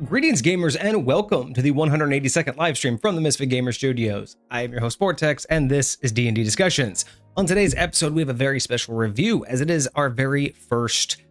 Greetings, gamers, and welcome to the 182nd live stream from the MisfitGamersStudios. I am your host, Vortex, and this is D&D Discussions. On today's episode, we have a very special review, as it is our very first,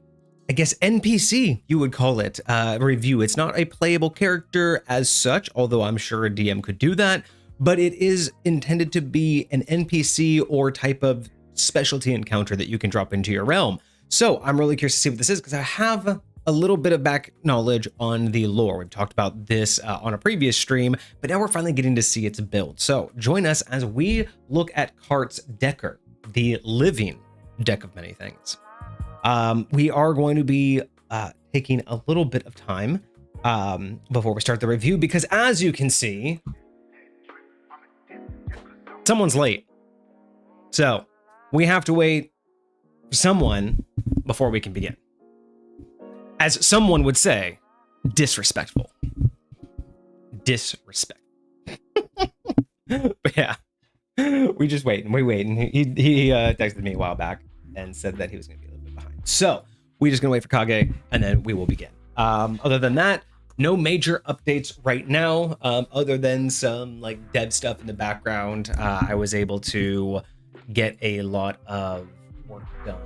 I guess, NPC, you would call it, review. It's not a playable character as such, although I'm sure a DM could do that, but it is intended to be an NPC or type of specialty encounter that you can drop into your realm. So I'm really curious to see what this is, because I have a little bit of back knowledge on the lore. We've talked about this on a previous stream, but now we're finally getting to see its build. So join us as we look at Cart's Dekker, the living deck of many things. We are going to be taking a little bit of time before we start the review, because as you can see, someone's late. So we have to wait for someone before we can begin. As someone would say, disrespectful. Disrespect. But yeah, we just wait and we wait. And he texted me a while back and said that he was going to be a little bit behind. So we're just going to wait for Kage and then we will begin. Other than that, no major updates right now, other than some like dev stuff in the background. I was able to get a lot of work done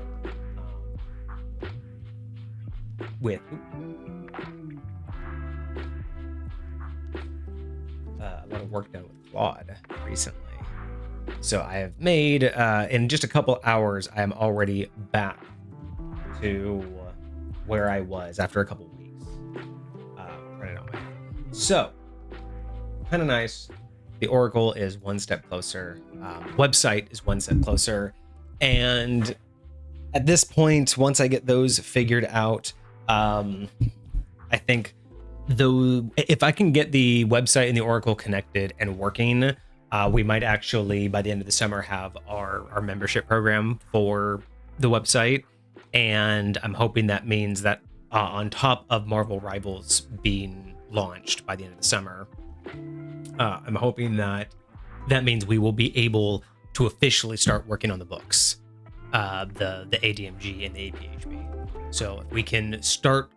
with a lot of work done with Claude recently. So I have made in just a couple hours, I am already back to where I was after a couple weeks running on my own. So kind of nice. The Oracle is one step closer. Website is one step closer. And at this point, once I get those figured out, I think though, if I can get the website and the Oracle connected and working, we might actually, by the end of the summer, have our membership program for the website. And I'm hoping that means that on top of Marvel Rivals being launched by the end of the summer, I'm hoping that means we will be able to officially start working on the books, the ADMG and the APHB. So if we can start,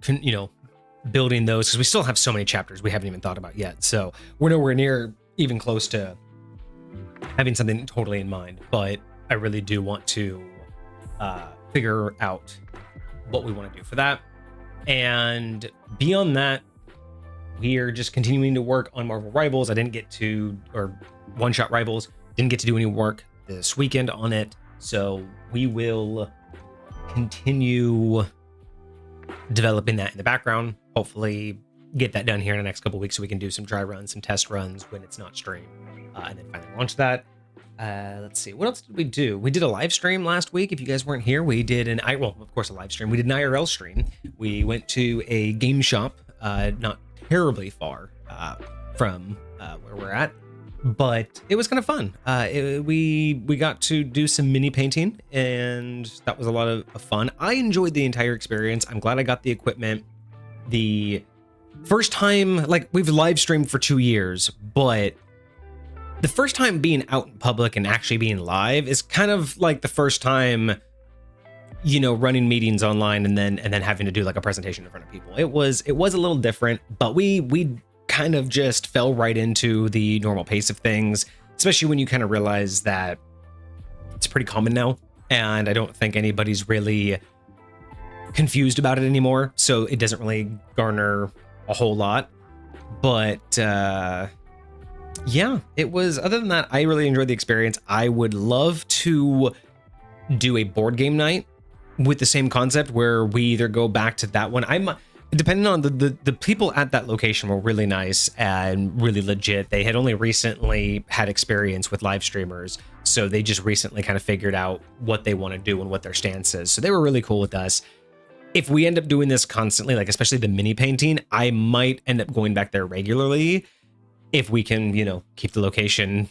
building those, because we still have so many chapters we haven't even thought about yet. So we're nowhere near even close to having something totally in mind. But I really do want to figure out what we want to do for that. And beyond that, we are just continuing to work on Marvel Rivals. I didn't get to, or One Shot Rivals, didn't get to do any work this weekend on it. So we will continue developing that in the background. Hopefully get that done here in the next couple of weeks so we can do some dry runs, some test runs when it's not streamed, and then finally launch that. Let's see, what else did we do? We did a live stream last week. If you guys weren't here, we did of course a live stream. We did an IRL stream. We went to a game shop, not terribly far from where we're at, but it was kind of fun. We got to do some mini painting, and that was a lot of fun. I enjoyed the entire experience. I'm glad I got the equipment. The first time, like, we've live streamed for 2 years, but the first time being out in public and actually being live is kind of like the first time, you know, running meetings online and then having to do like a presentation in front of people. It was a little different, but we kind of just fell right into the normal pace of things, especially when you kind of realize that it's pretty common now, and I don't think anybody's really confused about it anymore, so it doesn't really garner a whole lot. But yeah, it was, other than that, I really enjoyed the experience. I would love to do a board game night with the same concept where we either go back to that one. I'm depending on the people at that location were really nice and really legit. They had only recently had experience with live streamers, so they just recently kind of figured out what they want to do and what their stance is. So they were really cool with us. If we end up doing this constantly, like especially the mini painting, I might end up going back there regularly if we can, you know, keep the location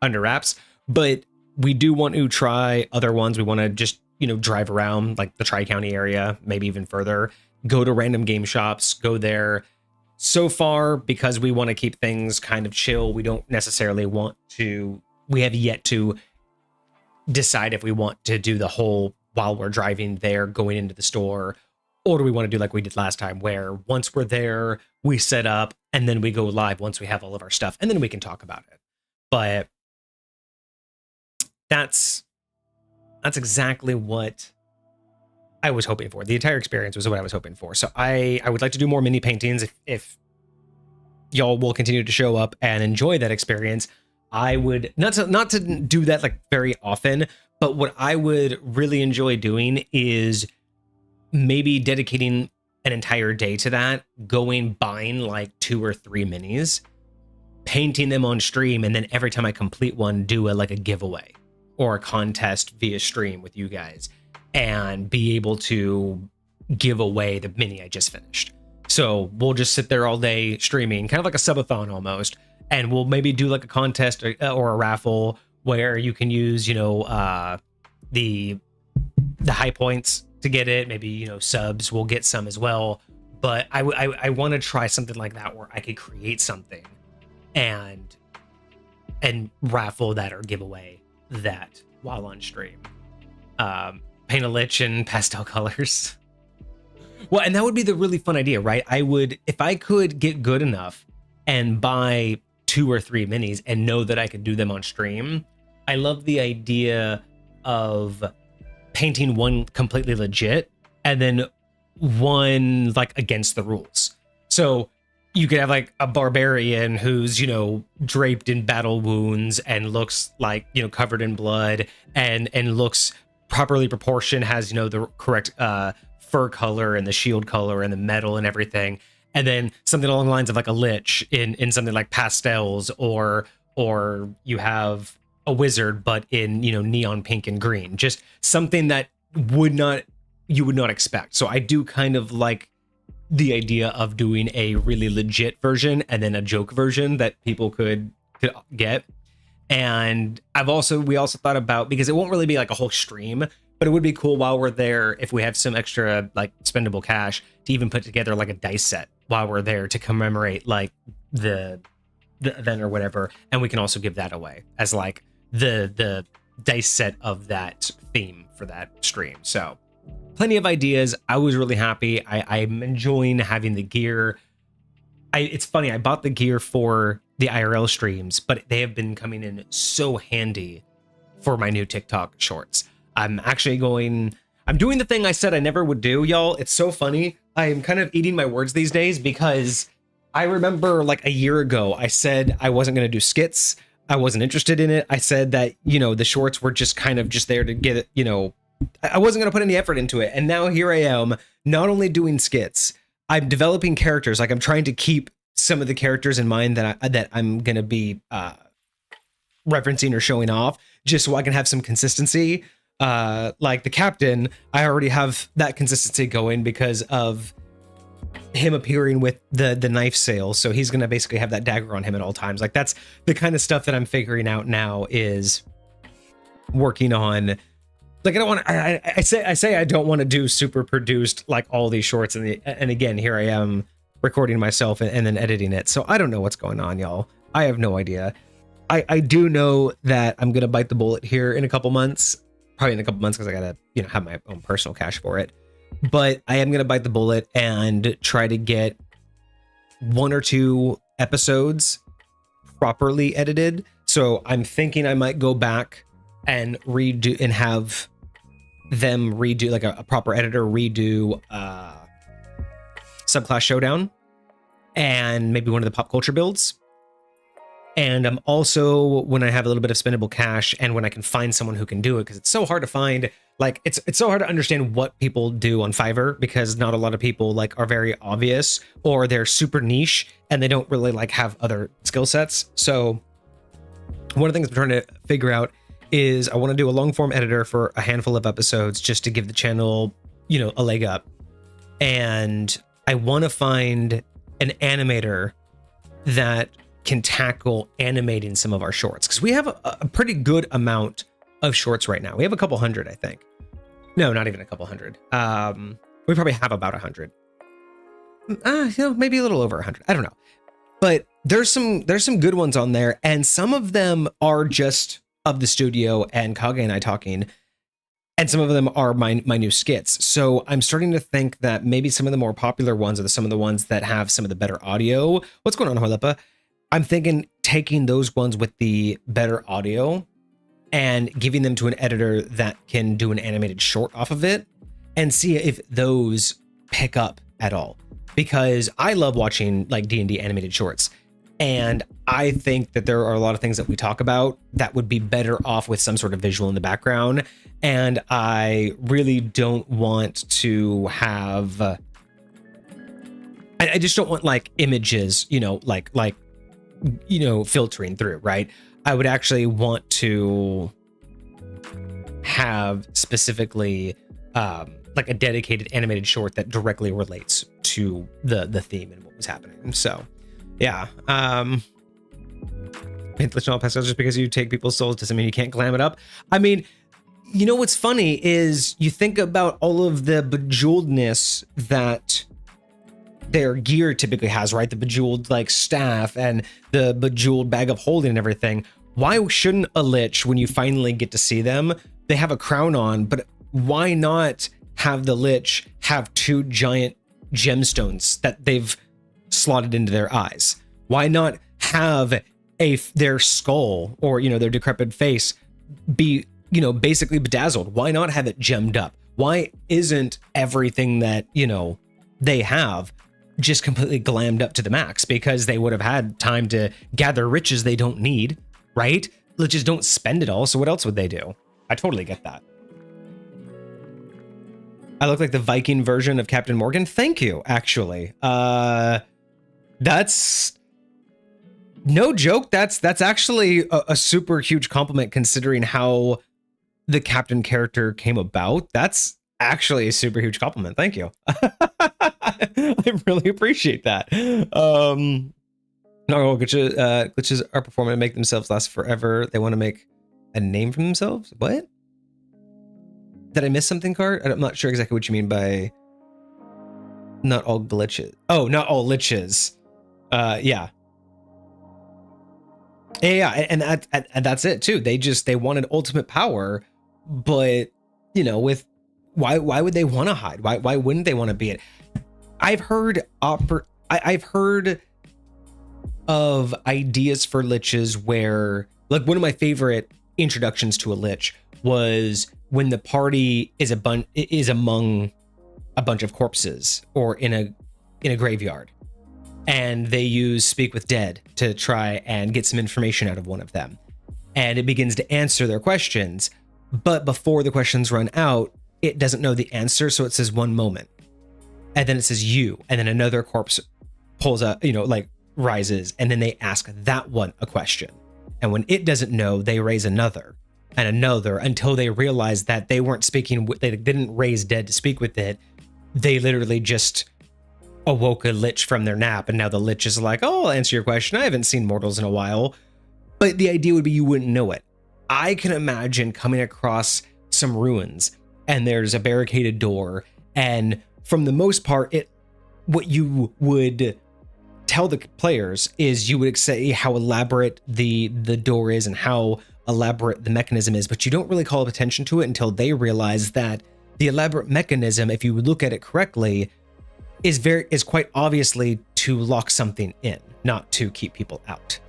under wraps. But we do want to try other ones. We want to just, you know, drive around like the Tri-County area, maybe even further, go to random game shops, go there. So far, because we want to keep things kind of chill, we don't necessarily want to, we have yet to decide if we want to do the whole while we're driving there, going into the store, or do we want to do like we did last time, where once we're there, we set up and then we go live once we have all of our stuff, and then we can talk about it. But that's exactly what I was hoping for. The entire experience was what I was hoping for. So I would like to do more mini paintings if y'all will continue to show up and enjoy that experience. I would not to do that like very often, but what I would really enjoy doing is maybe dedicating an entire day to that, buying like 2 or 3 minis, painting them on stream, and then every time I complete one, do a giveaway or a contest via stream with you guys, and be able to give away the mini I just finished. So we'll just sit there all day streaming, kind of like a subathon almost, and we'll maybe do like a contest or a raffle where you can use, you know, the high points to get it. Maybe, you know, subs, we'll get some as well. But I want to try something like that where I could create something and raffle that or give away that while on stream. Paint a lich in pastel colors. Well, and that would be the really fun idea, right? I would, if I could get good enough and buy 2 or 3 minis and know that I could do them on stream. I love the idea of painting one completely legit and then one like against the rules. So you could have like a barbarian who's, you know, draped in battle wounds and looks like, you know, covered in blood and looks properly proportioned, has, you know, the correct fur color and the shield color and the metal and everything. And then something along the lines of like a lich in something like pastels, or you have a wizard but in, you know, neon pink and green. Just something that you would not expect. So I do kind of like the idea of doing a really legit version and then a joke version that people could get. And we also thought about, because it won't really be like a whole stream, but it would be cool while we're there, if we have some extra like spendable cash, to even put together like a dice set while we're there to commemorate like the event or whatever. And we can also give that away as like the dice set of that theme for that stream. So plenty of ideas. I was really happy. I'm enjoying having the gear. It's funny, I bought the gear for the IRL streams, but they have been coming in so handy for my new TikTok shorts. I'm doing the thing I said I never would do, y'all. It's so funny. I'm kind of eating my words these days, because I remember like a year ago, I said I wasn't going to do skits. I wasn't interested in it. I said that, you know, the shorts were just kind of just there to get it, you know, I wasn't going to put any effort into it. And now here I am, not only doing skits, I'm developing characters. Like I'm trying to keep some of the characters in mind that I'm going to be referencing or showing off, just so I can have some consistency. Like the captain, I already have that consistency going because of him appearing with the knife sale, so he's gonna basically have that dagger on him at all times. Like that's the kind of stuff that I'm figuring out now, is working on. Like I don't want to. I say I don't want to do super produced like all these shorts, and again here I am recording myself and then editing it. So I don't know what's going on, y'all. I have no idea. I do know that I'm gonna bite the bullet here in a couple months, probably in a couple months, because I gotta have my own personal cash for it. But I am gonna bite the bullet and try to get 1 or 2 episodes properly edited. So I'm thinking I might go back and redo and have them redo, like a proper editor redo Subclass Showdown and maybe one of the pop culture builds. And I'm also, when I have a little bit of spendable cash and when I can find someone who can do it, because it's so hard to find, like it's so hard to understand what people do on Fiverr, because not a lot of people like are very obvious, or they're super niche and they don't really like have other skill sets. So one of the things I'm trying to figure out is I want to do a long form editor for a handful of episodes just to give the channel, a leg up. And I want to find an animator that can tackle animating some of our shorts, because we have a pretty good amount of shorts right now. We have a couple hundred, I think. No, not even a couple hundred. We probably have about 100. Maybe a little over 100. I don't know. But there's some good ones on there, and some of them are just of the studio and Kage and I talking, and some of them are my new skits. So I'm starting to think that maybe some of the more popular ones are some of the ones that have some of the better audio. What's going on, Horlipa? I'm thinking taking those ones with the better audio and giving them to an editor that can do an animated short off of it and see if those pick up at all. Because I love watching like D&D animated shorts. And I think that there are a lot of things that we talk about that would be better off with some sort of visual in the background. And I really don't want to have, I just don't want like images, filtering through, right? I would actually want to have specifically like a dedicated animated short that directly relates to the theme and what was happening. So yeah, Paintless Pastels, just because you take people's souls doesn't mean you can't glam it up. I mean, what's funny is you think about all of the bejeweledness that their gear typically has, right? The bejeweled like staff and the bejeweled bag of holding and everything. Why shouldn't a lich, when you finally get to see them, they have a crown on, but why not have the lich have 2 giant gemstones that they've slotted into their eyes? Why not have their skull or their decrepit face be basically bedazzled? Why not have it gemmed up? Why isn't everything that they have just completely glammed up to the max? Because they would have had time to gather riches they don't need, right? Liches don't spend it all, so what else would they do? I totally get that. I look like the Viking version of Captain Morgan. Thank you, actually. That's no joke. That's actually a super huge compliment, considering how the Captain character came about. That's actually a super huge compliment. Thank you. I really appreciate that. No, glitches are performing to make themselves last forever. They want to make a name for themselves. What? Did I miss something, Cart? I'm not sure exactly what you mean by not all glitches. Oh, not all liches. Yeah. And that's it too. They wanted ultimate power, but with why would they want to hide? Why wouldn't they want to be it? I've heard of ideas for liches where, like, one of my favorite introductions to a lich was when the party is among a bunch of corpses or in a graveyard, and they use Speak with Dead to try and get some information out of one of them, and it begins to answer their questions, but before the questions run out, it doesn't know the answer, so it says one moment, and then it says you, and then another corpse pulls up, rises, and then they ask that one a question, and when it doesn't know, they raise another and another until they realize that they weren't speaking, they didn't raise Dead to speak with it. They literally just awoke a lich from their nap, and now the lich is like, oh, I'll answer your question. I haven't seen mortals in a while. But the idea would be you wouldn't know it. I can imagine coming across some ruins and there's a barricaded door, and from the most part, what you would tell the players is you would say how elaborate the door is and how elaborate the mechanism is, but you don't really call attention to it until they realize that the elaborate mechanism, if you look at it correctly, is quite obviously to lock something in, not to keep people out.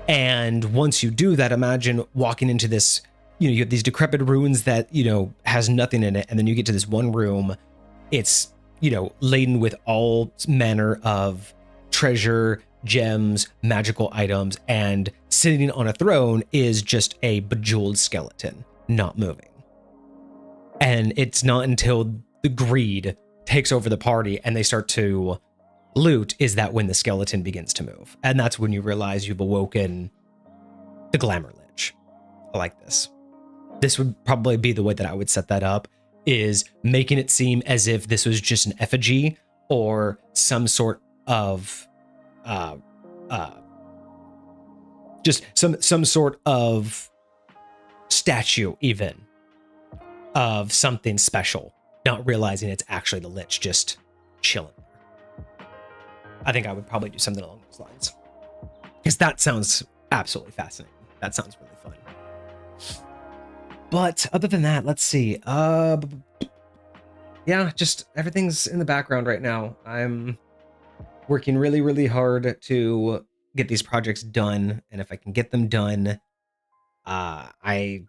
And once you do that, imagine walking into this, you have these decrepit ruins that, has nothing in it. And then you get to this one room. It's, laden with all manner of treasure, gems, magical items. And sitting on a throne is just a bejeweled skeleton, not moving. And it's not until the greed takes over the party and they start to loot is that when the skeleton begins to move. And that's when you realize you've awoken the glamour lich. I like this. This would probably be the way that I would set that up, is making it seem as if this was just an effigy or some sort of just some sort of statue even of something special, not realizing it's actually the lich just chilling. I think I would probably do something along those lines, because that sounds absolutely fascinating. That sounds really fun. But other than that, let's see. Yeah, just everything's in the background right now. I'm working really, really hard to get these projects done, and if I can get them done, I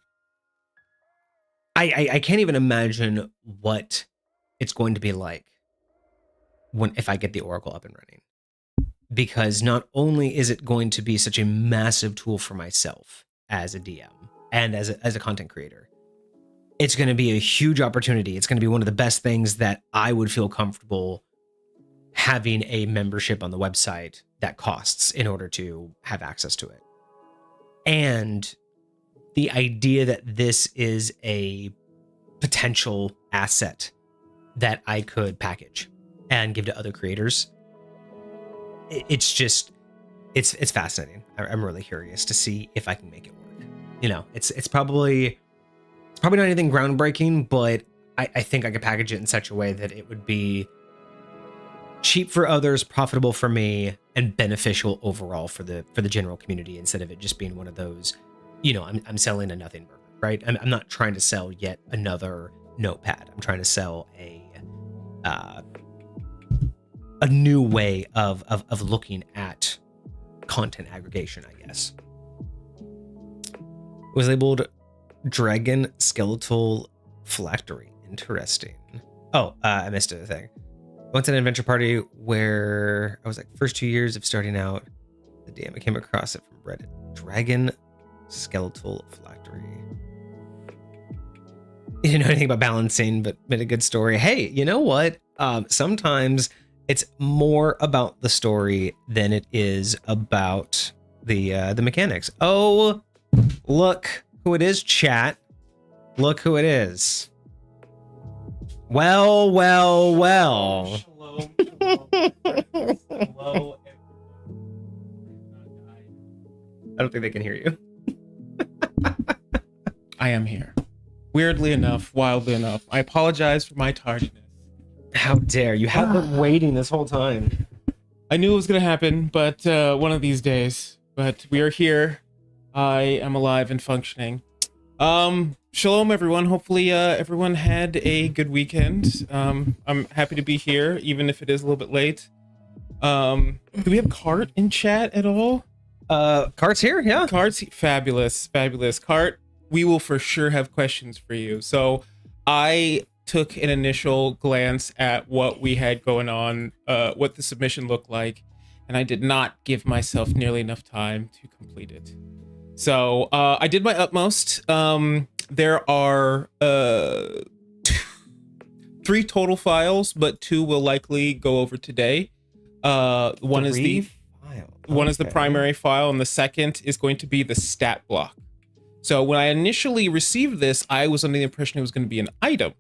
can't even imagine what it's going to be like if I get the Oracle up and running. Because not only is it going to be such a massive tool for myself as a DM and as a content creator, it's going to be a huge opportunity. It's going to be one of the best things that I would feel comfortable having a membership on the website that costs in order to have access to it. And the idea that this is a potential asset that I could package and give to other creators, it's fascinating. I'm really curious to see if I can make it work. It's probably not anything groundbreaking, but I think I could package it in such a way that it would be cheap for others, profitable for me, and beneficial overall for the general community, instead of it just being one of those, I'm selling a nothing burger, right? I'm not trying to sell yet another notepad. I'm trying to sell a new way of looking at content aggregation, I guess. It was labeled Dragon Skeletal Phylactery. Interesting. Oh, I missed a thing. Once at an adventure party where I was like first 2 years of starting out, the DM, I came across it from Reddit. Dragon Skeletal Phylactery. You didn't know anything about balancing, but made a good story. Hey, you know what? Sometimes it's more about the story than it is about the mechanics. Oh, look who it is, chat. Look who it is. Well. Hello. Hello. I don't think they can hear you. I am here. Weirdly enough, wildly enough. I apologize for my tardiness. How dare you? Have been waiting this whole time. I knew it was going to happen, but one of these days. But we are here. I am alive and functioning. Shalom, everyone. Hopefully, everyone had a good weekend. I'm happy to be here, even if it is a little bit late. Do we have Cart in chat at all? Cart's here, yeah. Cart's fabulous. Cart, we will for sure have questions for you. So I took an initial glance at what we had going on, what the submission looked like, and I did not give myself nearly enough time to complete it. So I did my utmost. There are 3 total files, but 2 will likely go over today. One is the primary file, and the second is going to be the stat block. So when I initially received this, I was under the impression it was going to be an item,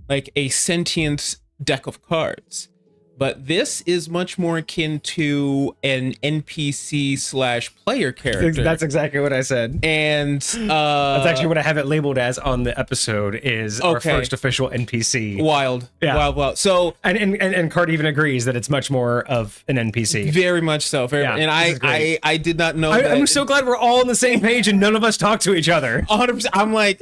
like a sentient deck of cards. but this is much more akin to an NPC slash player character. That's exactly what I said. And that's actually what I have it labeled as on the episode, is our first official NPC. Wild. So and Cart even agrees that it's much more of an NPC. Very much so. And I did not know that. I'm so glad we're all on the same page and none of us talk to each other. 100%. I'm like,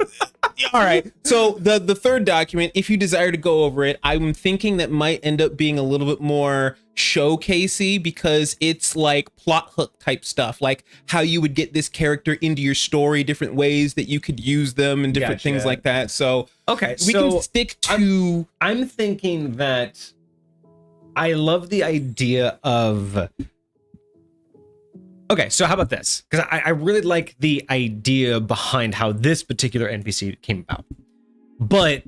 all right. So the third document, if you desire to go over it, I'm thinking that might end up being a little bit more showcasey, because it's like plot hook type stuff, like how you would get this character into your story, different ways that you could use them, and different things like that. So we can stick to. I'm thinking that I love the idea of. Okay, so how about this? Because I really like the idea behind how this particular NPC came about. But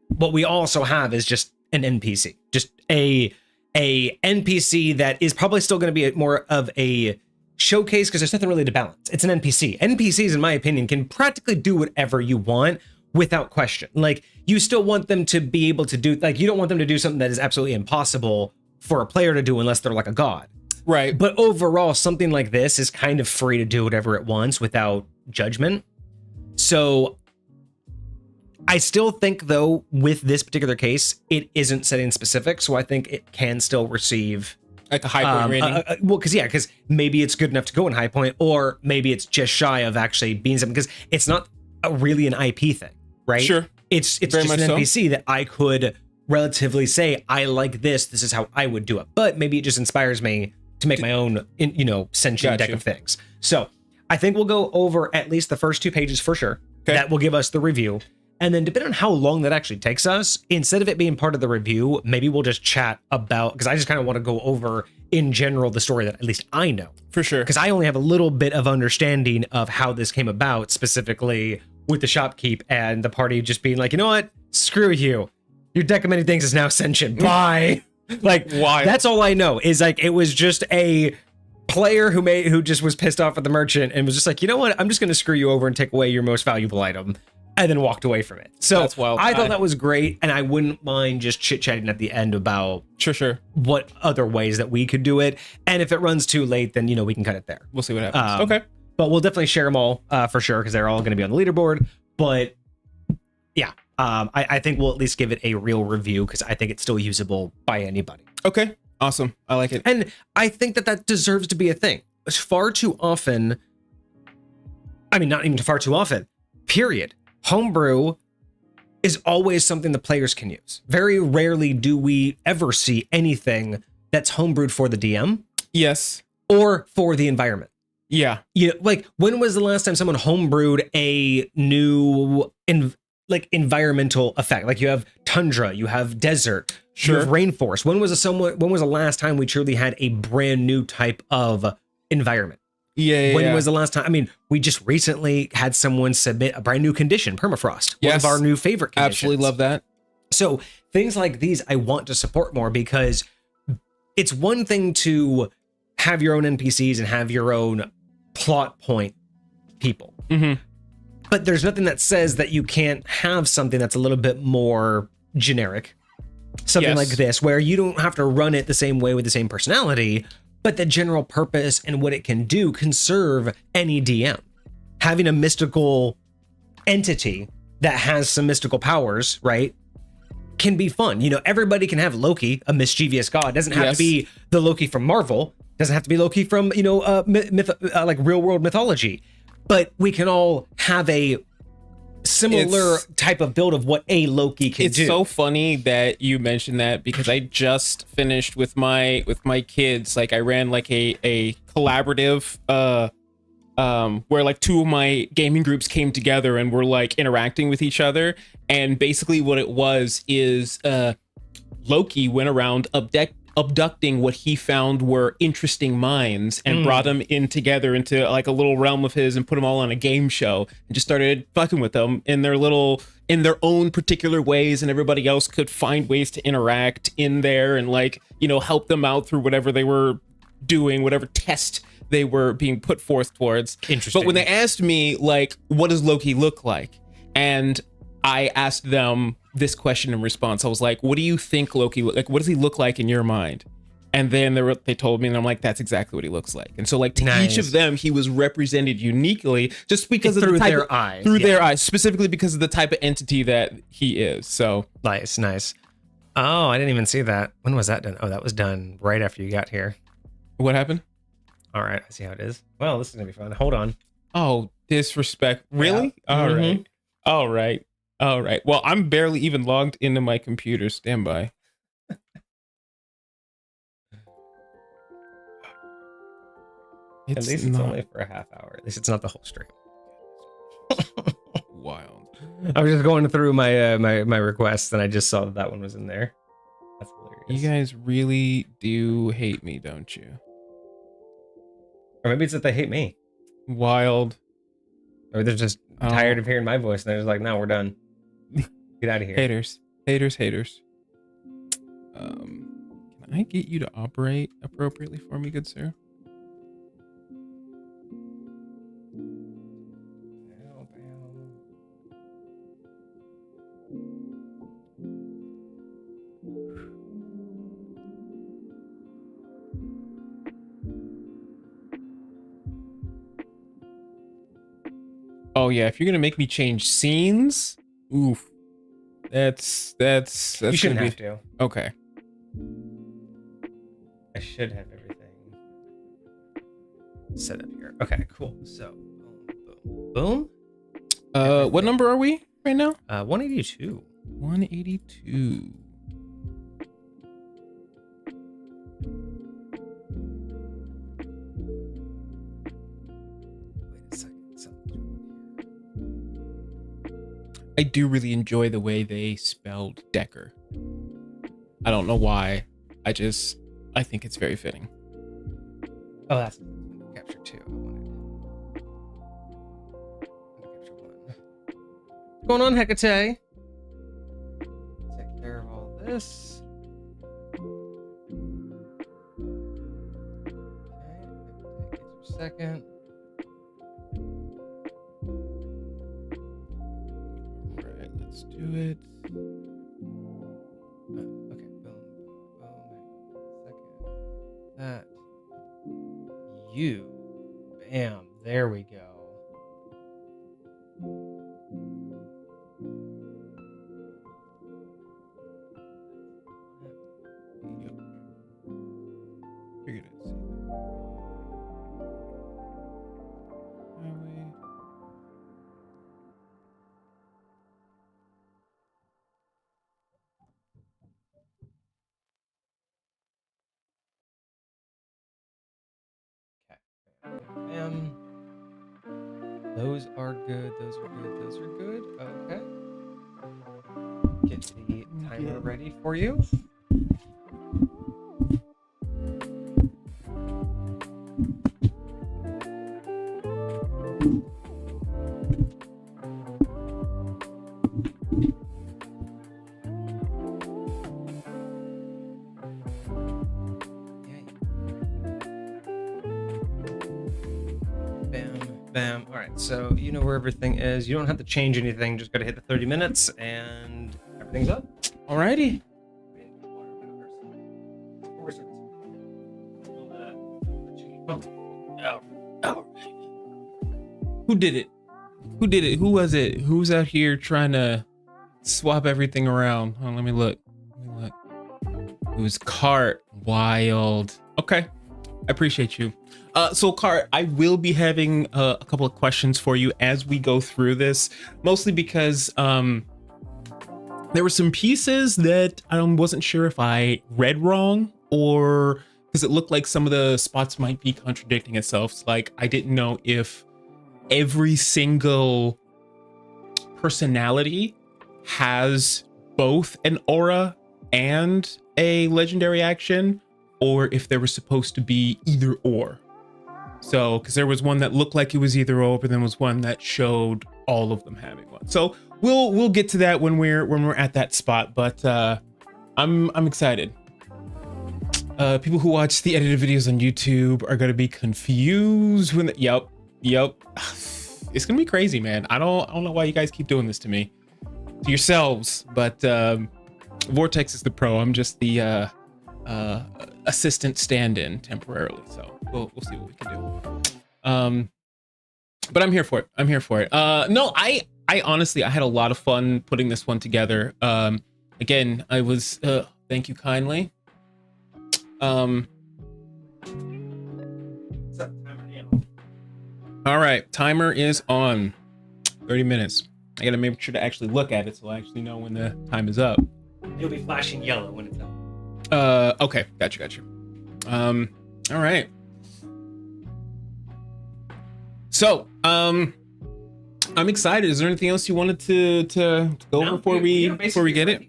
what we also have is just an NPC, just a NPC that is probably still going to be more of a showcase, because there's nothing really to balance. It's an NPC. NPCs, in my opinion, can practically do whatever you want without question. Like, you still want them to be able to do, like, you don't want them to do something that is absolutely impossible for a player to do unless they're like a god. Right. But overall, something like this is kind of free to do whatever it wants without judgment. So I still think, though, with this particular case, it isn't setting specific. So I think it can still receive like a high point rating. Because maybe it's good enough to go in high point, or maybe it's just shy of actually being something, because it's not really an IP thing, right? Sure. It's just an NPC that I could relatively say, I like this. This is how I would do it. But maybe it just inspires me to make my own, sentient deck of things. So I think we'll go over at least the first 2 pages for sure. Okay. That will give us the review. And then depending on how long that actually takes us, instead of it being part of the review, maybe we'll just chat about, because I just kind of want to go over in general the story that at least I know. For sure. Because I only have a little bit of understanding of how this came about, specifically with the shopkeep and the party just being like, you know what? Screw you. Your deck of many things is now sentient. Bye. Like, why? That's all I know, is like, it was just a player who just was pissed off at the merchant and was just like, you know what? I'm just going to screw you over and take away your most valuable item, and then walked away from it. So that's wild. I thought that was great, and I wouldn't mind just chit-chatting at the end about sure what other ways that we could do it. And if it runs too late, then, we can cut it there. We'll see what happens. Okay. But we'll definitely share them all for sure, because they're all going to be on the leaderboard. But yeah, I think we'll at least give it a real review, because I think it's still usable by anybody. Okay. Awesome. I like it. And I think that deserves to be a thing. Far too often, I mean, not even far too often, period. Homebrew is always something the players can use. Very rarely do we ever see anything that's homebrewed for the DM. Yes. Or for the environment. Yeah. Like, when was the last time someone homebrewed a new environmental effect? Like, you have tundra, you have desert, you have rainforest. When was the last time we truly had a brand new type of environment? When was the last time? I mean, we just recently had someone submit a brand new condition, permafrost. One of our new favorite conditions. Absolutely love that. So things like these I want to support more, because it's one thing to have your own NPCs and have your own plot point people. Mm-hmm. But there's nothing that says that you can't have something that's a little bit more generic. Something like this, where you don't have to run it the same way with the same personality, but the general purpose and what it can do can serve any DM. Having a mystical entity that has some mystical powers, right, can be fun. Everybody can have Loki, a mischievous god. It doesn't have to be the Loki from Marvel. It doesn't have to be Loki from, like real world mythology. But we can all have a similar type of build of what a Loki can do. It's so funny that you mentioned that, because I just finished with my kids. Like, I ran like a collaborative where like 2 of my gaming groups came together and were like interacting with each other. And basically what it was is Loki went around abducting what he found were interesting minds and brought them in together into like a little realm of his and put them all on a game show and just started fucking with them in their own particular ways, and everybody else could find ways to interact in there and help them out through whatever they were doing, whatever test they were being put forth towards. Interesting. But when they asked me, like, what does Loki look like? And I asked them this question in response. I was like, what do you think Loki, like, what does he look like in your mind? And then they told me, and I'm like, that's exactly what he looks like. And so, like, to each of them, he was represented uniquely just because of the type their eyes. Through their eyes, specifically because of the type of entity that he is. So nice. Oh, I didn't even see that. When was that done? Oh, that was done right after you got here. What happened? All right, I see how it is. Well, this is gonna be fun. Hold on. Oh, disrespect. Really? Yeah. All right. Well, I'm barely even logged into my computer. Stand by. At least it's only for a half hour. At least it's not the whole stream. Wild. I was just going through my my requests, and I just saw that one was in there. That's hilarious. You guys really do hate me, don't you? Or maybe it's that they hate me. Wild. Or they're just tired of hearing my voice, and they're just like, no, we're done. Get out of here. Haters. Can I get you to operate appropriately for me, good sir? Oh yeah, if you're gonna make me change scenes, oof. That's you shouldn't have to. Okay. I should have everything set up here. Okay, cool. So boom. What number are we right now? 182. 182. I do really enjoy the way they spelled Dekker. I don't know why. I think it's very fitting. Oh, that's capture 2. I wanted capture 1. What's going on, Hecate? Take care of all this. Okay, get a second. Let's do it. Okay, boom. Second. That. You. Bam. There we go. Yep. Figured I'd see that. Highway. Those are good. Those are good. Okay. Get the timer ready for you. Bam. All right, so you know where everything is. You don't have to change anything. Just got to hit the 30 minutes and everything's up. Alrighty. Who did it? Who was it? Who's out here trying to swap everything around? Oh, let me look. It was Cart. Wild. Okay. I appreciate you. So Cart, I will be having a couple of questions for you as we go through this, mostly because there were some pieces that I wasn't sure if I read wrong, or because it looked like some of the spots might be contradicting itself. So, like, I didn't know if every single personality has both an aura and a legendary action, or if there was supposed to be either or. So, because there was one that looked like it was either or, but then was one that showed all of them having one. So we'll get to that when we're at that spot. But I'm excited. People who watch the edited videos on YouTube are gonna be confused when. Yep. It's gonna be crazy, man. I don't know why you guys keep doing this to me. yourselves, but Vortex is the pro. I'm just the assistant stand-in temporarily, so we'll see what we can do. But I'm here for it. No, I honestly, I had a lot of fun putting this one together. Again, I was thank you kindly. All right, timer is on. 30 minutes. I gotta make sure to actually look at it so I actually know when the time is up. It'll be flashing yellow when it's up. Okay, gotcha. All right. So, I'm excited. Is there anything else you wanted to go over before we get it?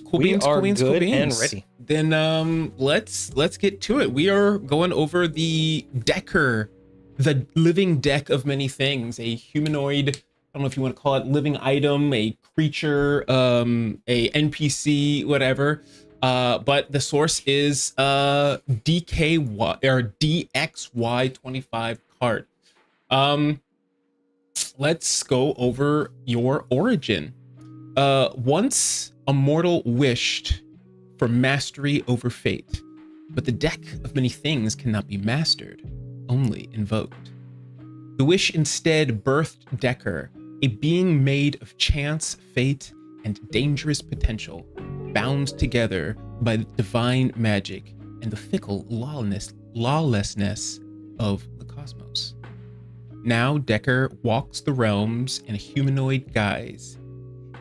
Cool beans. And ready. Then let's get to it. We are going over the Dekker, the living deck of many things, a humanoid, I don't know if you want to call it living item, a creature, a NPC, whatever. But the source is DKY or DXY25 card. Let's go over your origin. Once a mortal wished for mastery over fate, but the deck of many things cannot be mastered, only invoked. The wish instead birthed Dekker, a being made of chance, fate, and dangerous potential, bound together by the divine magic and the fickle lawlessness of the cosmos. Now Dekker walks the realms in a humanoid guise,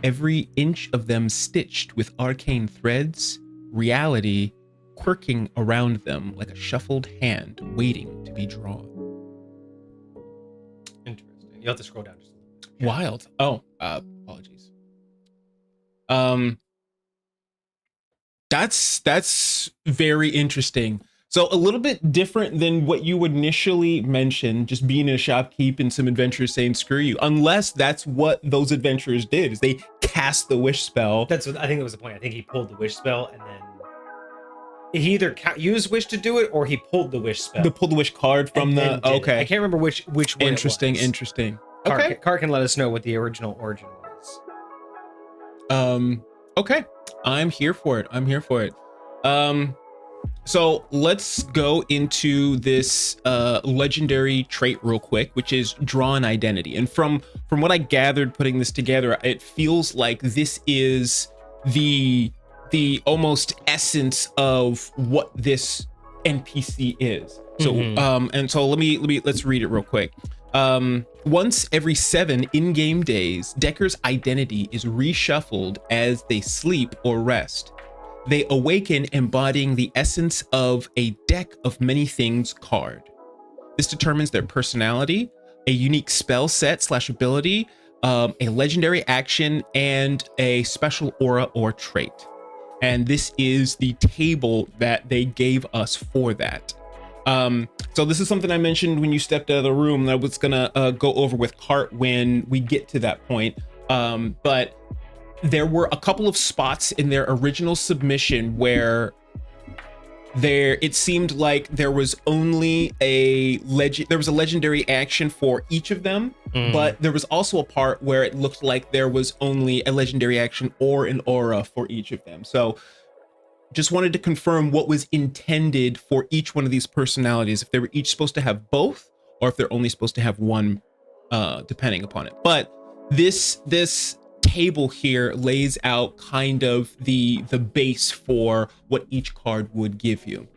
every inch of them stitched with arcane threads, reality quirking around them like a shuffled hand waiting to be drawn. Interesting. You'll have to scroll down just a little bit. Wild. Oh, apologies. That's very interesting. So a little bit different than what you would initially mention, just being in a shopkeep and some adventurers saying screw you, unless that's what those adventurers did, is they cast the wish spell. That's what I think that was the point. I think he pulled the wish spell and then he either used wish to do it or he pulled the wish spell. They pulled the wish card from the okay. I can't remember which one. Interesting. Okay. Car can let us know what the original origin was. Okay. I'm here for it. So let's go into this legendary trait real quick, which is drawn identity. And from what I gathered putting this together, it feels like this is the almost essence of what this NPC is. So and so let's read it real quick. Once every 7 in-game days, Dekker's identity is reshuffled as they sleep or rest. They awaken embodying the essence of a deck of many things card. This determines their personality, a unique spell set / ability, a legendary action, and a special aura or trait. And this is the table that they gave us for that. So this is something I mentioned when you stepped out of the room that I was gonna go over with Cart when we get to that point. But there were a couple of spots in their original submission where it seemed like there was only a legendary action for each of them, but there was also a part where it looked like there was only a legendary action or an aura for each of them. So just wanted to confirm what was intended for each one of these personalities, if they were each supposed to have both or if they're only supposed to have one, depending upon it. But this table here lays out kind of the base for what each card would give you.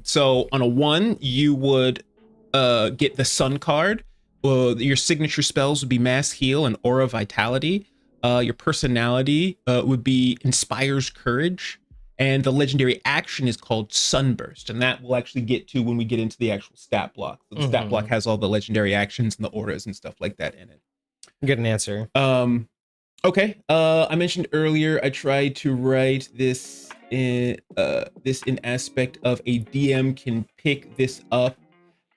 So on a 1, you would get the Sun card. Your signature spells would be Mass Heal and Aura Vitality. Your personality would be Inspires Courage. And the legendary action is called Sunburst. And that we'll actually get to when we get into the actual stat block. So the stat block has all the legendary actions and the auras and stuff like that in it. Good answer. Okay. I mentioned earlier I tried to write this in aspect of a DM can pick this up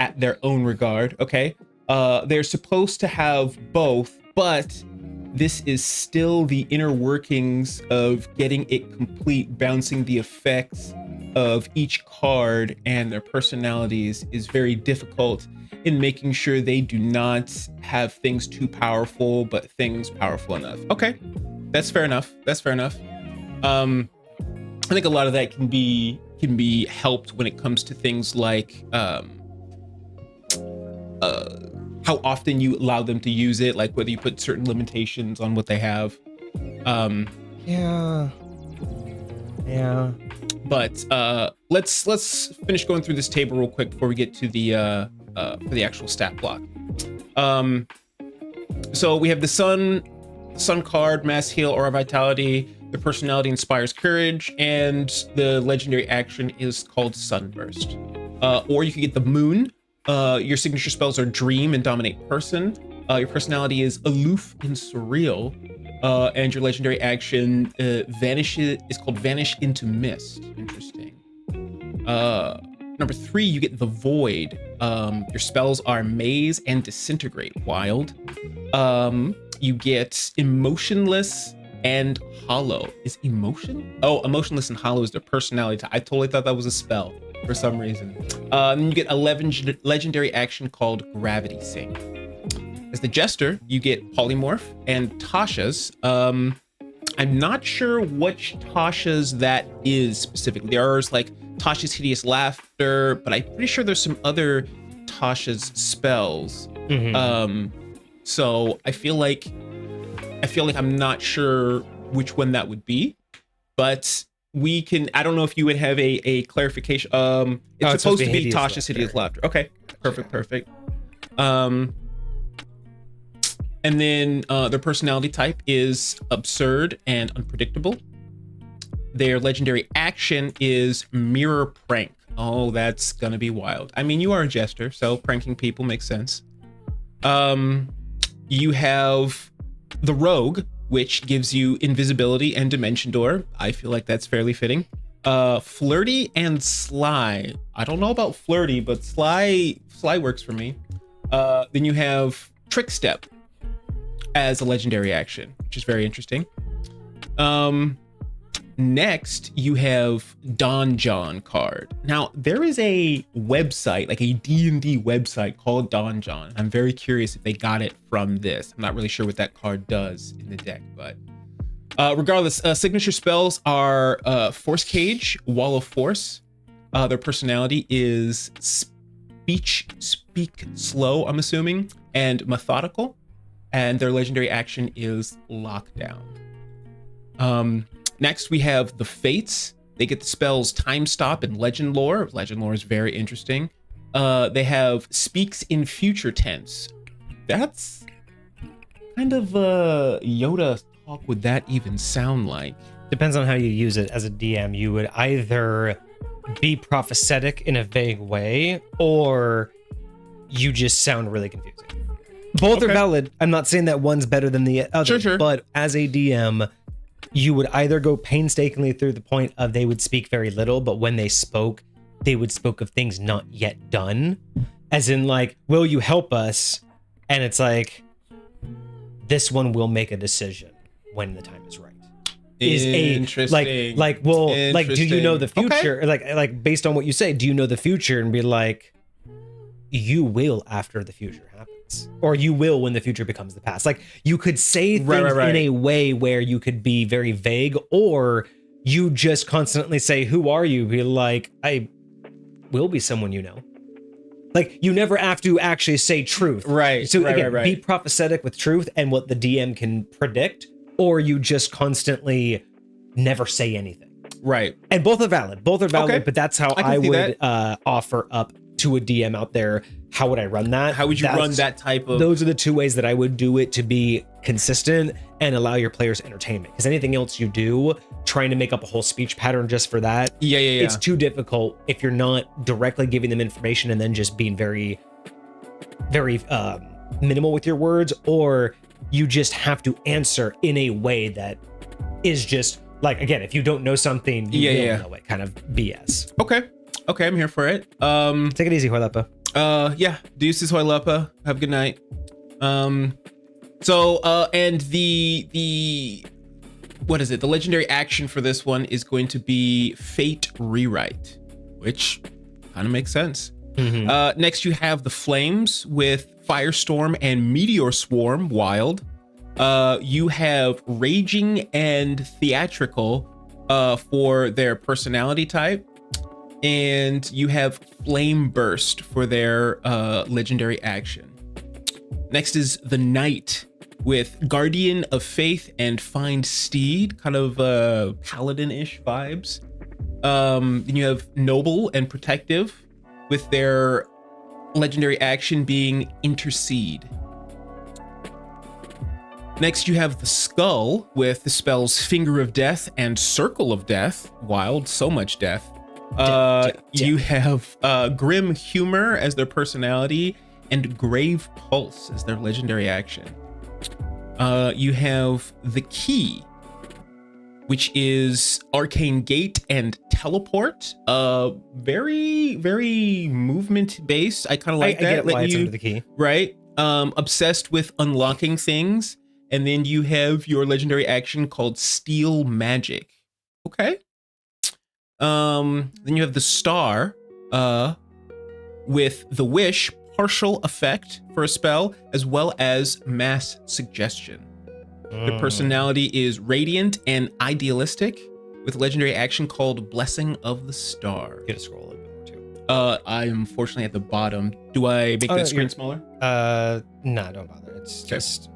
at their own regard. Okay. They're supposed to have both, but this is still the inner workings of getting it complete, bouncing the effects, of each card and their personalities is very difficult in making sure they do not have things too powerful, but things powerful enough. Okay, that's fair enough. That's fair enough. I think a lot of that can be helped when it comes to things like how often you allow them to use it, like whether you put certain limitations on what they have. Yeah. But let's finish going through this table real quick before we get to the for the actual stat block. So we have the sun card, mass heal, aura vitality. The personality inspires courage, and the legendary action is called Sunburst. Or you could get the moon. Your signature spells are dream and dominate person. Your personality is aloof and surreal. And your legendary action is called Vanish into Mist. Interesting. Number 3, you get the Void. Your spells are Maze and Disintegrate. Wild. You get Emotionless and Hollow. Is emotion? Oh, Emotionless and Hollow is their personality type. I totally thought that was a spell for some reason. Then you get a legendary action called Gravity Sink. As the Jester, you get Polymorph and Tasha's. I'm not sure which Tasha's that is specifically. There's like Tasha's Hideous Laughter, but I'm pretty sure there's some other Tasha's spells. So I feel like I'm not sure which one that would be, but we can. I don't know if you would have a clarification. It's supposed to be Tasha's Hideous Laughter. Okay, perfect. And then their personality type is absurd and unpredictable. Their legendary action is Mirror Prank. Oh, that's gonna be wild. I mean, you are a jester, so pranking people makes sense. You have the Rogue, which gives you invisibility and Dimension Door. I feel like that's fairly fitting. Flirty and Sly. I don't know about flirty, but Sly works for me. Then you have Trick Step as a legendary action, which is very interesting. Next, you have Don John card. Now, there is a website, like a D&D website called Don John. I'm very curious if they got it from this. I'm not really sure what that card does in the deck, but regardless, signature spells are Force Cage, Wall of Force. Their personality is speak slow, I'm assuming, and methodical. And their legendary action is Lockdown. Next, we have the Fates. They get the spells Time Stop and Legend Lore. Legend Lore is very interesting. They have Speaks in Future Tense. That's kind of Yoda talk would that even sound like? Depends on how you use it as a DM. You would either be prophetic in a vague way, or you just sound really confusing. Both are valid. I'm not saying that one's better than the other, sure. But as a DM, you would either go painstakingly through the point of they would speak very little, but when they spoke, they would speak of things not yet done. As in like, will you help us? And it's like, this one will make a decision when the time is right. Is interesting. Like, do you know the future? Okay. Like based on what you say, do you know the future? And be like, you will after the future happens, or you will when the future becomes the past. Like you could say things in a way where you could be very vague, or you just constantly say, who are you? Be like, I will be someone you know. Like you never have to actually say truth. Right. So again, be prophetic with truth and what the DM can predict, or you just constantly never say anything. Right. And both are valid. Okay. But that's how I would offer up to a DM out there. How would I run that? How would you run that type of... Those are the two ways that I would do it to be consistent and allow your players entertainment. Because anything else you do, trying to make up a whole speech pattern just for that, it's too difficult if you're not directly giving them information and then just being very, very minimal with your words, or you just have to answer in a way that is just like, again, if you don't know something, you don't know it, kind of BS. Okay, I'm here for it. Take it easy, Hoilepa. Deuces, Hoilepa. Have a good night. And the what is it? The legendary action for this one is going to be Fate Rewrite, which kind of makes sense. Next, you have the Flames with Firestorm and Meteor Swarm Wild. You have Raging and Theatrical for their personality type. And you have Flame Burst for their legendary action. Next is the Knight with Guardian of Faith and Find Steed, kind of paladin-ish vibes. Then you have Noble and Protective with their legendary action being Intercede. Next, you have the Skull with the spells Finger of Death and Circle of Death. Wild, so much death. You have Grim Humor as their personality and Grave Pulse as their legendary action. You have the Key, which is Arcane Gate and Teleport. Very, very movement based. I kind of like that. I get why it's under the Key. Right? Obsessed with unlocking things. And then you have your legendary action called Steel Magic. Okay. Then you have the Star with the Wish, partial effect for a spell, as well as Mass Suggestion. Their personality is Radiant and Idealistic, with legendary action called Blessing of the Star. Get a scroll a little bit more too. I'm unfortunately at the bottom. Do I make that screen smaller? No, don't bother. It's just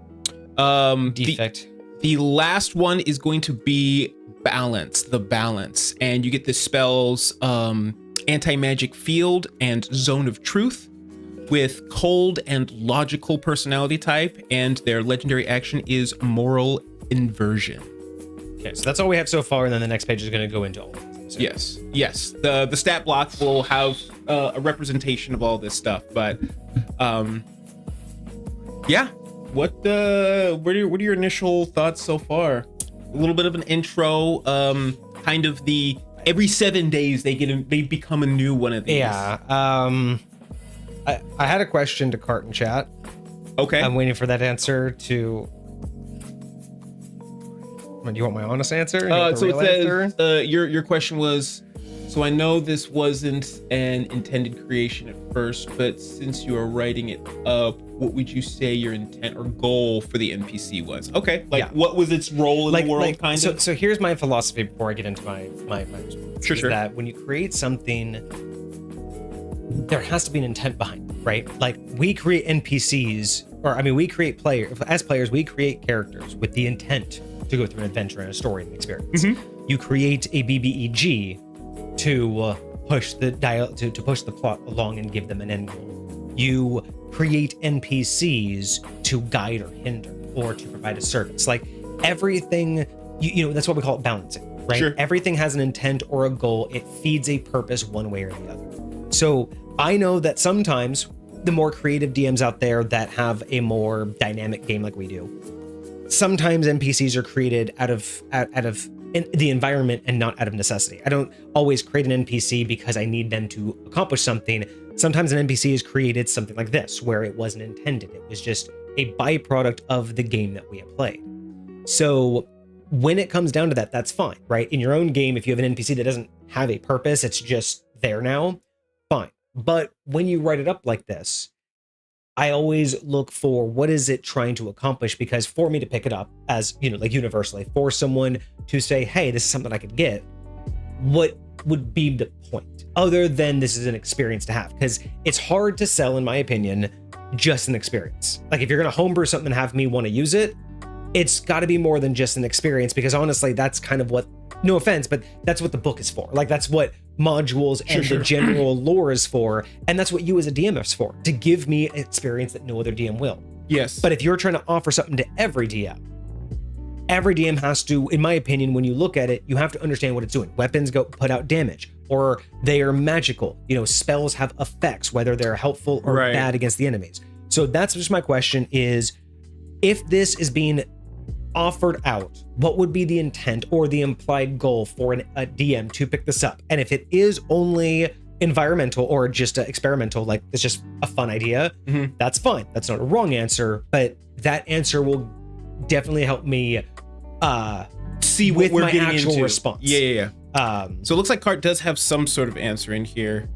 defect. The last one is going to be the balance, and you get the spells Anti-Magic Field and Zone of Truth with cold and logical personality type, and their legendary action is Moral Inversion. Okay, so that's all we have so far, and then the next page is going to go into all of these. Yes. The stat block will have a representation of all this stuff, but yeah. What are your initial thoughts so far? A little bit of an intro, kind of the every 7 days they become a new one of these. Yeah. I had a question to Cart and Chat. Okay. I'm waiting for that answer to. Do you want my honest answer? So it says your question was, so I know this wasn't an intended creation at first, but since you are writing it up, what would you say your intent or goal for the NPC was? Okay, what was its role in the world, kind of? So here's my philosophy before I get into my response. Sure. That when you create something, there has to be an intent behind it, right? Like we create NPCs, we create players, we create characters with the intent to go through an adventure and a story and experience. You create a BBEG to push the push the plot along and give them an end goal. You create NPCs to guide or hinder or to provide a service. Like everything, you know, that's what we call it balancing, right? Sure. Everything has an intent or a goal. It feeds a purpose one way or the other. So I know that sometimes the more creative DMs out there that have a more dynamic game like we do, sometimes NPCs are created out of the environment and not out of necessity. I don't always create an NPC because I need them to accomplish something. Sometimes an NPC is created something like this, where it wasn't intended. It was just a byproduct of the game that we have played. So when it comes down to that, that's fine, right? In your own game, if you have an NPC that doesn't have a purpose, it's just there now, fine. But when you write it up like this, I always look for what is it trying to accomplish, because for me to pick it up as, you know, like universally, for someone to say, hey, this is something I could get, what would be the point other than this is an experience to have? Because it's hard to sell, in my opinion, just an experience. Like if you're going to homebrew something and have me want to use it, it's got to be more than just an experience, because honestly, that's kind of what, no offense, but that's what the book is for. Like that's what modules and the general lore is for. And that's what you as a DM is for, to give me an experience that no other DM will. Yes. But if you're trying to offer something to every DM has to, in my opinion, when you look at it, you have to understand what it's doing. Weapons put out damage, or they are magical. You know, spells have effects, whether they're helpful or bad against the enemies. So that's just my question is, if this is being offered out, what would be the intent or the implied goal for a DM to pick this up? And if it is only environmental or just experimental, like it's just a fun idea, that's fine. That's not a wrong answer, but that answer will definitely help me see what with we're my getting actual into. response. Yeah. So it looks like Cart does have some sort of answer in here.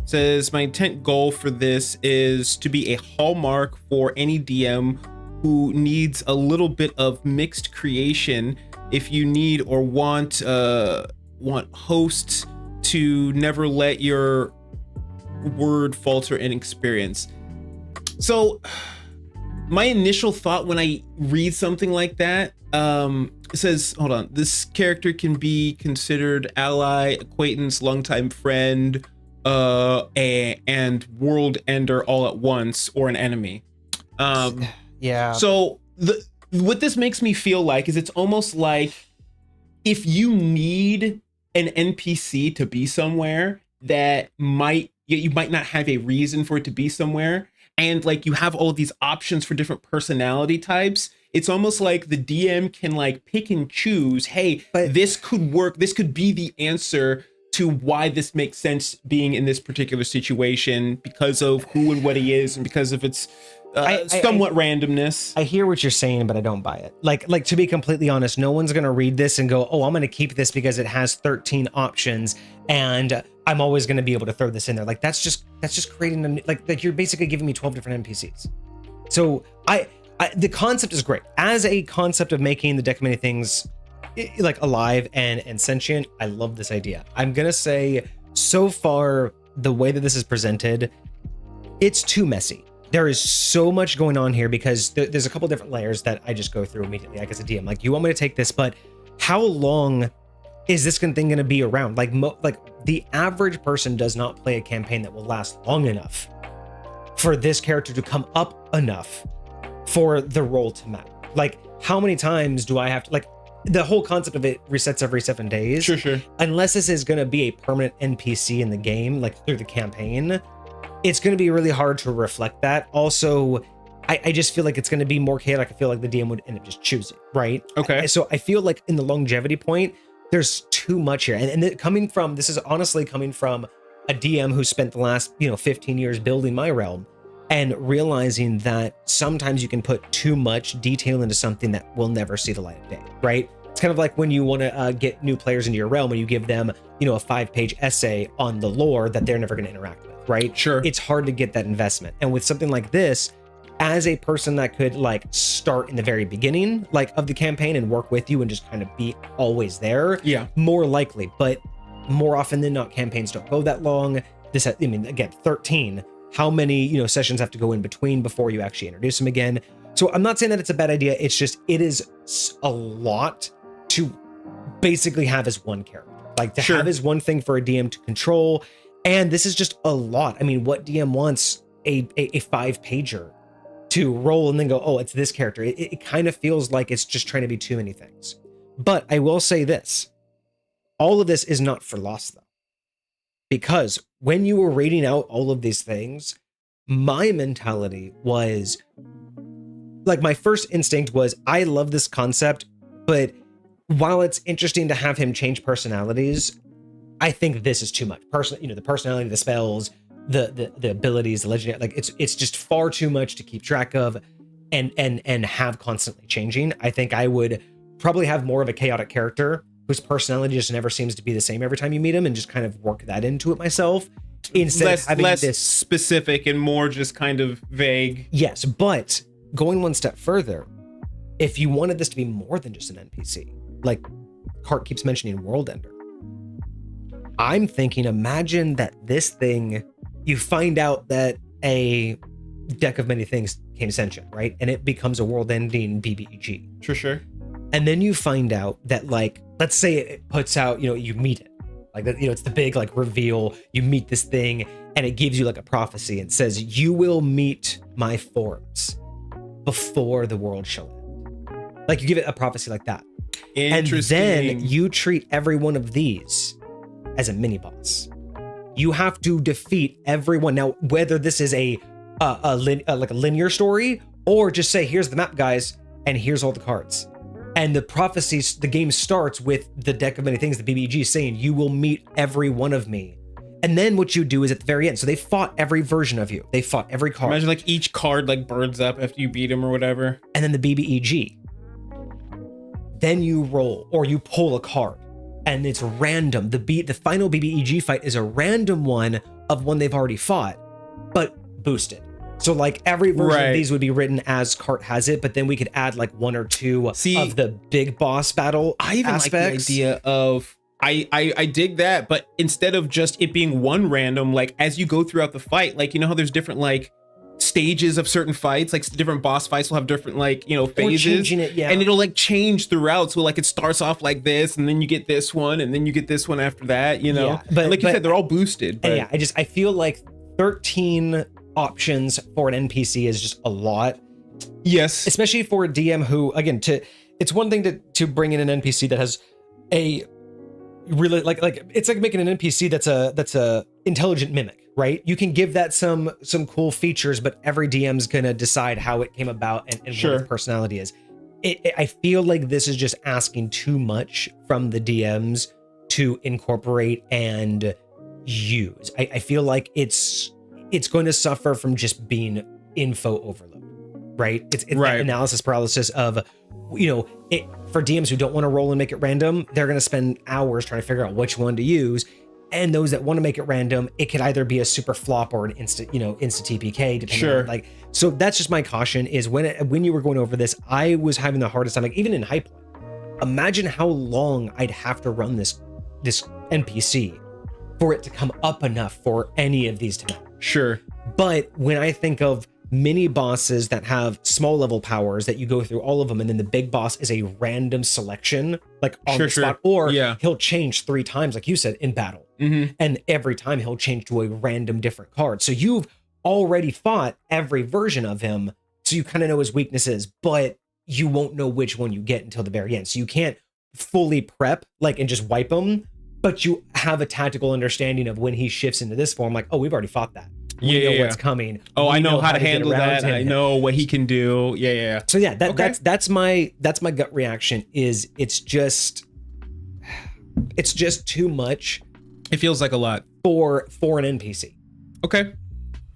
Says, my intent goal for this is to be a hallmark for any DM who needs a little bit of mixed creation. If you need or want hosts to never let your word falter in experience. So my initial thought when I read something like that, it says, hold on, this character can be considered ally, acquaintance, longtime friend, and world ender all at once, or an enemy. Yeah. So what this makes me feel like is it's almost like if you need an NPC to be somewhere that you might not have a reason for it to be somewhere, and like you have all of these options for different personality types, it's almost like the DM can like pick and choose, hey, but this could work, this could be the answer to why this makes sense being in this particular situation because of who and what he is, and because of its somewhat randomness. I hear what you're saying, but I don't buy it. Like to be completely honest, no one's gonna read this and go, oh, I'm gonna keep this because it has 13 options and I'm always gonna be able to throw this in there. Like that's just creating them, like you're basically giving me 12 different NPCs. So the concept is great. As a concept of making the deck of many things like alive and sentient, I love this idea. I'm gonna say so far the way that this is presented, it's too messy. There is so much going on here because there's a couple different layers that I just go through immediately. Like as a DM, like you want me to take this, but how long is this thing going to be around? Like the average person does not play a campaign that will last long enough for this character to come up enough for the role to matter. Like how many times do I have to, like the whole concept of it resets every 7 days. Sure. Unless this is going to be a permanent NPC in the game, like through the campaign, it's going to be really hard to reflect that. Also, I just feel like it's going to be more chaotic. I feel like the DM would end up just choosing, right? Okay. So I feel like in the longevity point, there's too much here. And this is honestly coming from a DM who spent the last, 15 years building my realm and realizing that sometimes you can put too much detail into something that will never see the light of day, right? It's kind of like when you want to get new players into your realm and you give them, a 5-page essay on the lore that they're never going to interact with, right? Sure. It's hard to get that investment. And with something like this, as a person that could like start in the very beginning, like of the campaign and work with you and just kind of be always there, yeah, more likely. But more often than not, campaigns don't go that long. Again, 13. How many, sessions have to go in between before you actually introduce them again? So I'm not saying that it's a bad idea. It's just, it is a lot to basically have as one character, like to have as one thing for a DM to control. And this is just a lot. I mean, what DM wants a 5-pager to roll and then go, oh, it's this character. It kind of feels like it's just trying to be too many things. But I will say this, all of this is not for loss though. Because when you were rating out all of these things, my mentality was like, my first instinct was, I love this concept, but while it's interesting to have him change personalities, I think this is too much. The personality, the spells, the abilities, the legendary, like it's just far too much to keep track of and have constantly changing. I think I would probably have more of a chaotic character whose personality just never seems to be the same every time you meet him, and just kind of work that into it myself instead of having less this specific and more just kind of vague. Yes, but going one step further, if you wanted this to be more than just an NPC, like Cart keeps mentioning World Ender, I'm thinking, imagine that this thing, you find out that a deck of many things came sentient, right? And it becomes a world-ending BBEG. Sure. And then you find out that, like, let's say it puts out, you meet it. Like, it's the big, like, reveal. You meet this thing, and it gives you, like, a prophecy and says, you will meet my forms before the world shall end. Like, you give it a prophecy like that. Interesting. And then you treat every one of these as a mini boss. You have to defeat everyone. Now, whether this is like a linear story, or just say, here's the map, guys, and here's all the cards. And the prophecies, the game starts with the deck of many things, the BBG, saying, you will meet every one of me. And then what you do is at the very end, so they fought every version of you. They fought every card. Imagine like each card like burns up after you beat him or whatever. And then the BBEG. then you roll or you pull a card, and it's random. The final BBEG fight is a random one of one they've already fought, but boosted. So like every version of these would be written as Cart has it, but then we could add like one or two of the big boss battle I even aspects. like the idea of I dig that, but instead of just it being one random, like as you go throughout the fight, like you know how there's different like stages of certain fights, like different boss fights will have different like phases, changing it, and it'll like change throughout. So like it starts off like this, and then you get this one, and then you get this one after that. But like you said, they're all boosted. But I feel like 13 options for an NPC is just a lot. Yes, especially for a DM who, again, it's one thing to bring in an NPC that has a really like it's like making an NPC that's a intelligent mimic, right? You can give that some cool features, but every DM's gonna decide how it came about and what its personality is. I feel like this is just asking too much from the DMs to incorporate and use. I feel like it's going to suffer from just being info overload, right? It's that analysis paralysis of, for DMs who don't want to roll and make it random, they're going to spend hours trying to figure out which one to use. And those that want to make it random, it could either be a super flop or an instant TPK, depending on so that's just my caution is when you were going over this, I was having the hardest time, like even in Hype. Imagine how long I'd have to run this NPC for it to come up enough for any of these to matter. But when I think of mini bosses that have small level powers that you go through all of them, and then the big boss is a random selection, like on the spot, or he'll change 3 times, like you said, in battle. And every time he'll change to a random different card. So you've already fought every version of him, so you kind of know his weaknesses, but you won't know which one you get until the very end. So you can't fully prep and just wipe him, but you have a tactical understanding of when he shifts into this form, like, oh, we've already fought that. We know what's coming. Oh, I know how to handle that. I know what he can do. So that's my gut reaction is it's just too much. It feels like a lot for an NPC. Okay.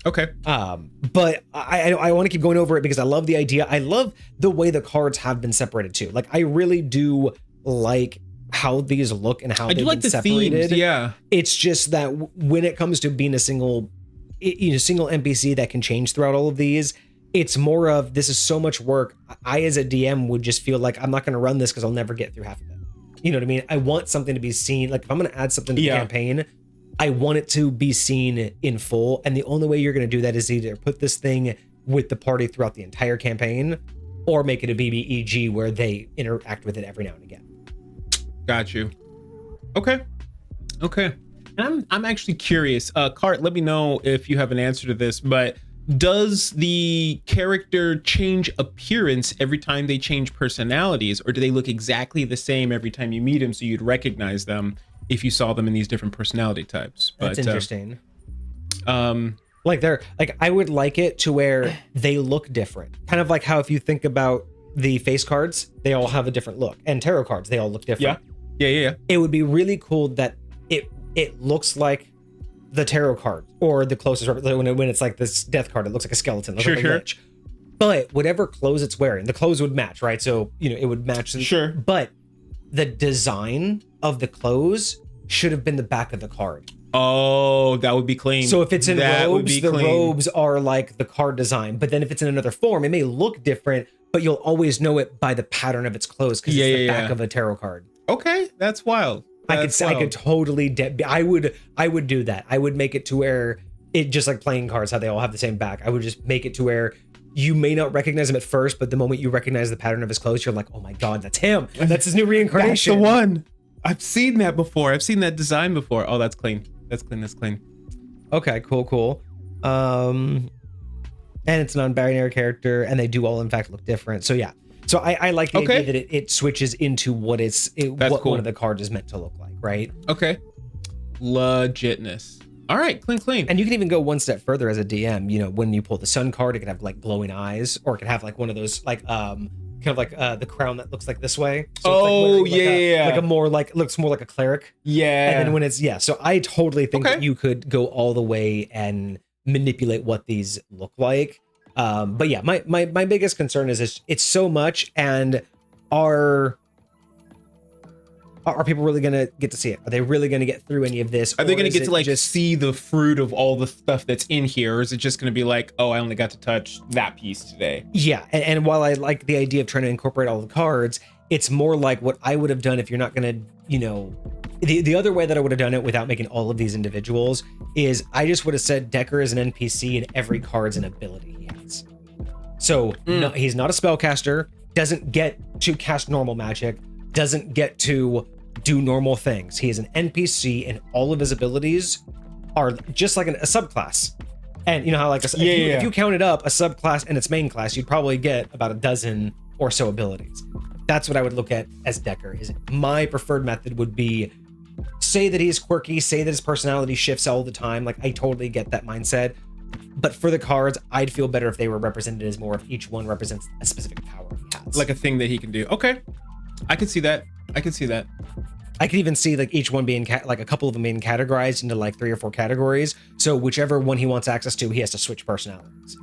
But I want to keep going over it because I love the idea. I love the way the cards have been separated too. Like I really do like how these look and how they've been separated. Themes, it's just that when it comes to being a single NPC that can change throughout all of these, it's more of this is so much work. I as a DM would just feel like I'm not going to run this because I'll never get through half of it. You know what I mean? I want something to be seen. Like if I'm going to add something to the campaign, I want it to be seen in full. And the only way you're going to do that is either put this thing with the party throughout the entire campaign or make it a BBEG where they interact with it every now and again. Got you. Okay. I'm actually curious. Cart, let me know if you have an answer to this, but does the character change appearance every time they change personalities, or do they look exactly the same every time you meet them so you'd recognize them if you saw them in these different personality types? That's interesting. I would like it to where they look different. Kind of like how if you think about the face cards, they all have a different look, and tarot cards, they all look different. Yeah. It would be really cool that it looks like the tarot card or the closest when it's like this death card, it looks like a skeleton, like a lich. But whatever clothes it's wearing, the clothes would match, right? So it would match. But the design of the clothes should have been the back of the card. Oh, that would be clean. So if it's in robes, the robes are like the card design. But then if it's in another form, it may look different, but you'll always know it by the pattern of its clothes because it's the back of a tarot card. Okay, that's wild. I could totally I would do that. I would make it to where it just like playing cards, how they all have the same back. I would just make it to where you may not recognize him at first, but the moment you recognize the pattern of his clothes, you're like, oh my God, that's him. That's his new reincarnation. That's the one. I've seen that before. I've seen that design before. Oh, that's clean. That's clean. Okay, cool. And it's a non-binary character, and they do all in fact look different. So yeah. So I like the idea that it switches into what one of the cards is meant to look like, right? Okay. Legitness. All right, clean. And you can even go one step further as a DM. When you pull the sun card, it could have like glowing eyes, or it could have like one of those like kind of like the crown that looks like this way. So looks more like a cleric. Yeah. And then when it's so I totally think that you could go all the way and manipulate what these look like. But yeah, my biggest concern is it's so much, and our Are people really going to get to see it? Are they really going to get through any of this? Are they going to get to like just see the fruit of all the stuff that's in here? Or is it just going to be like, oh, I only got to touch that piece today? Yeah. And while I like the idea of trying to incorporate all the cards, it's more like what I would have done if you're not going to, you know, the other way that I would have done it without making all of these individuals is I just would have said Dekker is an NPC and every card's an ability he has. So no, he's not a spellcaster, doesn't get to cast normal magic, doesn't get to do normal things. He is an NPC and all of his abilities are just like a subclass. And you know how like if you counted up a subclass and its main class, you'd probably get about a dozen or so abilities. That's what I would look at as Dekker. Is my preferred method would be say that he's quirky, say that his personality shifts all the time. Like I totally get that mindset. But for the cards, I'd feel better if they were represented as more if each one represents a specific power he has. Like a thing that he can do. Okay. I could see that. I could see that. I could even see like each one being like a couple of them being categorized into like 3 or 4 categories. So whichever one he wants access to, he has to switch personalities.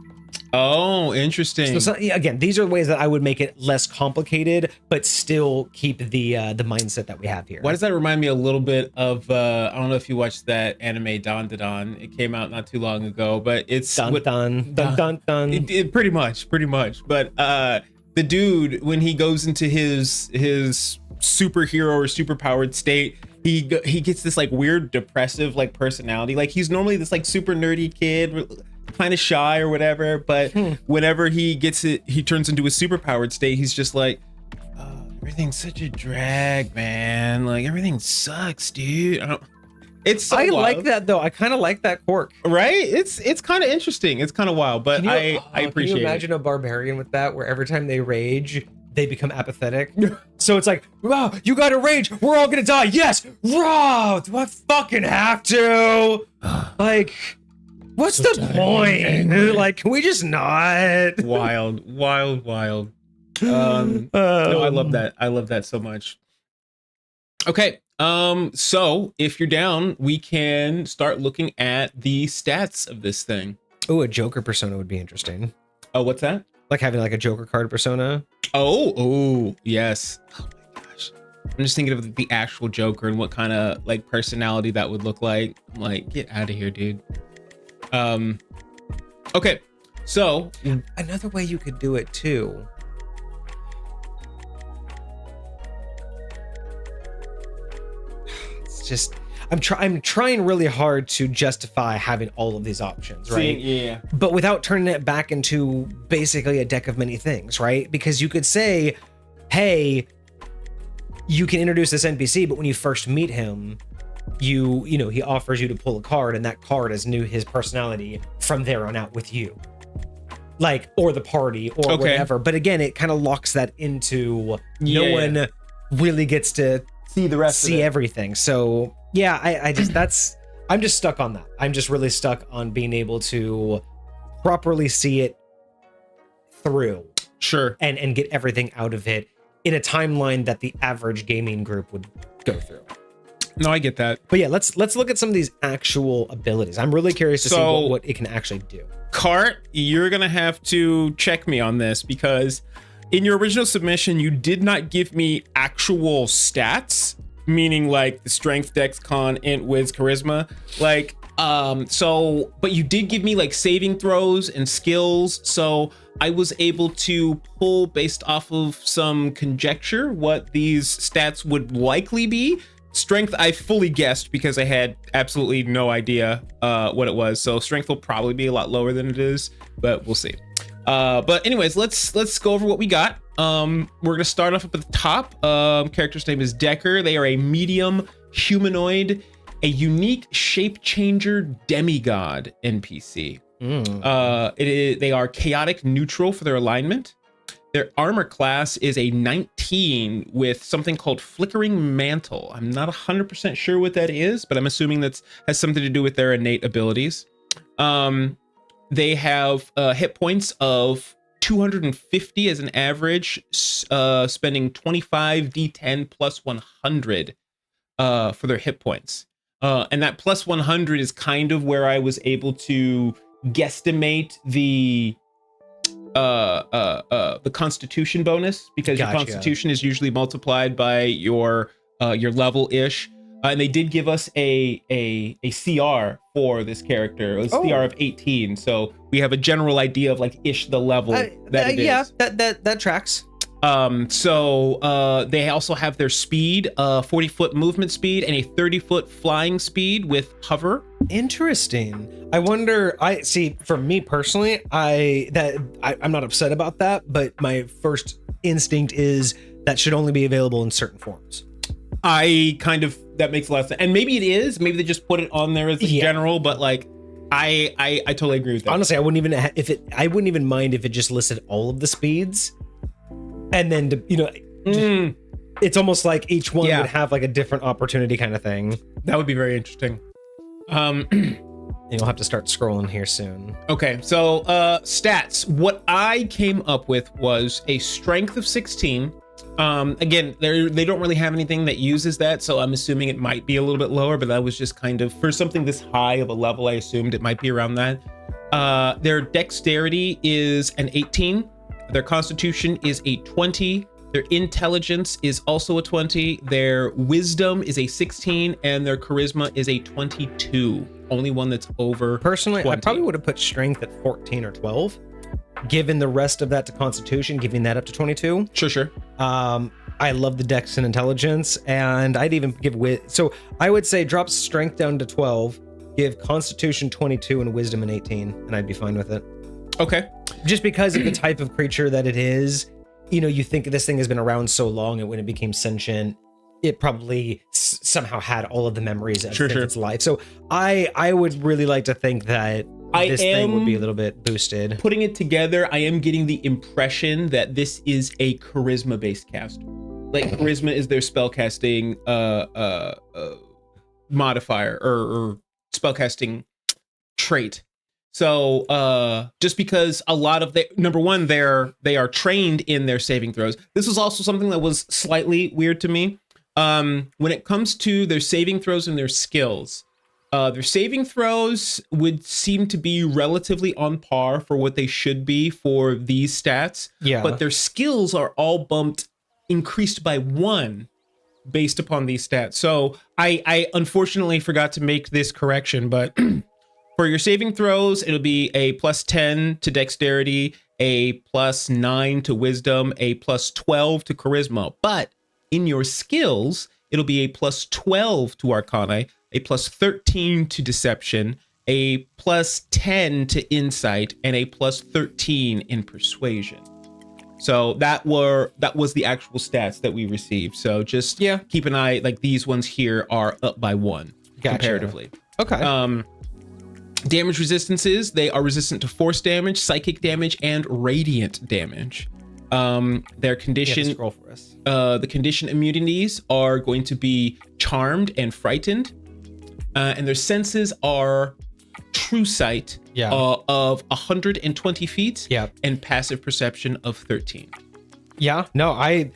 Oh, interesting. So again, these are ways that I would make it less complicated, but still keep the mindset that we have here. Why does that remind me a little bit of I don't know if you watched that anime Don. It came out not too long ago, but it's dun. It pretty much. But the dude, when he goes into his superhero or superpowered state, he gets this like weird depressive like personality. Like he's normally this like super nerdy kid, kind of shy or whatever, but whenever he gets it, he turns into a superpowered state. He's just like, oh, everything's such a drag, man. Like everything sucks, dude. I like that though. I kind of like that quirk, right? It's kind of interesting. It's kind of wild, but I appreciate. Can you imagine a barbarian with that, where every time they rage, they become apathetic? So it's like, wow, you gotta rage. We're all gonna die. Yes, raw. Do I fucking have to? Like. What's so the point? Like, can we just not? Wild. No, I love that. I love that so much. Okay. So if you're down, we can start looking at the stats of this thing. Oh, a Joker persona would be interesting. Oh, what's that? Like having like a Joker card persona. Oh, yes. Oh my gosh. I'm just thinking of the actual Joker and what kind of like personality that would look like. I'm like, get out of here, dude. Okay, so another way you could do it too. It's just I'm trying really hard to justify having all of these options, right? Yeah. But without turning it back into basically a deck of many things, right? Because you could say, hey, you can introduce this NPC, but when you first meet him, you know, he offers you to pull a card, and that card is his personality from there on out with you, like, or the party or whatever. But again, it kind of locks that into no one really gets to see everything. So yeah, I just I'm just stuck on that. I'm just really stuck on being able to properly see it through, sure, and get everything out of it in a timeline that the average gaming group would go through. No, I get that. But yeah, let's look at some of these actual abilities. I'm really curious to see what it can actually do. Cart, you're going to have to check me on this, because in your original submission, you did not give me actual stats, meaning like the strength, dex, con, int, wiz, charisma. Like, but you did give me like saving throws and skills. So I was able to pull based off of some conjecture what these stats would likely be. Strength, I fully guessed because I had absolutely no idea what it was. So strength will probably be a lot lower than it is, but we'll see. But anyways, let's go over what we got. We're gonna start off up at the top. Character's name is Dekker. They are a medium humanoid, a unique shape changer demigod NPC. They are chaotic neutral for their alignment. Their armor class is a 19 with something called Flickering Mantle. I'm not 100% sure what that is, but I'm assuming that has something to do with their innate abilities. They have hit points of 250 as an average, spending 25 D10 plus 100 for their hit points. And that plus 100 is kind of where I was able to guesstimate the Constitution bonus, because your Constitution is usually multiplied by your your level ish. And they did give us a CR for this character. It was CR of 18, so we have a general idea of like ish the level that it is. Yeah, that tracks. So they also have their speed, 40-foot movement speed and a 30-foot flying speed with hover. Interesting. I wonder. I see. For me personally, I'm not upset about that, but my first instinct is that should only be available in certain forms. That makes a lot of sense. And maybe it is. Maybe they just put it on there as a general, but like I totally agree with that. Honestly, I wouldn't even mind if it just listed all of the speeds. And then, it's almost like each one would have like a different opportunity kind of thing. That would be very interesting. You'll have to start scrolling here soon. Okay, so stats. What I came up with was a strength of 16. Again, they don't really have anything that uses that, so I'm assuming it might be a little bit lower, but that was just kind of, for something this high of a level, I assumed it might be around that. Their dexterity is an 18. Their constitution is a 20. Their intelligence is also a 20. Their wisdom is a 16, and their charisma is a 22. Only one that's over. Personally, 20. I probably would have put strength at 14 or 12. Given the rest of that to constitution, giving that up to 22. Sure. I love the dex and intelligence, and I'd even give so I would say drop strength down to 12, give constitution 22 and wisdom an 18, and I'd be fine with it. Okay. Just because of the type of creature that it is, you think this thing has been around so long, and when it became sentient, it probably somehow had all of the memories of its life. So I would really like to think that this thing would be a little bit boosted. Putting it together, I am getting the impression that this is a charisma-based caster. Like charisma is their spellcasting modifier or spellcasting trait. So just because a lot of number one, they are trained in their saving throws. This was also something that was slightly weird to me. When it comes to their saving throws and their skills, their saving throws would seem to be relatively on par for what they should be for these stats. Yeah. But their skills are all increased by 1 based upon these stats. So I unfortunately forgot to make this correction, but for your saving throws, it'll be a +10 to dexterity, a +9 to wisdom, a +12 to charisma. But in your skills, it'll be a +12 to arcana, a +13 to deception, a +10 to insight, and a +13 in persuasion. So that was the actual stats that we received. So just keep an eye, like these ones here are up by 1 comparatively. Okay. Damage resistances, they are resistant to force damage, psychic damage, and radiant damage. Their condition, scroll for us. The condition immunities are going to be charmed and frightened. And their senses are true sight of 120 feet and passive perception of 13. Yeah, no,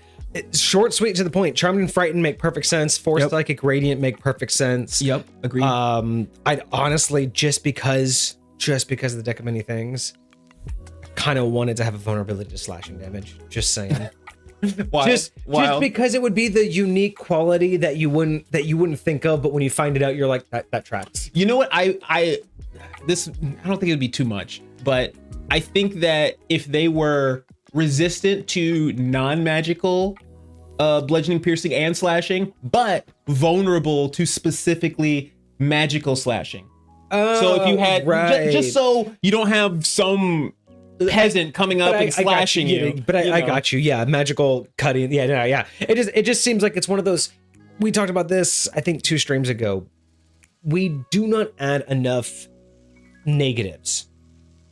short, sweet, to the point. Charmed and frightened make perfect sense. Force, psychic, radiant make perfect sense. Yep, agreed. I'd honestly, just because of the deck of many things, kind of wanted to have a vulnerability to slashing damage. Just saying. Just because it would be the unique quality that you wouldn't think of, but when you find it out, you're like, that tracks. You know what? I don't think it would be too much, but I think that if they were resistant to non-magical bludgeoning, piercing, and slashing, but vulnerable to specifically magical slashing. So if you had just so you don't have some peasant coming up and slashing you. But I got you. Yeah, magical cutting. Yeah. It just seems like it's one of those. We talked about this, I think, 2 streams ago. We do not add enough negatives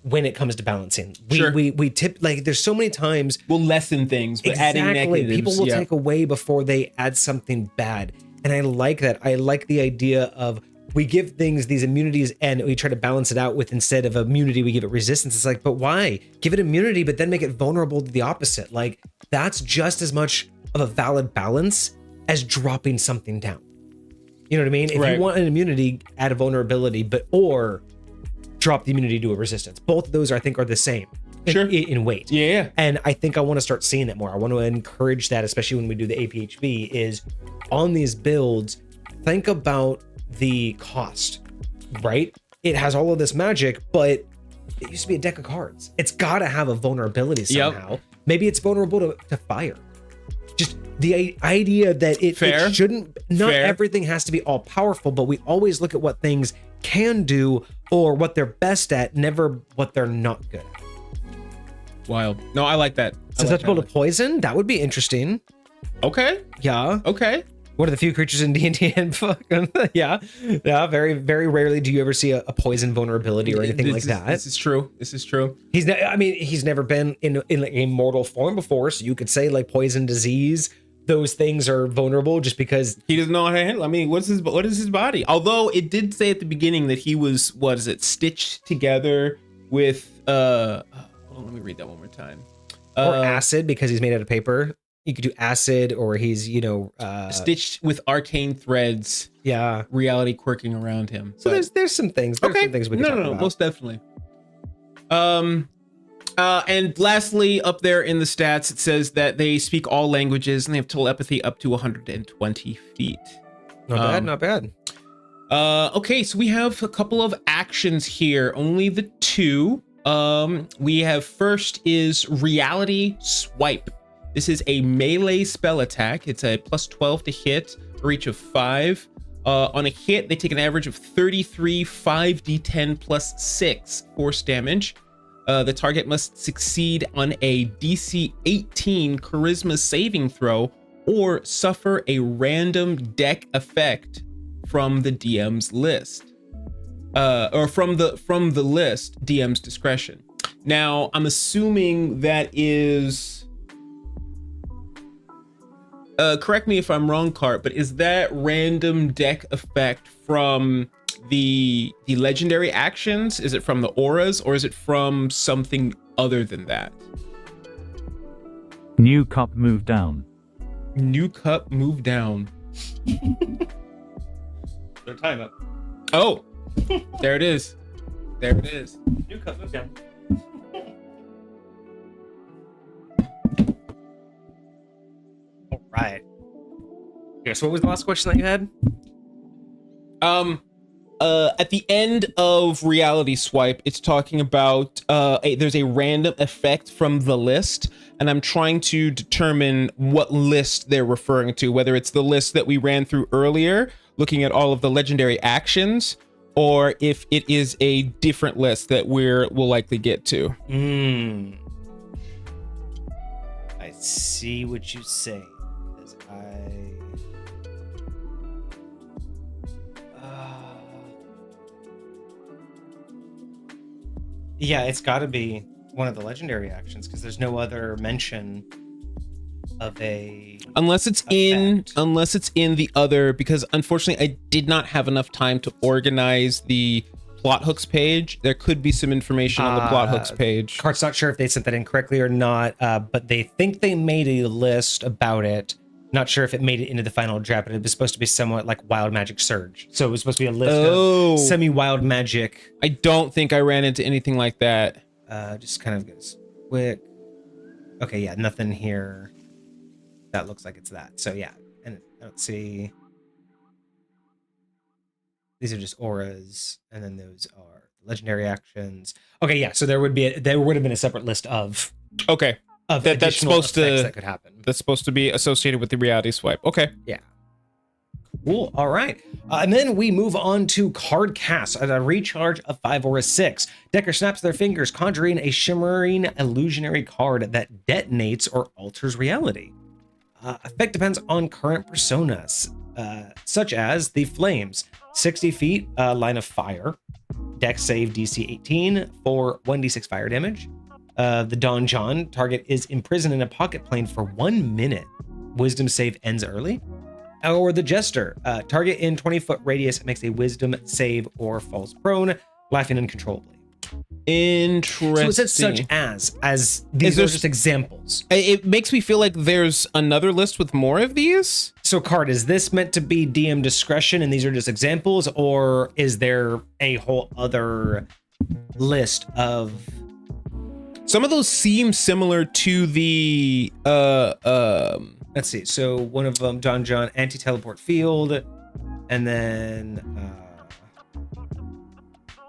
when it comes to balancing. We tip, like, there's so many times we'll lessen things, but adding negatives, people will take away before they add something bad. And I like that. I like the idea of, we give things these immunities and we try to balance it out with, instead of immunity, we give it resistance. It's like, but why? Give it immunity, but then make it vulnerable to the opposite. Like, that's just as much of a valid balance as dropping something down. You know what I mean? If you want an immunity, add a vulnerability, or drop the immunity to a resistance. Both of those, I think, are the same. Sure. in weight. Yeah. And I think I want to start seeing that more. I want to encourage that, especially when we do the APHV, is on these builds, think about the cost, right? It has all of this magic, but it used to be a deck of cards. It's got to have a vulnerability somehow. Yep. Maybe it's vulnerable to fire. Just the idea that it shouldn't, not everything has to be all powerful, but we always look at what things can do or what they're best at, never what they're not good at. Wild. No, I like that. Susceptible to poison? That would be interesting. Okay. Yeah. Okay. One of the few creatures in D&D and fucking yeah. Very, very rarely do you ever see a poison vulnerability or anything like that. This is true. He's never been in like a mortal form before, so you could say like poison, disease, those things are vulnerable just because he doesn't know how to handle. I mean, what is his body? Although it did say at the beginning that he was, stitched together with hold on, let me read that one more time. Or acid, because he's made out of paper. You could do acid, or he's, stitched with arcane threads. Yeah. Reality quirking around him. So there's some things. There's some things we can talk about. Most definitely. And lastly, up there in the stats, it says that they speak all languages and they have telepathy up to 120 feet. Not bad. Okay, so we have a couple of actions here. Only the two. We have first is Reality Swipe. This is a melee spell attack. It's a plus 12 to hit, a reach of 5. On a hit, they take an average of 33 5d10 plus 6 force damage. The target must succeed on a DC 18 charisma saving throw or suffer a random deck effect from the DM's list. Or from the list, DM's discretion. Now, I'm assuming that is... correct me if I'm wrong, Cart, but is that random deck effect from the legendary actions? Is it from the auras, or is it from something other than that? New cup move down. New cup move down. Their time up. Oh, there it is. There it is. New cup move down. All right. Yeah, so what was the last question that you had? At the end of Reality Swipe, it's talking about there's a random effect from the list, and I'm trying to determine what list they're referring to, whether it's the list that we ran through earlier, looking at all of the legendary actions, or if it is a different list that we'll likely get to. I see what you say. Yeah, it's got to be one of the legendary actions, because there's no other mention of a unless it's in the other, because unfortunately I did not have enough time to organize the plot hooks page. There could be some information on the plot hooks page. Cart's not sure if they sent that in correctly or not, but they think they made a list about it. Not sure if it made it into the final draft, but it was supposed to be somewhat like Wild Magic Surge. So it was supposed to be a list of semi-wild magic. I don't think I ran into anything like that. Just kind of goes quick. Okay, yeah, nothing here. That looks like it's that. So yeah, and I don't see. These are just auras, and then those are legendary actions. Okay, yeah. So there would have been a separate list of. Okay. That's supposed to that could happen. That's supposed to be associated with the Reality Swipe. Okay. Yeah. Cool. All right. And then we move on to card cast at a recharge of 5 or a 6. Dekker snaps their fingers, conjuring a shimmering illusionary card that detonates or alters reality. Effect depends on current personas, such as the Flames, 60 feet, line of fire, Dex save DC 18 for 1d6 fire damage. The Don John, target is imprisoned in a pocket plane for 1 minute. Wisdom save ends early. Or the Jester, target in 20-foot radius makes a wisdom save or falls prone, laughing uncontrollably. Interesting. So it says such as these are just examples. It makes me feel like there's another list with more of these. So Card, is this meant to be DM discretion and these are just examples, or is there a whole other list of Some of those seem similar to the let's see. So one of them, Don John, anti-teleport field, and then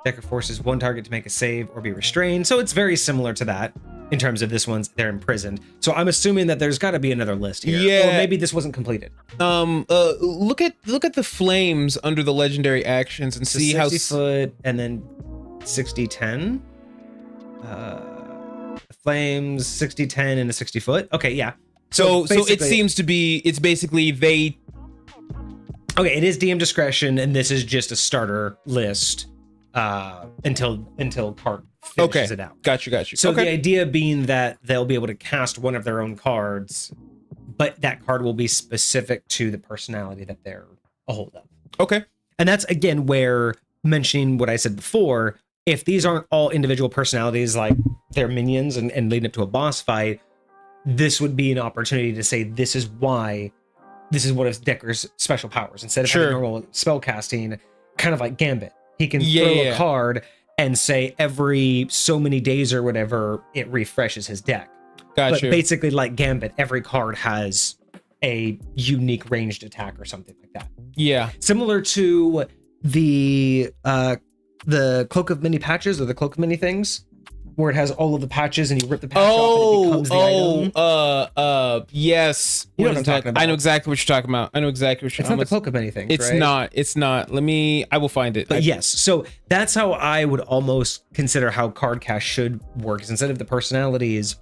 Dekker forces one target to make a save or be restrained. So it's very similar to that in terms of this one's they're imprisoned. So I'm assuming that there's got to be another list here. Yeah. Or maybe this wasn't completed. Look at the flames under the legendary actions and So see how 60 foot and then 60-10. Flames 60-10 and a 60 foot. Okay, yeah. So it seems to be it's basically they. Okay, it is DM discretion, and this is just a starter list until card finishes it out. Got you. So the idea being that they'll be able to cast one of their own cards, but that card will be specific to the personality that they're a hold of. Okay. And that's again where mentioning what I said before, if these aren't all individual personalities like their minions and leading up to a boss fight, this would be an opportunity to say this is one of Dekker's special powers. Instead of having normal spell casting, kind of like Gambit. He can throw a card and say every so many days or whatever, it refreshes his deck. But basically like Gambit, every card has a unique ranged attack or something like that. Yeah. Similar to the Cloak of Many Patches or the Cloak of Many Things, where it has all of the patches and you rip the patch off and it becomes the item. Yes. You know what I'm talking about. I know exactly what you're talking about. It's not the Cloak of Many Things, It's right? not. It's not. I will find it. But yes, so that's how I would almost consider how card cast should work. Is instead of the personalities,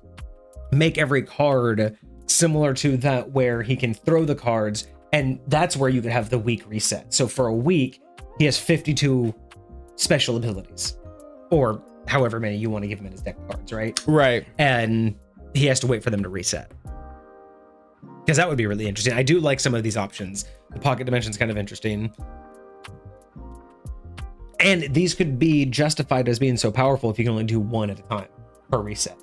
make every card similar to that where he can throw the cards, and that's where you could have the week reset. So for a week, he has 52 special abilities, or however many you want to give him in his deck cards, right? Right. And he has to wait for them to reset. Because that would be really interesting. I do like some of these options. The pocket dimension's kind of interesting. And these could be justified as being so powerful if you can only do one at a time per reset.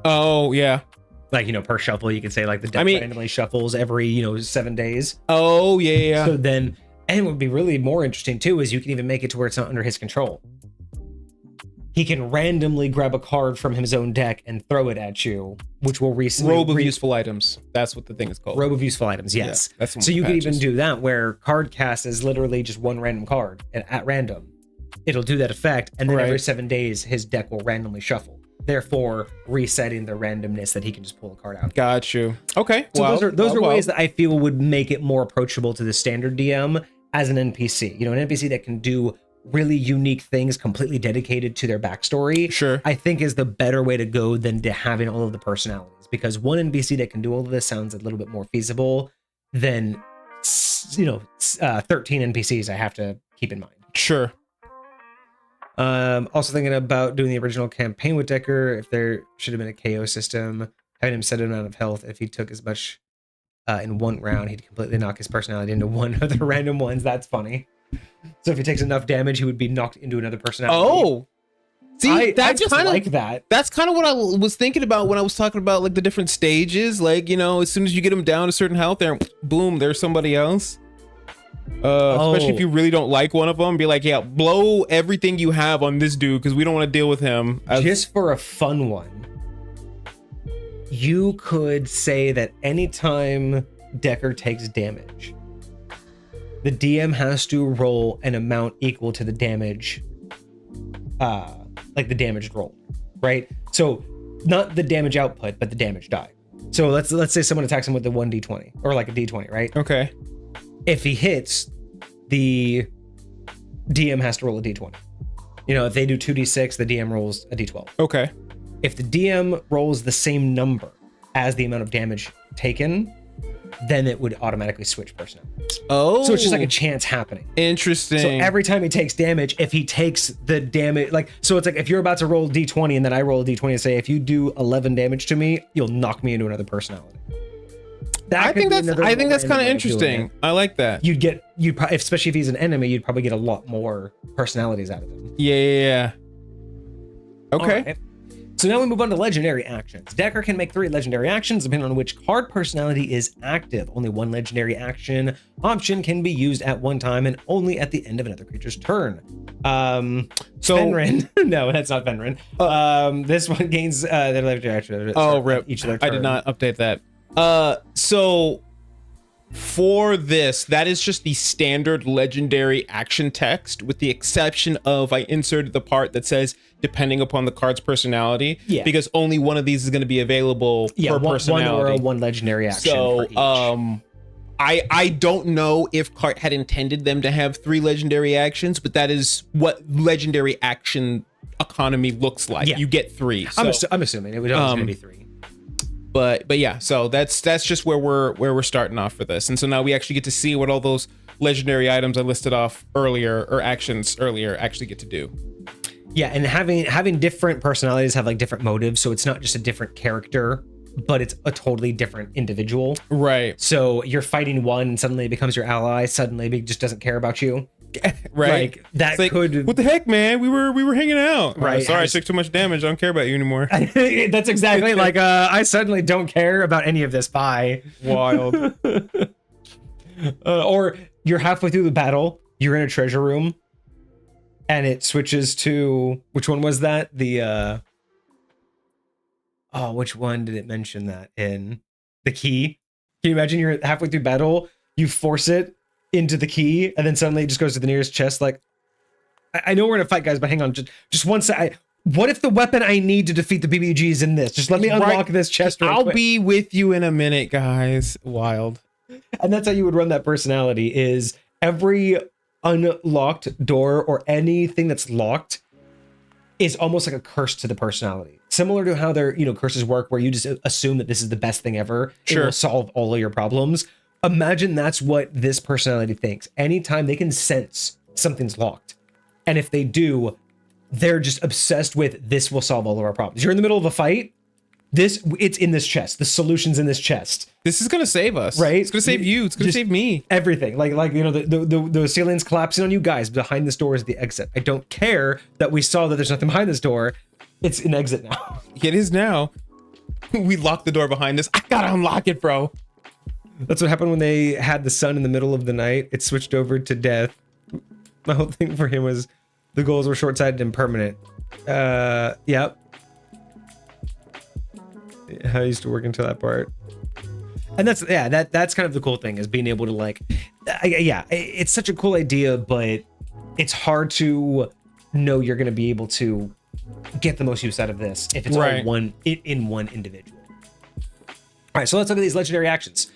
Oh, yeah. Like, per shuffle, you could say like the deck randomly shuffles every, 7 days. Oh, yeah. So then, and what would be really more interesting too is you can even make it to where it's not under his control. He can randomly grab a card from his own deck and throw it at you, which will Robe of useful items. That's what the thing is called. Robe of useful items, yes. Yeah, that's so you could even do that where card cast is literally just one random card at random. It'll do that effect, and then every 7 days his deck will randomly shuffle, therefore resetting the randomness that he can just pull a card out. Got you. Okay. So those are ways that I feel would make it more approachable to the standard DM as an NPC. An NPC that can do really unique things completely dedicated to their backstory. Sure. I think is the better way to go than to having all of the personalities, because one NPC that can do all of this sounds a little bit more feasible than 13 NPCs I have to keep in mind. Sure. Also thinking about doing the original campaign with Dekker, if there should have been a KO system, having him set an amount of health. If he took as much in one round, he'd completely knock his personality into one of the random ones. That's funny. So if he takes enough damage, he would be knocked into another personality. Oh, see, that's kind of like that. That's kind of what I was thinking about when I was talking about like the different stages. Like, as soon as you get him down to certain health, there, boom, there's somebody else. Especially if you really don't like one of them, be like, yeah, blow everything you have on this dude because we don't want to deal with him. Just for a fun one, you could say that anytime Dekker takes damage, the DM has to roll an amount equal to the damage, like the damage roll, right? So not the damage output, but the damage die. So let's say someone attacks him with the 1d20 or like a d20, right? Okay. If he hits, the DM has to roll a d20. If they do 2d6, the DM rolls a d12. Okay. If the DM rolls the same number as the amount of damage taken, then it would automatically switch personalities. Oh. So it's just like a chance happening. Interesting. So every time he takes damage, if he takes the damage, so it's like if you're about to roll d20 and then I roll a d20 and say, if you do 11 damage to me, you'll knock me into another personality. I think that's kind of interesting. I like that. You'd probably, especially if he's an enemy, you'd probably get a lot more personalities out of him. Yeah. Okay. Right. So now we move on to legendary actions. Dekker can make 3 legendary actions depending on which card personality is active. Only one legendary action option can be used at one time and only at the end of another creature's turn. So Fenrir. No, that's not Fenrir. This one gains their legendary action. Rip. Each of their turn. I did not update that. So for this, that is just the standard legendary action text, with the exception of I inserted the part that says depending upon the card's personality. Yeah. Because only one of these is going to be available per personality. One aura, one legendary action. So for each. I don't know if Cart had intended them to have 3 legendary actions, but that is what legendary action economy looks like. Yeah. You get 3. So, I'm assuming it was going to be 3. but yeah, so that's just where we're starting off for this. And so now we actually get to see what all those legendary items I listed off earlier, or actions earlier, actually get to do. Yeah, and having different personalities have like different motives, so it's not just a different character, but it's a totally different individual. Right. So you're fighting one and suddenly it becomes your ally, suddenly it just doesn't care about you. Right. Like that could what the heck, man? We were hanging out. Right. Sorry, I took too much damage. I don't care about you anymore. That's exactly like I suddenly don't care about any of this. Bye. Wild. Or you're halfway through the battle, you're in a treasure room, and it switches to which one was that? The which one did it mention that in? The key. Can you imagine you're halfway through battle, you force it into the key, and then suddenly it just goes to the nearest chest? Like, I know we're in a fight, guys, but hang on, just one sec. What if the weapon I need to defeat the BBG is in this? Just let me unlock this chest real I'll quick. be with you in a minute, guys. Wild. And that's how you would run that personality, is every unlocked door or anything that's locked is almost like a curse to the personality. Similar to how their, curses work, where you just assume that this is the best thing ever. Sure. It will solve all of your problems. Imagine that's what this personality thinks. Anytime they can sense something's locked, and if they do, they're just obsessed with this will solve all of our problems. You're in the middle of a fight. It's in this chest. The solution's in this chest. This is gonna save us, right? It's gonna save you. It's gonna save me. Everything. The ceiling's collapsing on you guys. Behind this door is the exit. I don't care that we saw that there's nothing behind this door. It's an exit now. It is now. We locked the door behind us. I gotta unlock it, bro. That's what happened when they had the sun in the middle of the night. It switched over to death. My whole thing for him was the goals were short-sighted and permanent. Yep. I used to work until that part. And that's kind of the cool thing, is being able to it's such a cool idea, but it's hard to know you're going to be able to get the most use out of this if it's all in one individual. All right, so let's look at these legendary actions.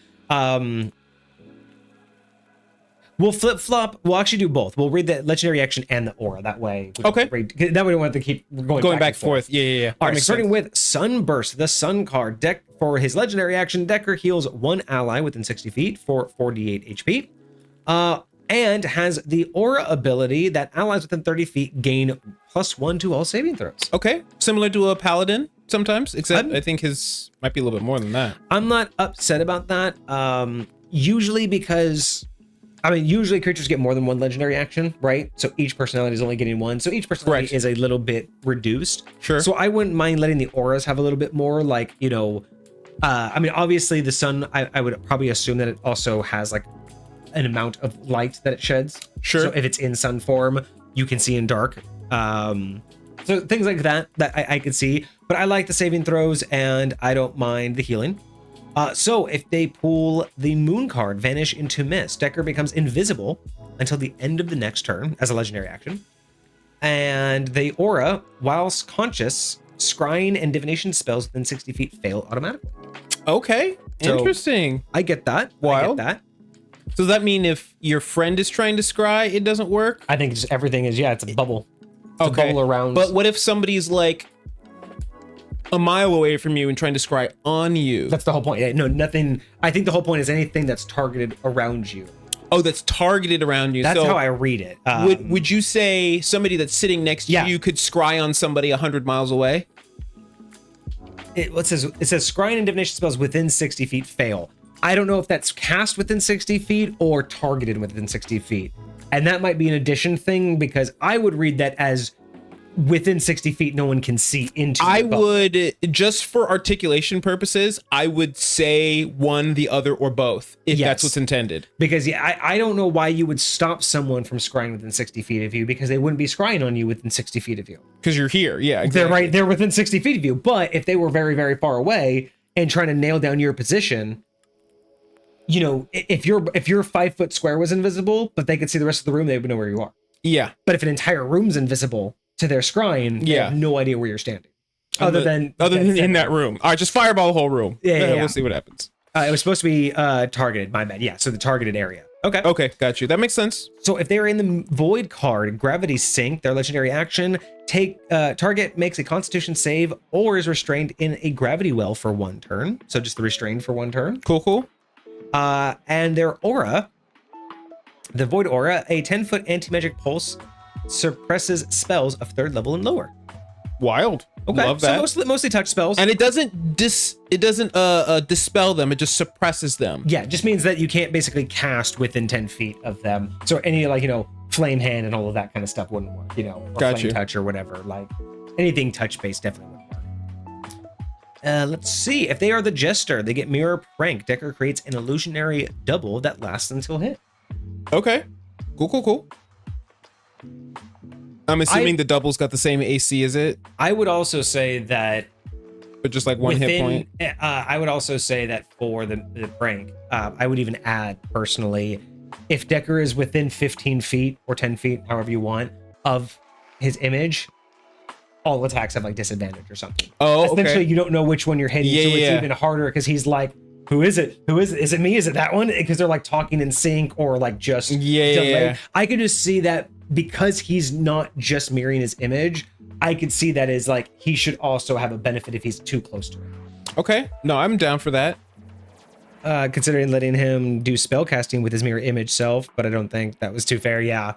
We'll flip-flop. We'll actually do both. We'll read the legendary action and the aura. That way. Okay. That way we don't have to keep going back and forth. Yeah. All right, starting with Sunburst, the Sun card. Deck for his legendary action, Dekker heals one ally within 60 feet for 48 HP. And has the aura ability that allies within 30 feet gain +1 to all saving throws. Okay. Similar to a paladin sometimes, except I think his might be a little bit more than that. I'm not upset about that. Usually because... usually creatures get more than one legendary action, right? So each personality is only getting one. So each personality is a little bit reduced. Sure. So I wouldn't mind letting the auras have a little bit more, obviously the sun, I would probably assume that it also has like an amount of light that it sheds. Sure. So if it's in sun form, you can see in dark. So things like that I could see. But I like the saving throws, and I don't mind the healing. So if they pull the Moon card, Vanish into Mist, Dekker becomes invisible until the end of the next turn as a legendary action. And the aura, whilst conscious, scrying and divination spells within 60 feet fail automatically. Okay, So, interesting. I get that. Wild. I get that. So does that mean if your friend is trying to scry, it doesn't work? I think just everything is, it's a bubble. It's a bubble around. But what if somebody's like a mile away from you and trying to scry on you? That's the whole point. Yeah, no, nothing. I think the whole point is anything that's targeted around you. Oh, that's targeted around you. That's so how I read it. Would you say somebody that's sitting next to you could scry on somebody 100 miles away? It says scrying and divination spells within 60 feet fail. I don't know if that's cast within 60 feet or targeted within 60 feet. And that might be an addition thing, because I would read that as within 60 feet, no one can see into. I would, just for articulation purposes, I would say one, the other, or both, if that's what's intended. Because I don't know why you would stop someone from scrying within 60 feet of you, because they wouldn't be scrying on you within 60 feet of you. Because you're here, yeah, exactly. They're within 60 feet of you. But if they were very, very far away and trying to nail down your position, you know, if your 5 foot square was invisible, but they could see the rest of the room, they would know where you are. Yeah. But if an entire room's invisible to their scrying, they have no idea where you're standing. Other than in that room. All right, just fireball the whole room. Yeah. We'll see what happens. It was supposed to be targeted, my bad. Yeah, so the targeted area. Okay, got you. That makes sense. So if they're in the void card, gravity sink, their legendary action, target makes a constitution save or is restrained in a gravity well for 1 turn. So just the restrained for 1 turn. Cool. And their aura, the void aura, a 10-foot anti-magic pulse suppresses spells of 3rd level and lower. Wild. Okay, Love that. So mostly touch spells. And it doesn't dispel them, it just suppresses them. Yeah, it just means that you can't basically cast within 10 feet of them. So any, like, you know, flame hand and all of that kind of stuff wouldn't work, you know, or flame touch or whatever. Like anything touch based definitely wouldn't work. Let's see. If they are the jester, they get mirror prank. Dekker creates an illusionary double that lasts until hit. Okay. Cool. I'm assuming the double's got the same AC as it. I would also say that, but just like 1 hit point. I would also say that for the prank, I would even add personally, if Dekker is within 15 feet or 10 feet, however you want, of his image, all attacks have like disadvantage or something. Oh, essentially, you don't know which one you're hitting, so it's even harder because he's like, who is it? Is it me? Is it that one? Because they're like talking in sync or like just delay. I could just see that because he's not just mirroring his image. I could see that as like he should also have a benefit if he's too close to it. Okay, no, I'm down for that. Considering letting him do spell casting with his mirror image self, but I don't think that was too fair. Yeah,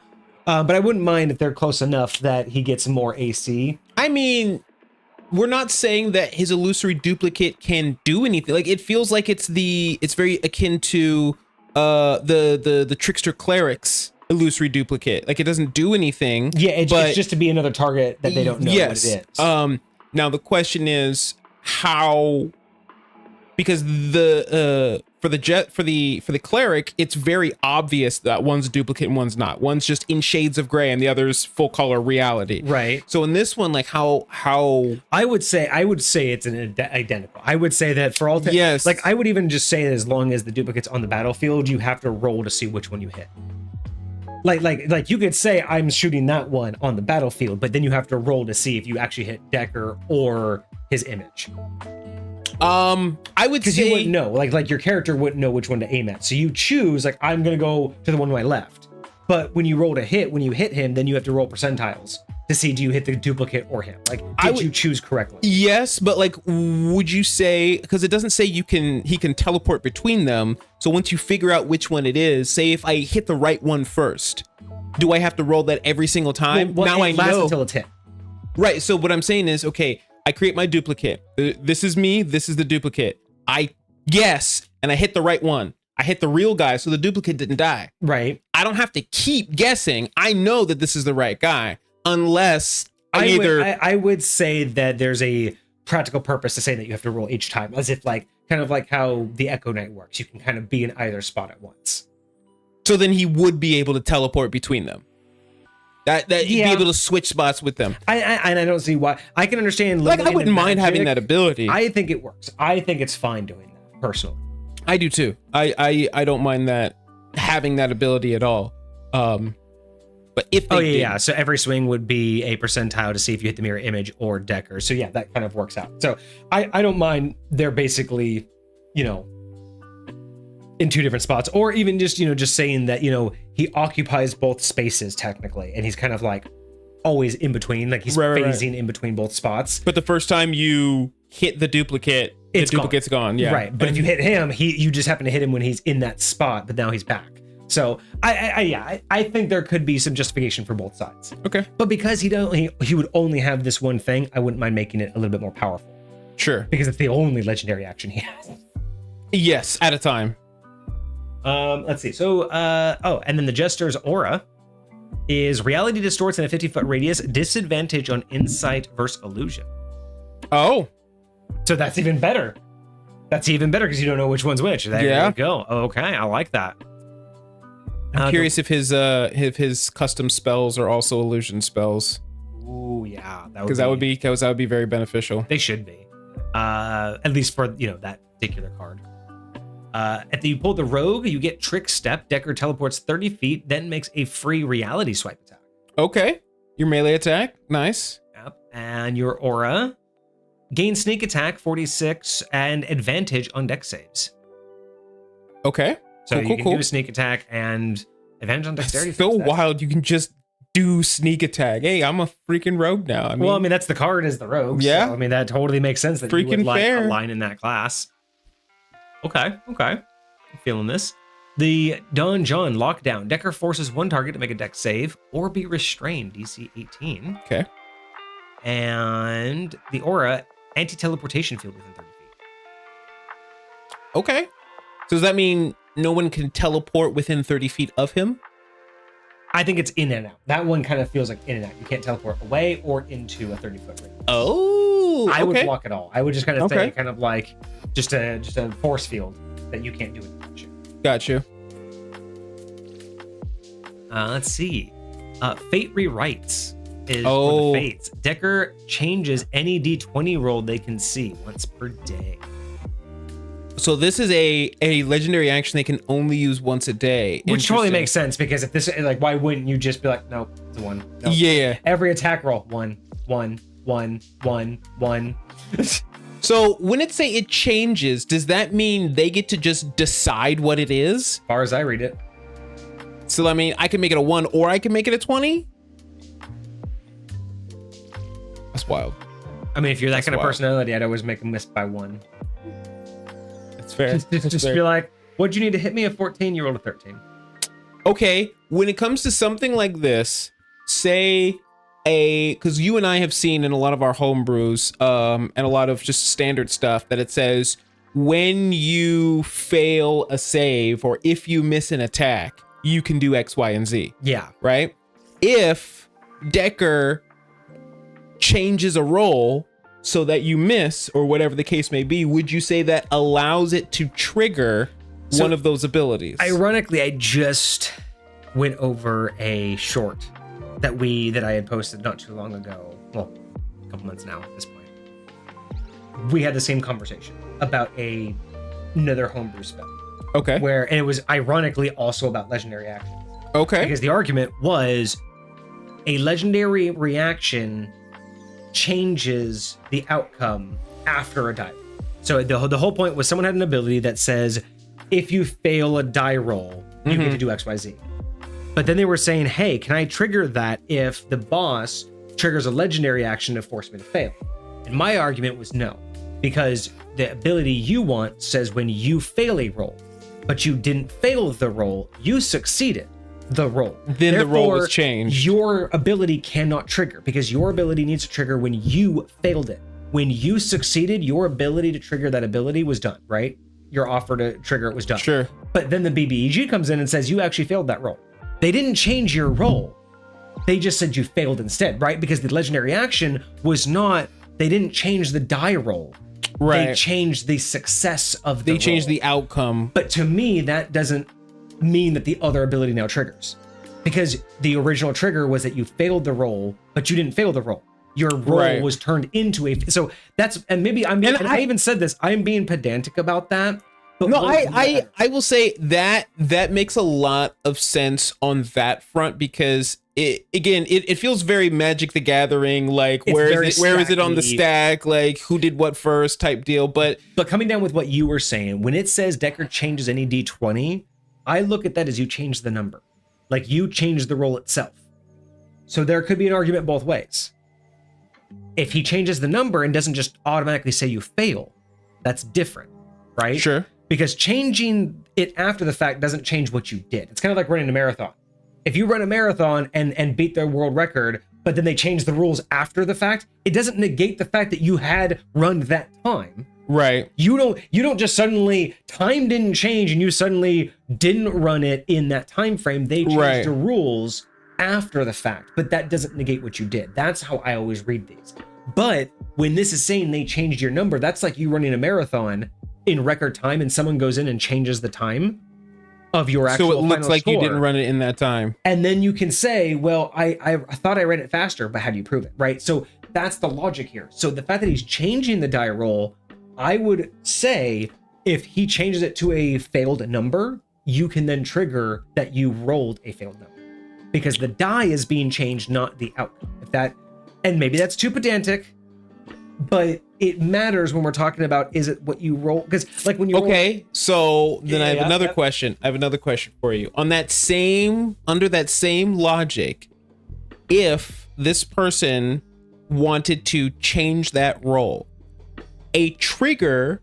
but I wouldn't mind if they're close enough that he gets more AC. I mean, we're not saying that his illusory duplicate can do anything. Like, it feels like it's very akin to the trickster cleric's illusory duplicate. Like, it doesn't do anything. Yeah, it's just to be another target that they don't know what it is. Now the question is how, because for the cleric, it's very obvious that one's a duplicate and one's not. One's just in shades of gray and the other's full color reality. Right. So in this one, like how I would say it's an identical. I would say that for all yes. Like I would even just say that as long as the duplicate's on the battlefield, you have to roll to see which one you hit. Like you could say I'm shooting that one on the battlefield, but then you have to roll to see if you actually hit Dekker or his image. I would say you wouldn't know, like your character wouldn't know which one to aim at. So you choose, like, I'm gonna go to the one to my left. But when you roll to hit, when you hit him, then you have to roll percentiles to see, do you hit the duplicate or him? Like, did you choose correctly? Yes, but like, would you say, because it doesn't say he can teleport between them. So once you figure out which one it is, say if I hit the right one first, do I have to roll that every single time? Well, now I know until it's hit. Right. So what I'm saying is, okay, I create my duplicate. This is me. This is the duplicate. I guess, and I hit the right one. I hit the real guy, so the duplicate didn't die. Right. I don't have to keep guessing. I know that this is the right guy, unless I would say that there's a practical purpose to say that you have to roll each time, as if like kind of like how the Echo Knight works. You can kind of be in either spot at once. So then he would be able to teleport between them. That you'd be able to switch spots with them. I don't see why. I can understand. Like, I wouldn't mind having that ability. I think it works. I think it's fine doing that personally. I do too. I don't mind that, having that ability at all. But if they yeah. So every swing would be a percentile to see if you hit the mirror image or Dekker. So yeah, that kind of works out. So I don't mind. They're basically, you know, in 2 different spots, or even just, you know, just saying that, you know, he occupies both spaces technically, and he's kind of like always in between, like he's phasing in between both spots. But the first time you hit the duplicate, the duplicate's gone. Yeah, right. But if you hit him, you just happen to hit him when he's in that spot, but now he's back. So I think there could be some justification for both sides. Okay. But because he would only have this one thing, I wouldn't mind making it a little bit more powerful. Sure. Because it's the only legendary action he has. Yes, at a time. Let's see. So, and then the Jester's aura. is reality distorts in a 50-foot radius, disadvantage on insight versus illusion. Oh. So that's even better. That's even better because you don't know which one's which. There you go. Okay, I like that. I'm curious if his custom spells are also illusion spells. Ooh, yeah. Because that would be very beneficial. They should be. At least for, that particular card. After you pull the rogue, you get trick step. Dekker teleports 30 feet, then makes a free reality swipe attack. Okay. Your melee attack. Nice. Yep. And your aura. Gain sneak attack 46 and advantage on deck saves. Okay. So you can do a sneak attack and advantage on dexterity. It's so wild. You can just do sneak attack. Hey, I'm a freaking rogue now. I mean, that's the card is the rogue. Yeah. So, that totally makes sense that freaking you would like fair. a line in that class. Okay. I'm feeling this. The Don John lockdown. Dekker forces one target to make a deck save or be restrained. DC 18. Okay. And the aura, anti-teleportation field within 30 feet. Okay. So does that mean no one can teleport within 30 feet of him? I think it's in and out. That one kind of feels like in and out. You can't teleport away or into a 30-foot radius. Oh, I would block it all. I would just kind of say kind of like just a force field that you can't do anything. Got you. Let's see. Fate rewrites is for the fates. Dekker changes any D20 roll they can see once per day. So this is a legendary action they can only use once a day. Which totally makes sense because if this why wouldn't you just be like, nope, it's a 1. Nope. Yeah. Every attack roll, 1, 1, 1, 1, 1. So when it say it changes, does that mean they get to just decide what it is? As far as I read it. So I can make it a 1 or I can make it a 20? That's wild. If you're that kind of personality, I'd always make them miss by 1. That's fair. Just be like, what'd you need to hit me? A 14, you rolled a 13. Okay, when it comes to something like this, say because you and I have seen in a lot of our homebrews and a lot of just standard stuff that it says when you fail a save or if you miss an attack, you can do X, Y, and Z. Yeah. Right? If Dekker changes a roll so that you miss or whatever the case may be, would you say that allows it to trigger one of those abilities? Ironically, I just went over a short that I had posted not too long ago. Well, a couple months now at this point. We had the same conversation about another homebrew spell. Okay. And it was ironically also about legendary actions. Okay. Because the argument was a legendary reaction changes the outcome after a die. So the whole point was someone had an ability that says, if you fail a die roll, you get to do X, Y, Z. But then they were saying, hey, can I trigger that if the boss triggers a legendary action to force me to fail? And my argument was no, because the ability you want says when you fail a roll, but you didn't fail the roll, you succeeded the roll. Then the roll was changed. Your ability cannot trigger because your ability needs to trigger when you failed it. When you succeeded, your ability to trigger that ability was done, right? Your offer to trigger it was done. Sure. But then the BBEG comes in and says you actually failed that roll. They didn't change your roll. They just said you failed instead, right? Because the legendary action was not, they didn't change the die roll. Right. They changed the success of the roll. They changed the outcome. But to me, that doesn't mean that the other ability now triggers. Because the original trigger was that you failed the roll, but you didn't fail the roll. Your roll was turned into a... So that's... And maybe I even said this, I'm being pedantic about that. But no, I will say that makes a lot of sense on that front because it feels very Magic the Gathering, like where is it on the stack, like who did what first type deal. But coming down with what you were saying, when it says Dekker changes any D20, I look at that as you change the number, like you change the roll itself. So there could be an argument both ways. If he changes the number and doesn't just automatically say you fail, that's different, right? Sure. Because changing it after the fact doesn't change what you did. It's kind of like running a marathon. If you run a marathon and beat their world record, but then they change the rules after the fact, it doesn't negate the fact that you had run that time. Right. You don't just suddenly, time didn't change and you suddenly didn't run it in that time frame. They changed the rules after the fact, but that doesn't negate what you did. That's how I always read these. But when this is saying they changed your number, that's like you running a marathon in record time and someone goes in and changes the time of your actual So it looks like score. you didn't run it in that time. And then you can say, well, I thought I ran it faster, but how do you prove it, right? So that's the logic here. So the fact that he's changing the die roll, I would say if he changes it to a failed number, you can then trigger that you rolled a failed number because the die is being changed, not the outcome. If that, and maybe that's too pedantic, but it matters when we're talking about, is it what you roll? Because like when you okay, so then I have another yeah. question. I have another question for you. On that same, under that same logic, if this person wanted to change that roll, a trigger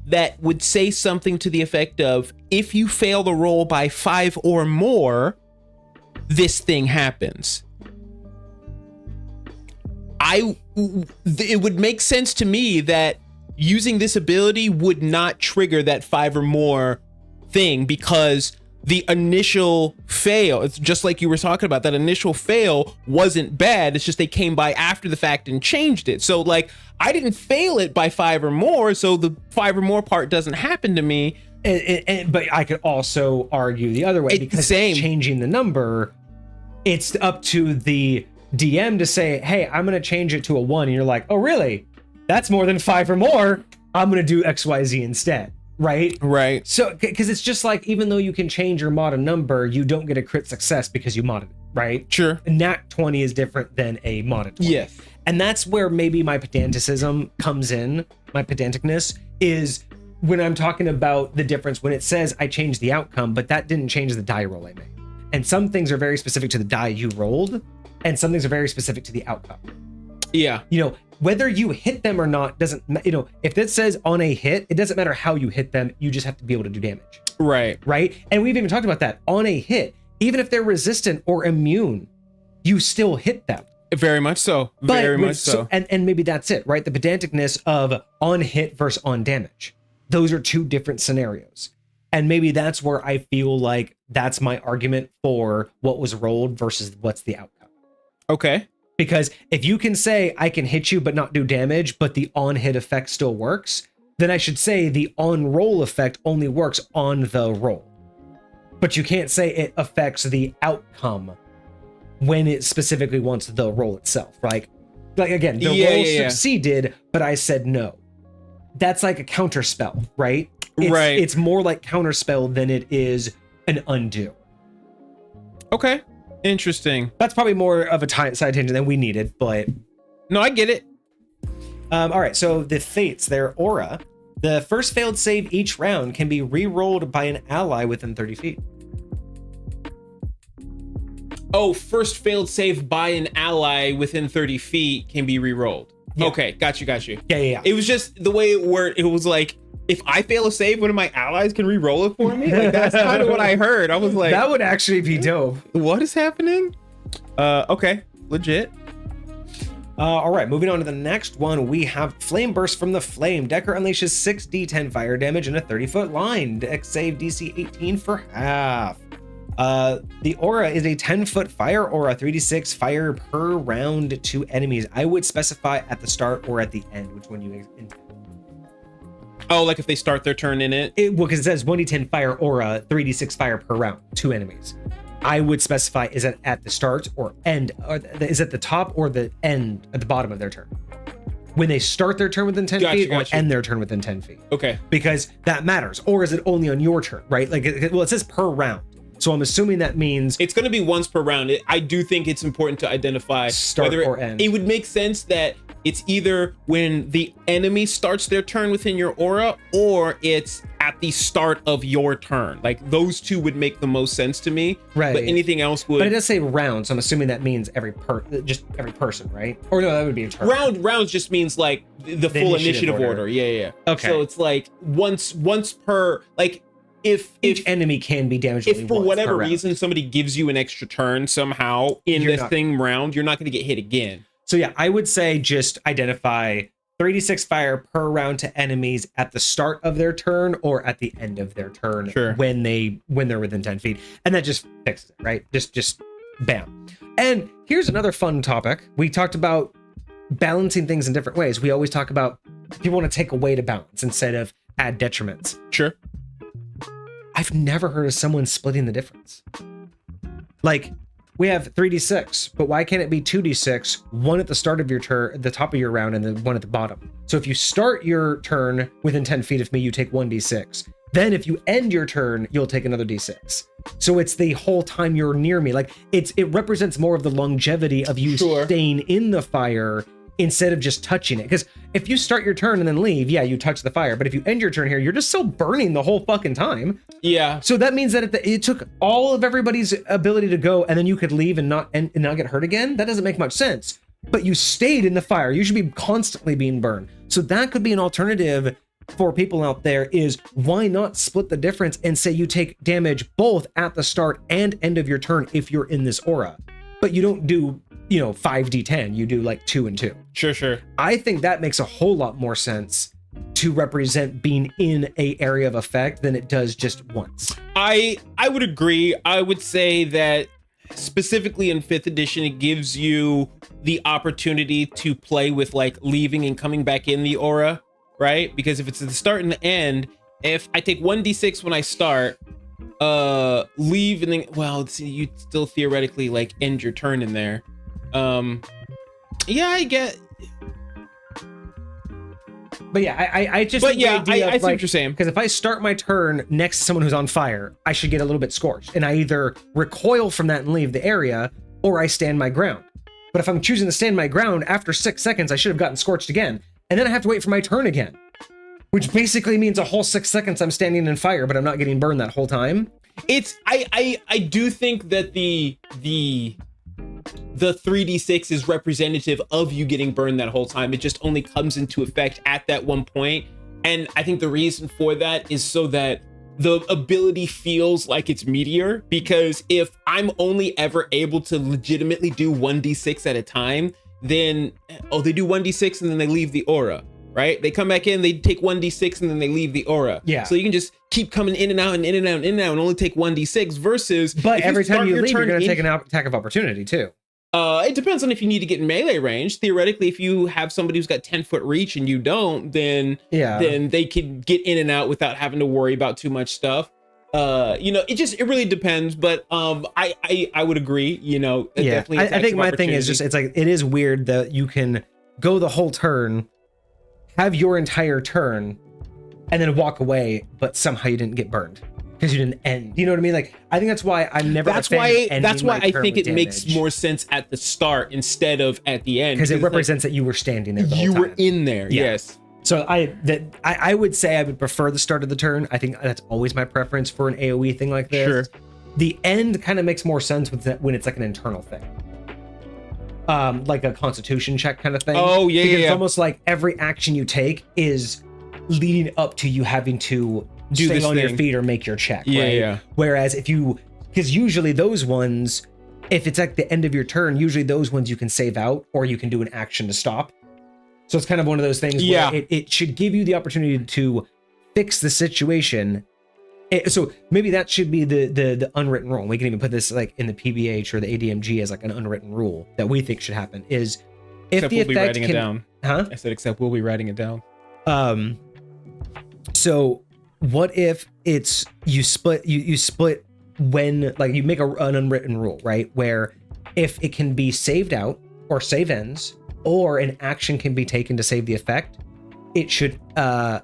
that would say something to the effect of, if you fail the roll by 5 or more, this thing happens. It would make sense to me that using this ability would not trigger that 5 or more thing, because the initial fail, it's just like you were talking about, that initial fail wasn't bad. It's just they came by after the fact and changed it. So like, I didn't fail it by 5 or more, so the 5 or more part doesn't happen to me. But I could also argue the other way, because changing the number, it's up to the DM to say, hey, I'm going to change it to a 1. And you're like, oh, really? That's more than 5 or more. I'm going to do XYZ instead. Right? Right. So, because it's just like, even though you can change your modded number, you don't get a crit success because you modded it. Right? Sure. A nat 20 is different than a modded 20. Yes. And that's where maybe my pedanticism comes in. My pedanticness is when I'm talking about the difference when it says I changed the outcome, but that didn't change the die roll I made. And some things are very specific to the die you rolled, and some things are very specific to the outcome. Yeah. You know, whether you hit them or not doesn't, you know, if it says on a hit, it doesn't matter how you hit them. You just have to be able to do damage. Right. Right. And we've even talked about that. On a hit, even if they're resistant or immune, you still hit them. Very much so. Very much so. And maybe that's it, right? The pedanticness of on hit versus on damage. Those are two different scenarios. And maybe that's where I feel like that's my argument for what was rolled versus what's the outcome. Okay. Because if you can say I can hit you but not do damage, but the on hit effect still works, then I should say the on roll effect only works on the roll. But you can't say it affects the outcome when it specifically wants the roll itself. Like again, the roll succeeded, but I said no. That's like a counter spell, right? Right. It's more like counter spell than it is an undo. Okay. Interesting. That's probably more of a side tangent than we needed, but no, I get it. All right, so the fates, their aura. The first failed save each round can be re-rolled by an ally within 30 feet. Oh, first failed save by an ally within 30 feet can be re-rolled. Yeah. Okay, got you. Yeah. It was just the way it worked. It was like, if I fail a save, one of my allies can re-roll it for me. Like, that's kind of what I heard. I was like, that would actually be dope. What is happening? Okay, legit. All right, moving on to the next one, we have Flame Burst from the Flame. Dekker unleashes 6d10 fire damage in a 30-foot line. Dex save DC 18 for half. The aura is a 10-foot fire aura, 3d6 fire per round to enemies. I would specify at the start or at the end, which one you intend. Oh, like if they start their turn in it? Well, because it says 1d10 fire aura, 3d6 fire per round, 2 enemies. I would specify, is it at the start or end? Or is it the top or the end at the bottom of their turn? When they start their turn within 10 feet or end their turn within 10 feet. Okay. Because that matters. Or is it only on your turn, right? Like, well, it says per round. So I'm assuming that means it's going to be once per round. I do think it's important to identify start or end. It would make sense that it's either when the enemy starts their turn within your aura, or it's at the start of your turn. Like, those two would make the most sense to me. Right. But anything else would. But it does say round, so I'm assuming that means just every person, right? Or no, that would be a turn. Rounds just means like the full initiative order. Yeah. Okay. So it's like once per, like, if each enemy can be damaged, if for whatever reason somebody gives you an extra turn somehow in this thing round, you're not going to get hit again. So yeah, I would say just identify 3d6 fire per round to enemies at the start of their turn or at the end of their turn. Sure. when they're within 10 feet, and that just fixes it, right? Just bam. And here's another fun topic. We talked about balancing things in different ways. We always talk about people want to take away to balance instead of add detriments. Sure. I've never heard of someone splitting the difference. Like, we have 3d6, but why can't it be 2d6, one at the start of your turn, the top of your round, and then one at the bottom? So if you start your turn within 10 feet of me, you take 1d6. Then if you end your turn, you'll take another d6. So it's the whole time you're near me. Like, it represents more of the longevity of you staying in the fire instead of just touching it. Because if you start your turn and then leave, yeah, you touch the fire. But if you end your turn here, you're just still burning the whole fucking time. Yeah. So that means that it took all of everybody's ability to go, and then you could leave and not get hurt again. That doesn't make much sense. But you stayed in the fire. You should be constantly being burned. So that could be an alternative for people out there, is why not split the difference and say you take damage both at the start and end of your turn if you're in this aura. But you don't do 5d10, you do like 2 and 2. Sure. I think that makes a whole lot more sense to represent being in a area of effect than it does just once. I would agree. I would say that specifically in 5th edition, it gives you the opportunity to play with like leaving and coming back in the aura, right? Because if it's at the start and the end, if I take 1d6 when I start, leave and then, well, see, you still theoretically like end your turn in there. Yeah, I get. But yeah, I just. But yeah, I see what you're saying. Because if I start my turn next to someone who's on fire, I should get a little bit scorched, and I either recoil from that and leave the area, or I stand my ground. But if I'm choosing to stand my ground, after 6 seconds, I should have gotten scorched again, and then I have to wait for my turn again, which basically means a whole 6 seconds I'm standing in fire, but I'm not getting burned that whole time. It's I do think that the 3d6 is representative of you getting burned that whole time. It just only comes into effect at that one point. And I think the reason for that is so that the ability feels like it's meteor, because if I'm only ever able to legitimately do 1d6 at a time, then they do 1d6 and then they leave the aura, right? They come back in, they take 1d6 and then they leave the aura. Yeah. So you can just keep coming in and out and in and out and in and out and only take 1d6 versus. But every time you leave, you're going to take an attack of opportunity too. It depends on if you need to get in melee range. Theoretically, if you have somebody who's got 10-foot reach and you don't, then they can get in and out without having to worry about too much stuff. It really depends. But I would agree. Definitely. I think my thing is just, it's like, it is weird that you can go the whole turn, have your entire turn, and then walk away, but somehow you didn't get burned because you didn't end. You know what I mean? Like, I think that's why I'm never. That's why I think it makes more sense at the start instead of at the end, because it represents that you were standing there the whole time. You were in there. Yeah. Yes. So I would say I would prefer the start of the turn. I think that's always my preference for an AoE thing like this. Sure. The end kind of makes more sense when it's like an internal thing. Like a constitution check kind of thing. Oh, yeah, because it's almost like every action you take is leading up to you having to stay on your feet or make your check, right? Yeah. Whereas because usually those ones, if it's at the end of your turn, usually those ones you can save out or you can do an action to stop. So it's kind of one of those things where it should give you the opportunity to fix the situation. So maybe that should be the unwritten rule. We can even put this like in the PBH or the ADMG as like an unwritten rule that we think should happen is if the effect we'll be writing it down. Huh? I said except we'll be writing it down. So what if it's you split when, like, you make an unwritten rule, right? Where if it can be saved out or save ends or an action can be taken to save the effect, it should the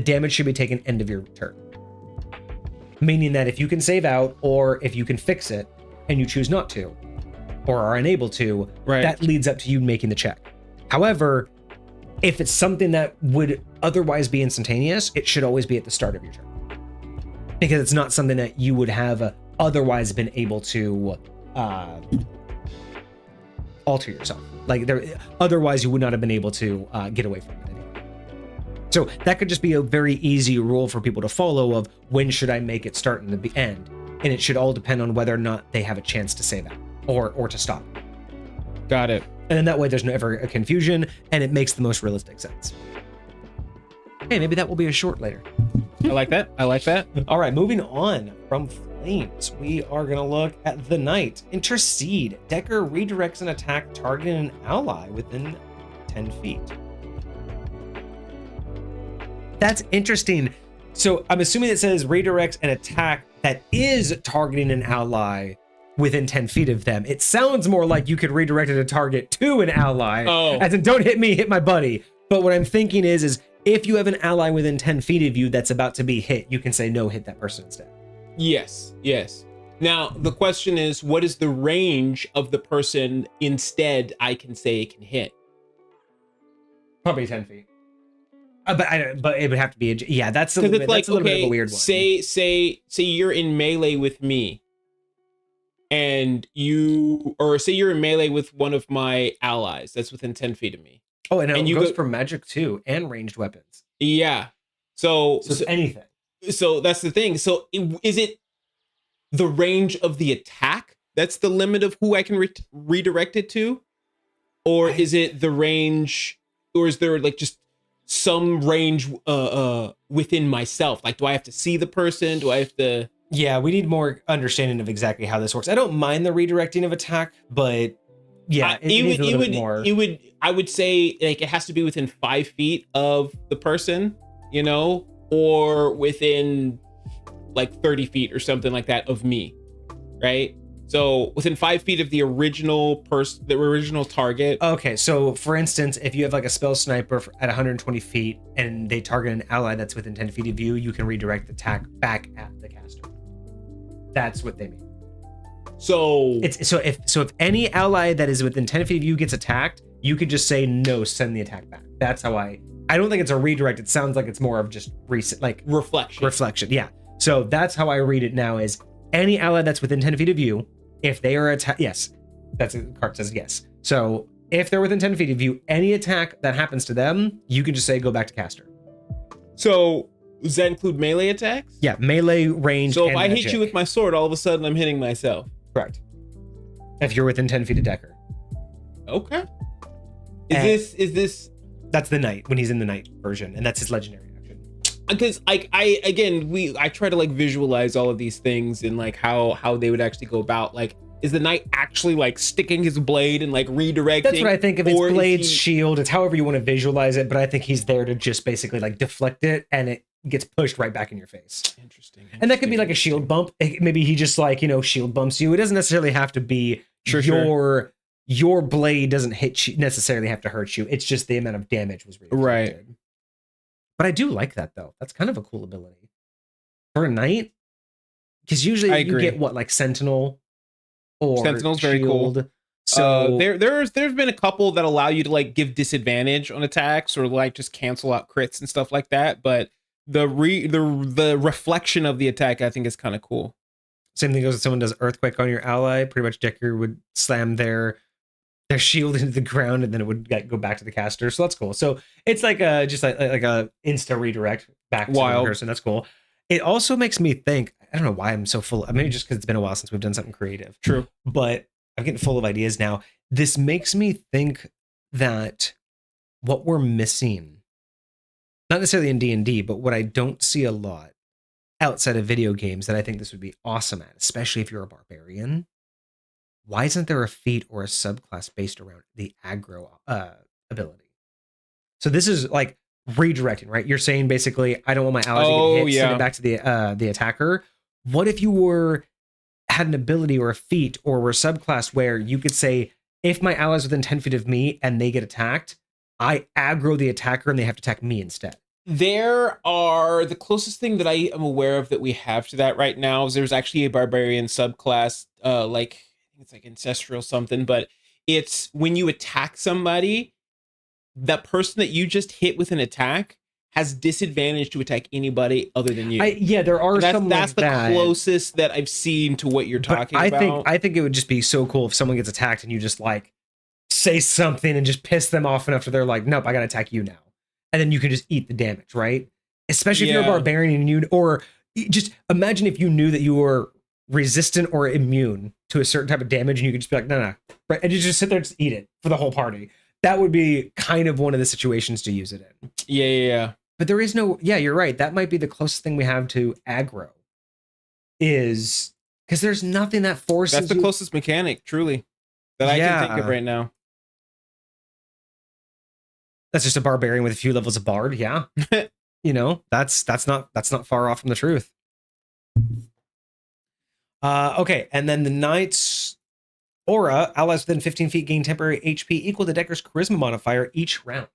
damage should be taken end of your turn. Meaning that if you can save out or if you can fix it and you choose not to or are unable to, right, that leads up to you making the check. However, if it's something that would otherwise be instantaneous, it should always be at the start of your turn, because it's not something that you would have otherwise been able to alter yourself. Like, otherwise you would not have been able to get away from it anyway. So that could just be a very easy rule for people to follow of when should I make it start and the end, and it should all depend on whether or not they have a chance to say that or to stop. Got it. And then that way there's never a confusion and it makes the most realistic sense. Hey, maybe that will be a short later. I like that. All right, moving on from lanes. We are going to look at the Knight. Intercede. Dekker redirects an attack targeting an ally within 10 feet. That's interesting. So I'm assuming it says redirects an attack that is targeting an ally within 10 feet of them. It sounds more like you could redirect it a target to an ally, as in don't hit me, hit my buddy. But what I'm thinking is if you have an ally within 10 feet of you that's about to be hit, you can say no, hit that person instead. Yes. Now, the question is, what is the range of the person instead I can say it can hit? Probably 10 feet. But it would have to be that's a little bit of a weird one. Say you're in melee with me, and say you're in melee with one of my allies that's within 10 feet of me. Oh, and it goes for magic too, and ranged weapons. Yeah. So anything. So that's the thing. So is it the range of the attack that's the limit of who I can redirect it to, or is it the range, or is there like just some range within myself? Like, do I have to see the person? Do I have to? Yeah, we need more understanding of exactly how this works. I don't mind the redirecting of attack, but yeah, I would say like it has to be within 5 feet of the person, or within like 30 feet or something like that of me, right? So within 5 feet of the original target. Okay, so for instance, if you have like a spell sniper at 120 feet and they target an ally that's within 10 feet of you, you can redirect the attack back at the caster. That's what they mean. So if any ally that is within 10 feet of you gets attacked, you could just say no, send the attack back. That's how I don't think it's a redirect. It sounds like it's more of just reflection. Yeah. So that's how I read it now: is any ally that's within 10 feet of you, if they are attacked, yes, that's a card says yes. So if they're within 10 feet of you, any attack that happens to them, you can just say go back to caster. So does that include melee attacks? Yeah, melee, range. So if I hit you with my sword, all of a sudden I'm hitting myself. Correct. If you're within 10 feet of Dekker. Okay. Is this? That's the Knight when he's in the Knight version, and that's his legendary action. Because I try to like visualize all of these things and like how they would actually go about. Like, is the Knight actually like sticking his blade and like redirecting? That's what I think. If it's blade's shield, it's however you want to visualize it. But I think he's there to just basically like deflect it, and it gets pushed right back in your face. Interesting. And that could be like a shield bump. Maybe he just like, shield bumps you. It doesn't necessarily have to be your blade doesn't necessarily have to hurt you. It's just the amount of damage was redirected. Right. But I do like that though. That's kind of a cool ability for a Knight. Because usually you get what, like Sentinel or Sentinel's shield. Very cool. So there's been a couple that allow you to like give disadvantage on attacks or like just cancel out crits and stuff like that. But the reflection of the attack, I think, is kind of cool. Same thing goes if someone does earthquake on your ally. Pretty much Dekker would slam their shield into the ground, and then it would go back to the caster. So that's cool. So it's like a insta redirect back to the person. That's cool. It also makes me think, I don't know why I'm so full. Maybe just because it's been a while since we've done something creative. True. But I'm getting full of ideas now. This makes me think that what we're missing, not necessarily in D&D, but what I don't see a lot outside of video games that I think this would be awesome at, especially if you're a barbarian. Why isn't there a feat or a subclass based around the aggro ability? So this is like redirecting, right? You're saying basically, I don't want my allies to get hit, send it back to the attacker. What if you had an ability or a feat or were a subclass where you could say, if my allies within 10 feet of me and they get attacked, I aggro the attacker and they have to attack me instead? The closest thing that I am aware of that we have to that right now is there's actually a barbarian subclass, like it's like ancestral something, but it's when you attack somebody, that person that you just hit with an attack has disadvantage to attack anybody other than you. There are some that's the closest that I've seen to what you're talking about. I think it would just be so cool if someone gets attacked and you just like say something and just piss them off enough that they're like, nope, I gotta attack you now. And then you can just eat the damage, right? Especially if you're a barbarian and or just imagine if you knew that you were resistant or immune to a certain type of damage and you could just be like, no, right? And you just sit there and just eat it for the whole party. That would be kind of one of the situations to use it in. Yeah. But there is no, you're right. That might be the closest thing we have to aggro. is because there's nothing that forces That's the you. closest mechanic, truly, that I can think of right now. That's just a barbarian with a few levels of bard. Yeah. You know, that's not far off from the truth. Okay, and then the knight's aura, allies within 15 feet gain temporary HP equal to Dekker's charisma modifier each round.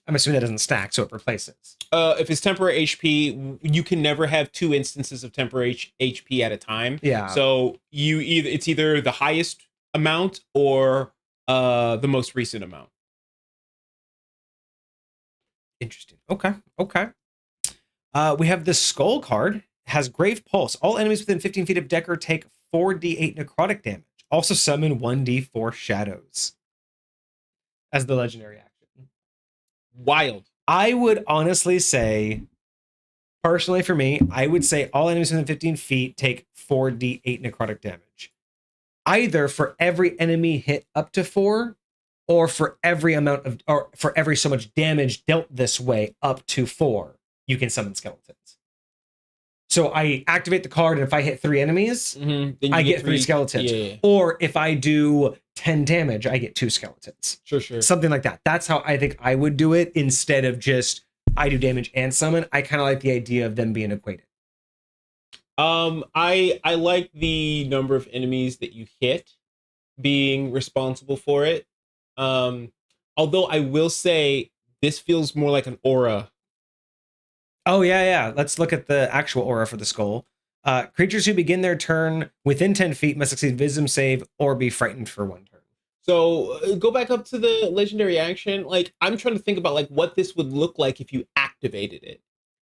I'm assuming that doesn't stack, so it replaces. If it's temporary HP, you can never have 2 instances of temporary HP at a time. Yeah. So it's either the highest amount or the most recent amount. Interesting. Okay. We have the Skull card. Has Grave Pulse. All enemies within 15 feet of Dekker take 4d8 necrotic damage. Also summon 1d4 shadows as the legendary action. Wild. I would honestly say, personally for me, I would say all enemies within 15 feet take 4d8 necrotic damage. Either for every enemy hit up to 4, or for every amount of, or for every so much damage dealt this way up to 4, you can summon skeletons. So I activate the card, and if I hit 3 enemies, I get 3 skeletons. Yeah. Or if I do 10 damage, I get 2 skeletons. Sure. Something like that. That's how I think I would do it, instead of just I do damage and summon. I kind of like the idea of them being equated. I like the number of enemies that you hit being responsible for it. Although I will say this feels more like an aura. Oh, yeah. Let's look at the actual aura for the skull. Creatures who begin their turn within 10 feet must succeed wisdom save or be frightened for 1 turn. So go back up to the legendary action. Like, I'm trying to think about like what this would look like if you activated it.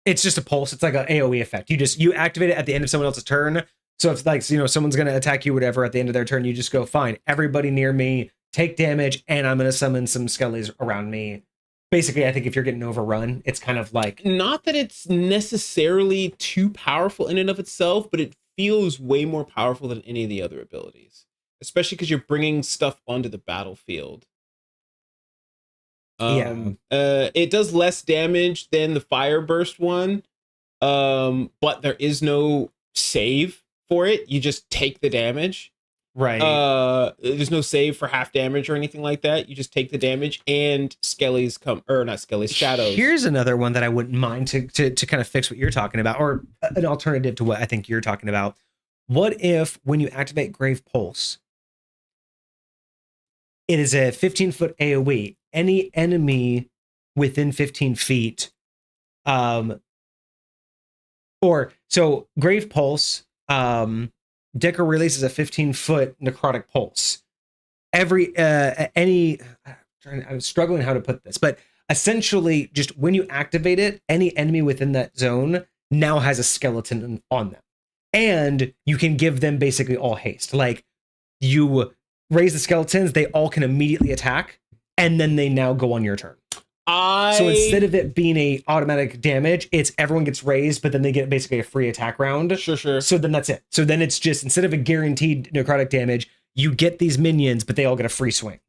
It's just a pulse. It's like an AoE effect. You activate it at the end of someone else's turn. So if like, someone's going to attack you, whatever, at the end of their turn, you just go, fine, everybody near me take damage, and I'm going to summon some skellies around me. Basically, I think if you're getting overrun, it's kind of like... Not that it's necessarily too powerful in and of itself, but it feels way more powerful than any of the other abilities. Especially because you're bringing stuff onto the battlefield. It does less damage than the Fire Burst one, but there is no save for it. You just take the damage. Right. There's no save for half damage or anything like that. You just take the damage, and skellies come, or not skellies, shadows. Here's another one that I wouldn't mind to kind of fix what you're talking about, or an alternative to what I think you're talking about. What if when you activate Grave Pulse, it is a 15-foot AoE. Any enemy within 15 feet, Grave Pulse, Dekker releases a 15-foot necrotic pulse. I'm struggling how to put this, but essentially, just when you activate it, any enemy within that zone now has a skeleton on them, and you can give them basically all haste. Like, you raise the skeletons, they all can immediately attack, and then they now go on your turn. So instead of it being a automatic damage, it's everyone gets raised, but then they get basically a free attack round. Sure. So then that's it. So then it's just, instead of a guaranteed necrotic damage, you get these minions, but they all get a free swing.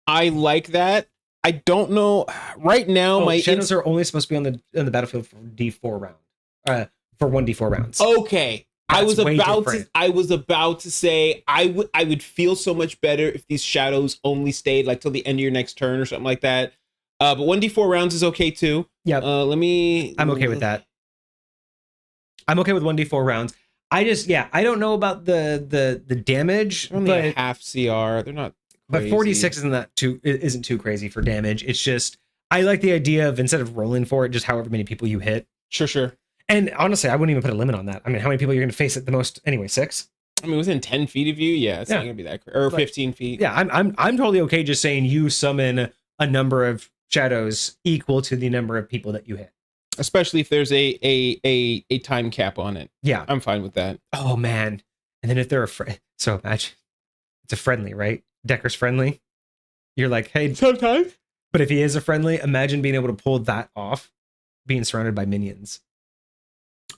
I like that. I don't know. Right now, my shadows are only supposed to be on the battlefield for D4 round. For 1d4 rounds. Okay. I was about to say I would feel so much better if these shadows only stayed like till the end of your next turn or something like that. But 1d4 rounds is okay too. Yeah. I'm okay with that. I'm okay with 1d4 rounds. I don't know about the damage. They're only a half CR. They're not crazy. But 46 isn't too crazy for damage. It's just, I like the idea of, instead of rolling for it, just however many people you hit. Sure. And honestly, I wouldn't even put a limit on that. I mean, how many people you're going to face at the most anyway? 6? I mean, within 10 feet of you, it's not going to be that crazy. Or 15 feet. Yeah, I'm totally okay just saying you summon a number of shadows equal to the number of people that you hit. Especially if there's a time cap on it. Yeah. I'm fine with that. Oh, man. And then if they're so imagine, it's a friendly, right? Dekker's friendly. You're like, hey. Sometimes. But if he is a friendly, imagine being able to pull that off, being surrounded by minions.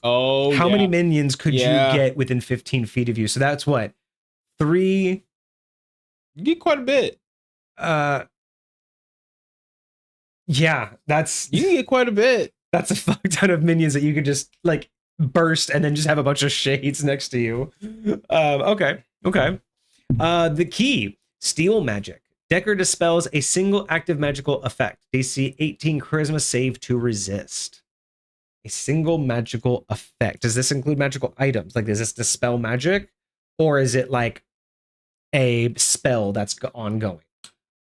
Oh, how many minions could you get within 15 feet of you? So that's what? 3? You get quite a bit. Yeah, you can get quite a bit. That's a fuck ton of minions that you could just, like, burst and then just have a bunch of shades next to you. Okay. The key, Steel Magic. Dekker dispels a single active magical effect. DC 18 Charisma save to resist. A single magical effect. Does this include magical items? Like, does this dispel magic? Or is it like a spell that's ongoing?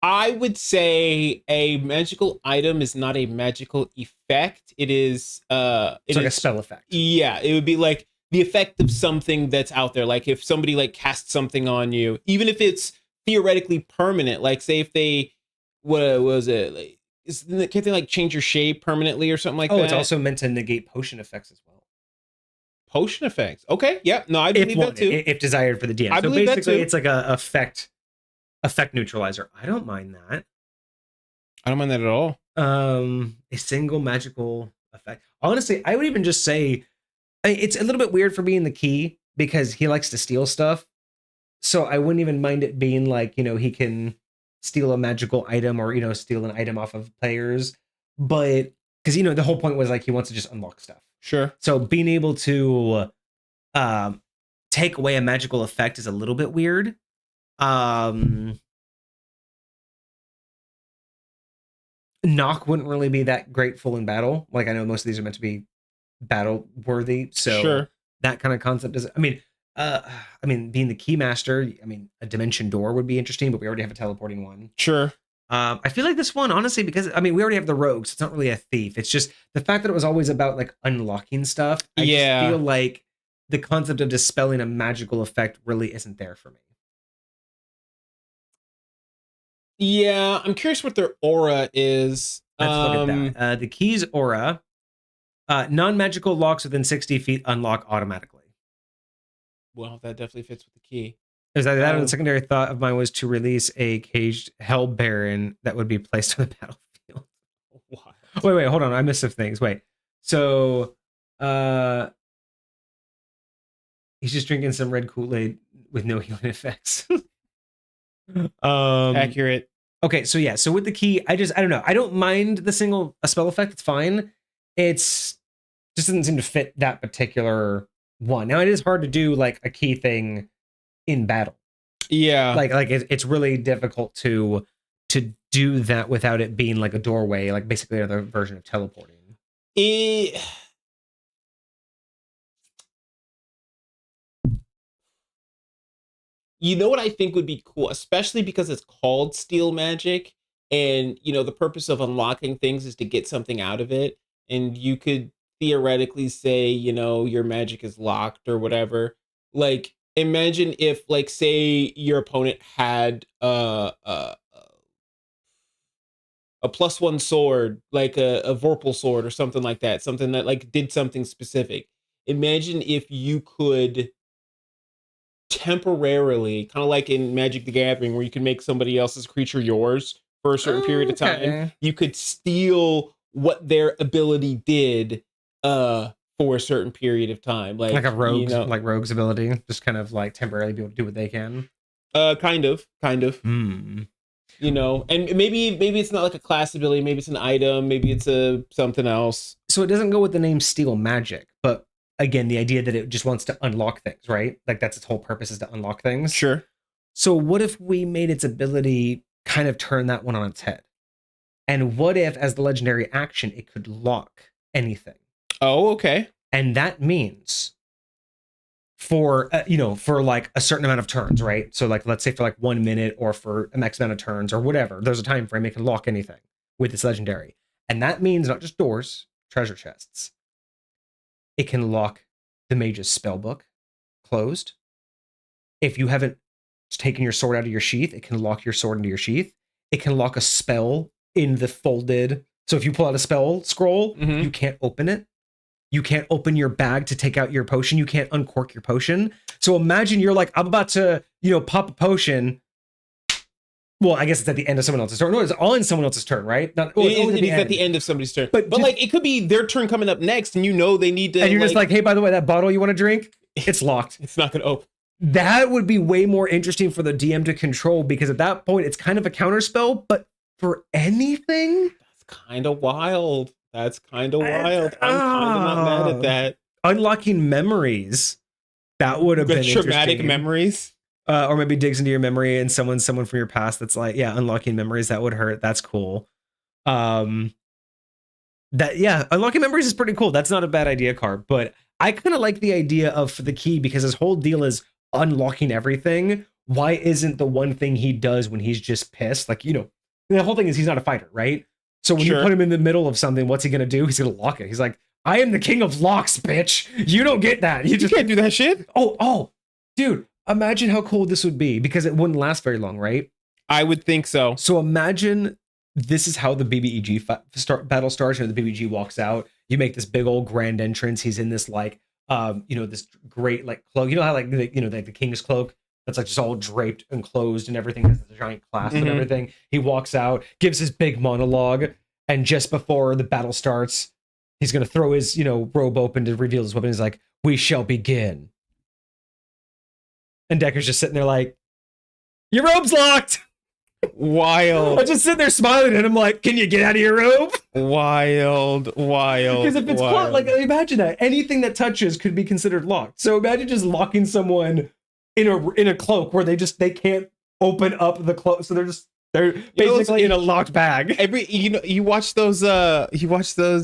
I would say a magical item is not a magical effect. It is It's like a spell effect. Yeah, it would be like the effect of something that's out there. Like if somebody like casts something on you, even if it's theoretically permanent, like say if they what was it? Like, can't they like change your shape permanently or something like that? Oh, it's also meant to negate potion effects as well. Potion effects. Okay, yeah. No, I believe that too. If desired for the DM. So basically it's like a effect neutralizer. I don't mind that. I don't mind that at all. A single magical effect. Honestly, I would even just say it's a little bit weird for being the key because he likes to steal stuff. So I wouldn't even mind it being like, he can steal a magical item or, steal an item off of players. But because, the whole point was like he wants to just unlock stuff. Sure. So being able to take away a magical effect is a little bit weird. Knock wouldn't really be that grateful in battle. Like I know most of these are meant to be battle worthy. So sure. That kind of concept is, being the keymaster, a dimension door would be interesting, but we already have a teleporting one. Sure. I feel like this one, honestly, because we already have the rogue, so it's not really a thief. It's just the fact that it was always about like unlocking stuff. I just feel like the concept of dispelling a magical effect really isn't there for me. Yeah, I'm curious what their aura is. Let's look at that. The key's aura. Non-magical locks within 60 feet unlock automatically. Well, that definitely fits with the key. Is that the secondary thought of mine was to release a caged Hell Baron that would be placed on the battlefield. Wow. Wait, hold on. I missed some things. Wait. So, he's just drinking some red Kool-Aid with no healing effects. Accurate. Okay, so yeah, so with the key, I don't know. I don't mind the a spell effect. It's fine. It's just doesn't seem to fit that particular one. Now it is hard to do like a key thing in battle. Yeah, like it's really difficult to do that without it being like a doorway, like basically another version of teleporting. You know what I think would be cool, especially because it's called Steel Magic, and the purpose of unlocking things is to get something out of it, and you could theoretically say your magic is locked or whatever. Like imagine if like say your opponent had a +1 sword, like a Vorpal sword or something like that, something that like did something specific. Imagine if you could temporarily, kind of like in Magic the Gathering, where you can make somebody else's creature yours for a certain period of time. You could steal what their ability did for a certain period of time, like a rogue's like rogue's ability, just kind of like temporarily be able to do what they can. Kind of. And maybe it's not like a class ability, maybe it's an item, maybe it's something else. So it doesn't go with the name Steel Magic, but again, the idea that it just wants to unlock things, right? Like that's its whole purpose, is to unlock things. Sure. So what if we made its ability kind of turn that one on its head? And what if, as the legendary action, it could lock anything? Oh, okay. And that means for like a certain amount of turns, right? So like, let's say for like 1 minute or for a max amount of turns or whatever, there's a time frame it can lock anything with its legendary. And that means not just doors, treasure chests. It can lock the mage's spellbook closed. If you haven't taken your sword out of your sheath, it can lock your sword into your sheath. It can lock a spell in the folded. So if you pull out a spell scroll, you can't open it. You can't open your bag to take out your potion. You can't uncork your potion. So imagine you're like, I'm about to, pop a potion. Well, I guess it's at the end of someone else's turn. No, it's all in someone else's turn, right? It's at the end of somebody's turn. But like, it could be their turn coming up next, and they need to. And you're just like, hey, by the way, that bottle you want to drink, it's locked. It's not going to open. That would be way more interesting for the DM to control, because at that point, it's kind of a counter spell, but for anything? That's kind of wild. I'm kind of not mad at that. unlocking memories. That would have The been traumatic interesting. memories. Or maybe digs into your memory and someone from your past that's like, yeah, unlocking memories, that would hurt. That's cool. Unlocking memories is pretty cool. That's not a bad idea, Carp. But I kind of like the idea of the key because his whole deal is unlocking everything. Why isn't the one thing he does when he's just pissed? Like, the whole thing is he's not a fighter, right? So when you put him in the middle of something, what's he gonna do? He's gonna lock it. He's like, I am the king of locks, bitch. You don't get that. You just can't do that shit. Oh, dude. Imagine how cool this would be because it wouldn't last very long, right? I would think so. So imagine this is how the BBEG battle starts. The BBG walks out. You make this big old grand entrance. He's in this this great cloak. You know how the king's cloak that's like just all draped and closed and everything has a giant clasp and everything. He walks out, gives his big monologue, and just before the battle starts, he's gonna throw his robe open to reveal his weapon. He's like, "We shall begin." And Dekker's just sitting there like, your robe's locked. Wild. I just sit there smiling at him like, can you get out of your robe? Wild. Because if it's clocked, imagine that. Anything that touches could be considered locked. So imagine just locking someone in a cloak where they can't open up the cloak. So they're basically in a locked bag. You watch those animes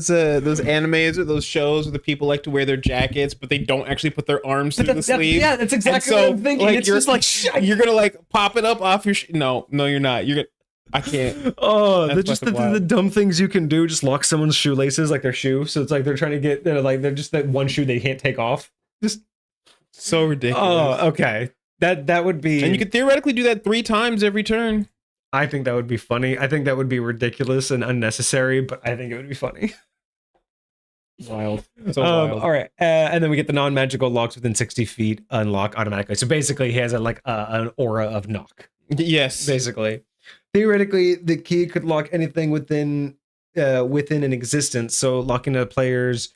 or those shows where the people like to wear their jackets, but they don't actually put their arms through the sleeve. Yeah, that's exactly what I'm thinking. It's just like you're gonna pop it up off your. No, you're not. You're gonna. I can't. Oh, they're just the dumb things you can do. Just lock someone's shoelaces, like their shoe. So it's like they're trying to get. They're just that one shoe they can't take off. Just so ridiculous. Oh, okay. That would be. And you could theoretically do that 3 times every turn. I think that would be funny. I think that would be ridiculous and unnecessary, but I think it would be funny. Wild. So wild. All right. And then we get the non-magical locks within 60 feet unlock automatically. So basically he has an aura of knock. Yes. Basically. Theoretically, the key could lock anything within an existence. So locking a player's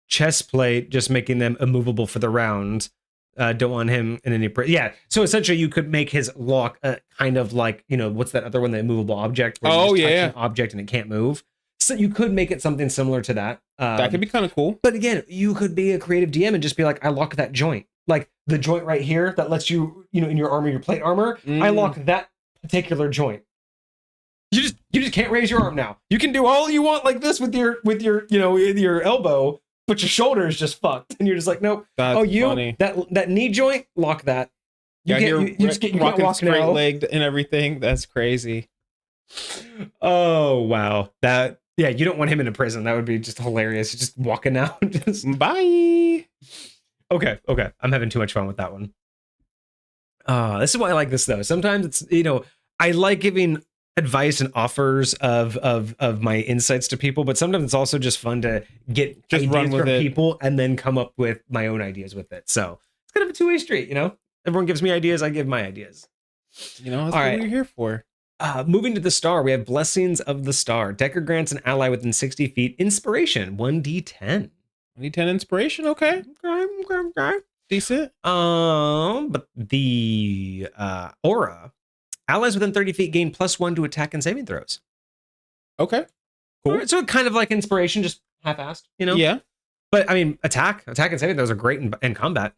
chest plate, just making them immovable for the round. Don't want him in any... Yeah, so essentially you could make his lock kind of like, what's that other one, the immovable object? Where you just touch an object and it can't move. So you could make it something similar to that. That could be kind of cool. But again, you could be a creative DM and just be like, I lock that joint. Like the joint right here that lets you, in your armor, your plate armor, I lock that particular joint. You just can't raise your arm now. You can do all you want like this with your elbow, but your shoulder is just fucked, and you're just like, nope. That's funny. That knee joint, lock that. You can't walk straight now. legged and everything. That's crazy. Oh wow, you don't want him in a prison. That would be just hilarious. Just walking out. Bye. Okay. I'm having too much fun with that one. This is why I like this though. Sometimes it's I like giving advice and offers of my insights to people, but sometimes it's also just fun to get ideas from people and then come up with my own ideas with it. So it's kind of a two-way street, Everyone gives me ideas, I give my ideas. That's what we're here for. Moving to the star, we have Blessings of the Star. Dekker grants an ally within 60 feet inspiration, 1d10. 1d10 inspiration, okay. Decent. But the aura, allies within 30 feet gain +1 to attack and saving throws. Okay. Cool. Right, so kind of like inspiration, just half-assed, Yeah. But I mean, attack and saving throws are great in combat.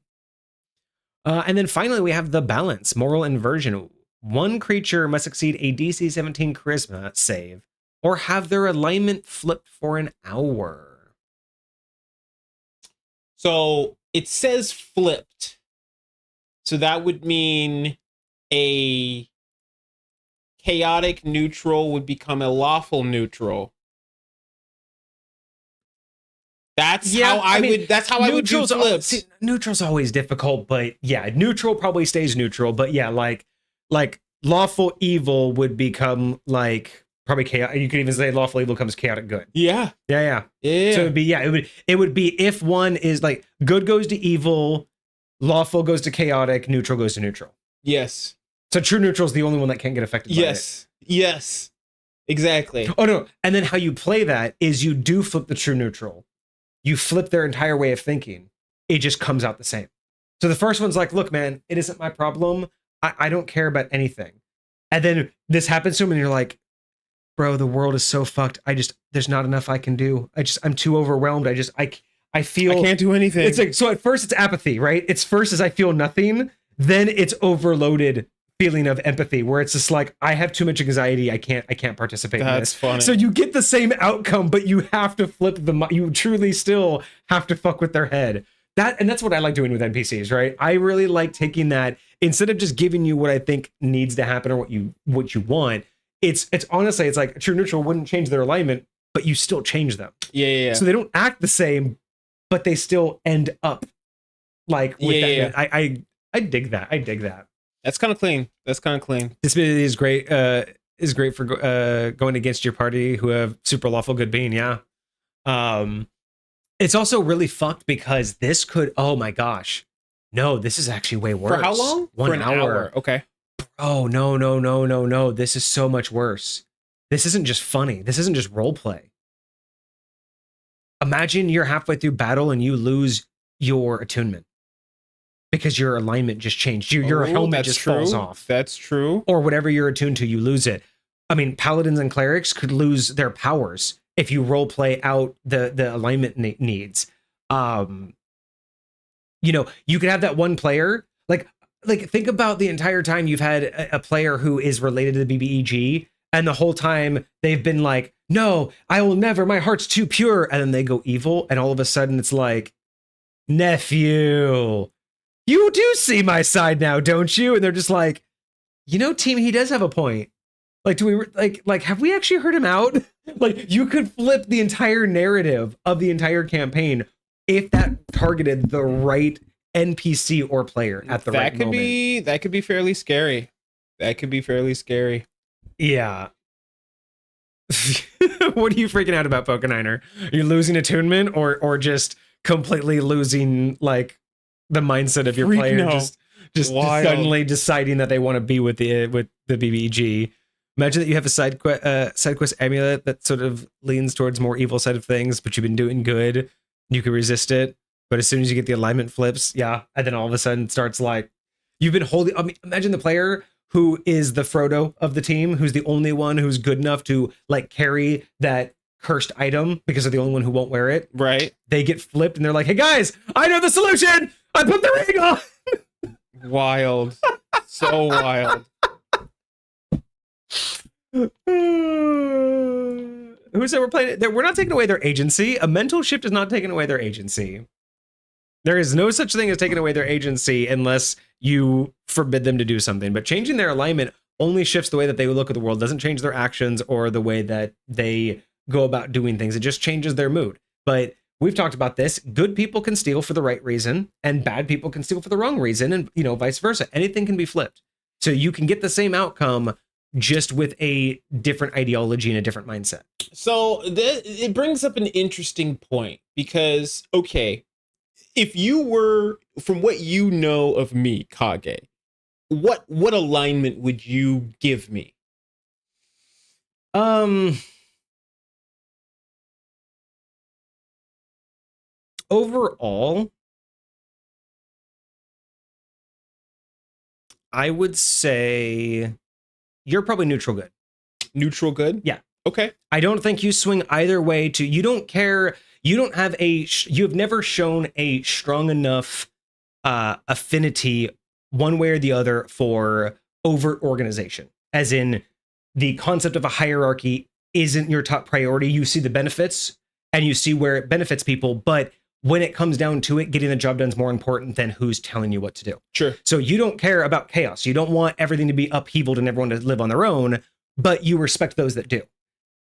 And then finally, we have the balance, moral inversion. One creature must succeed a DC 17 charisma save or have their alignment flipped for an hour. So it says flipped. So that would mean a chaotic neutral would become a lawful neutral. That's how I would do flips. Neutral's always difficult, but yeah, neutral probably stays neutral. But yeah, like lawful evil would become like probably chaotic. You could even say lawful evil becomes chaotic good. Yeah. So it would be if one is like good goes to evil, lawful goes to chaotic, neutral goes to neutral. Yes. So true neutral is the only one that can't get affected by it. Yes. Exactly. Oh no. And then how you play that is you do flip the true neutral. You flip their entire way of thinking. It just comes out the same. So the first one's like, look, man, it isn't my problem. I don't care about anything. And then this happens to him and you're like, bro, the world is so fucked. There's not enough I can do. I'm too overwhelmed. I feel I can't do anything. It's like, so at first it's apathy, right? It's first is I feel nothing, then it's overloaded feeling of empathy where it's just like, I have too much anxiety. I can't participate in this. That's funny. So you get the same outcome, but you have to flip you truly still have to fuck with their head. That's what I like doing with NPCs, right? I really like taking that instead of just giving you what I think needs to happen or what you want. It's honestly, it's like true neutral wouldn't change their alignment, but you still change them. Yeah. So they don't act the same, but they still end up like with that. Yeah. I dig that. I dig that. That's kind of clean. This ability is great. Is great for going against your party who have super lawful good being. Yeah. It's also really fucked because this could. Oh my gosh. No, this is actually way worse. For how long? 1 hour. Okay. Oh no. This is so much worse. This isn't just funny. This isn't just role play. Imagine you're halfway through battle and you lose your attunement because your alignment just changed. Your helmet just falls off. That's true. Or whatever you're attuned to, you lose it. I mean, paladins and clerics could lose their powers if you role play out the alignment needs. You could have that one player like think about the entire time you've had a player who is related to the BBEG, and the whole time they've been like, no, I will never, my heart's too pure. And then they go evil. And all of a sudden it's like, nephew, you do see my side now, don't you? And they're just like, team, he does have a point. Like, do we like, have we actually heard him out? Like, you could flip the entire narrative of the entire campaign if that targeted the right NPC or player at the right moment. That could be fairly scary. Yeah. What are you freaking out about, Pokeniner? Are you losing attunement or just completely losing like the mindset of your player? No. Just suddenly deciding that they want to be with the BBG. Imagine that you have a side quest amulet that sort of leans towards more evil side of things, but you've been doing good. You can resist it, but as soon as you get the alignment flips, yeah, and then all of a sudden it starts like you've been holding. I mean, imagine the player who is the Frodo of the team, who's the only one who's good enough to like carry that cursed item because they're the only one who won't wear it. Right. They get flipped and they're like, hey guys, I know the solution. I put the ring on. Wild. So wild. Who said we're playing? We're not taking away their agency. A mental shift is not taking away their agency. There is no such thing as taking away their agency unless you forbid them to do something. But changing their alignment only shifts the way that they look at the world. Doesn't change their actions or the way that they go about doing things. It just changes their mood. But we've talked about this. Good people can steal for the right reason, and bad people can steal for the wrong reason, and vice versa. Anything can be flipped. So you can get the same outcome just with a different ideology and a different mindset. So it brings up an interesting point because, okay, if you were, from what you know of me, Kage, what alignment would you give me? Overall, I would say you're probably neutral good. Neutral good? Yeah. Okay. I don't think you swing either way to, you don't care, you have never shown a strong enough affinity one way or the other for overt organization. As in, the concept of a hierarchy isn't your top priority. You see the benefits and you see where it benefits people, but when it comes down to it, getting the job done is more important than who's telling you what to do. Sure. So you don't care about chaos. You don't want everything to be upheavaled and everyone to live on their own, but you respect those that do.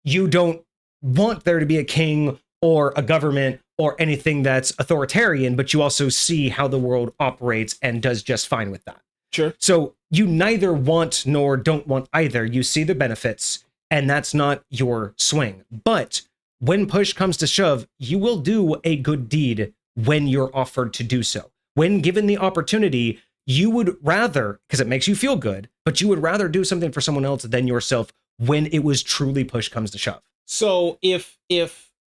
You don't want there to be a king or a government or anything that's authoritarian, but you also see how the world operates and does just fine with that. Sure. So you neither want nor don't want either. You see the benefits, and that's not your swing. But when push comes to shove, you will do a good deed when you're offered to do so. When given the opportunity, you would rather, because it makes you feel good, but you would rather do something for someone else than yourself when it was truly push comes to shove. So if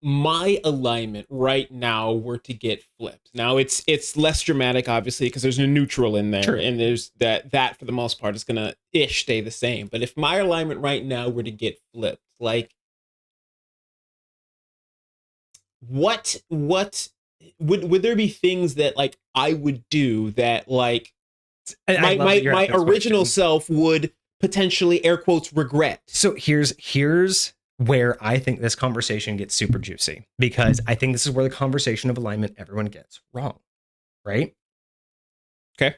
my alignment right now were to get flipped, now it's less dramatic, obviously, because there's a neutral in there. Sure. And there's that for the most part is gonna stay the same. But if my alignment right now were to get flipped, like what would there be things that like I would do that like I love that you're my asking this original question. self would potentially air quotes regret? So here's where I think this conversation gets super juicy, because I think this is where the conversation of alignment everyone gets wrong, right? Okay.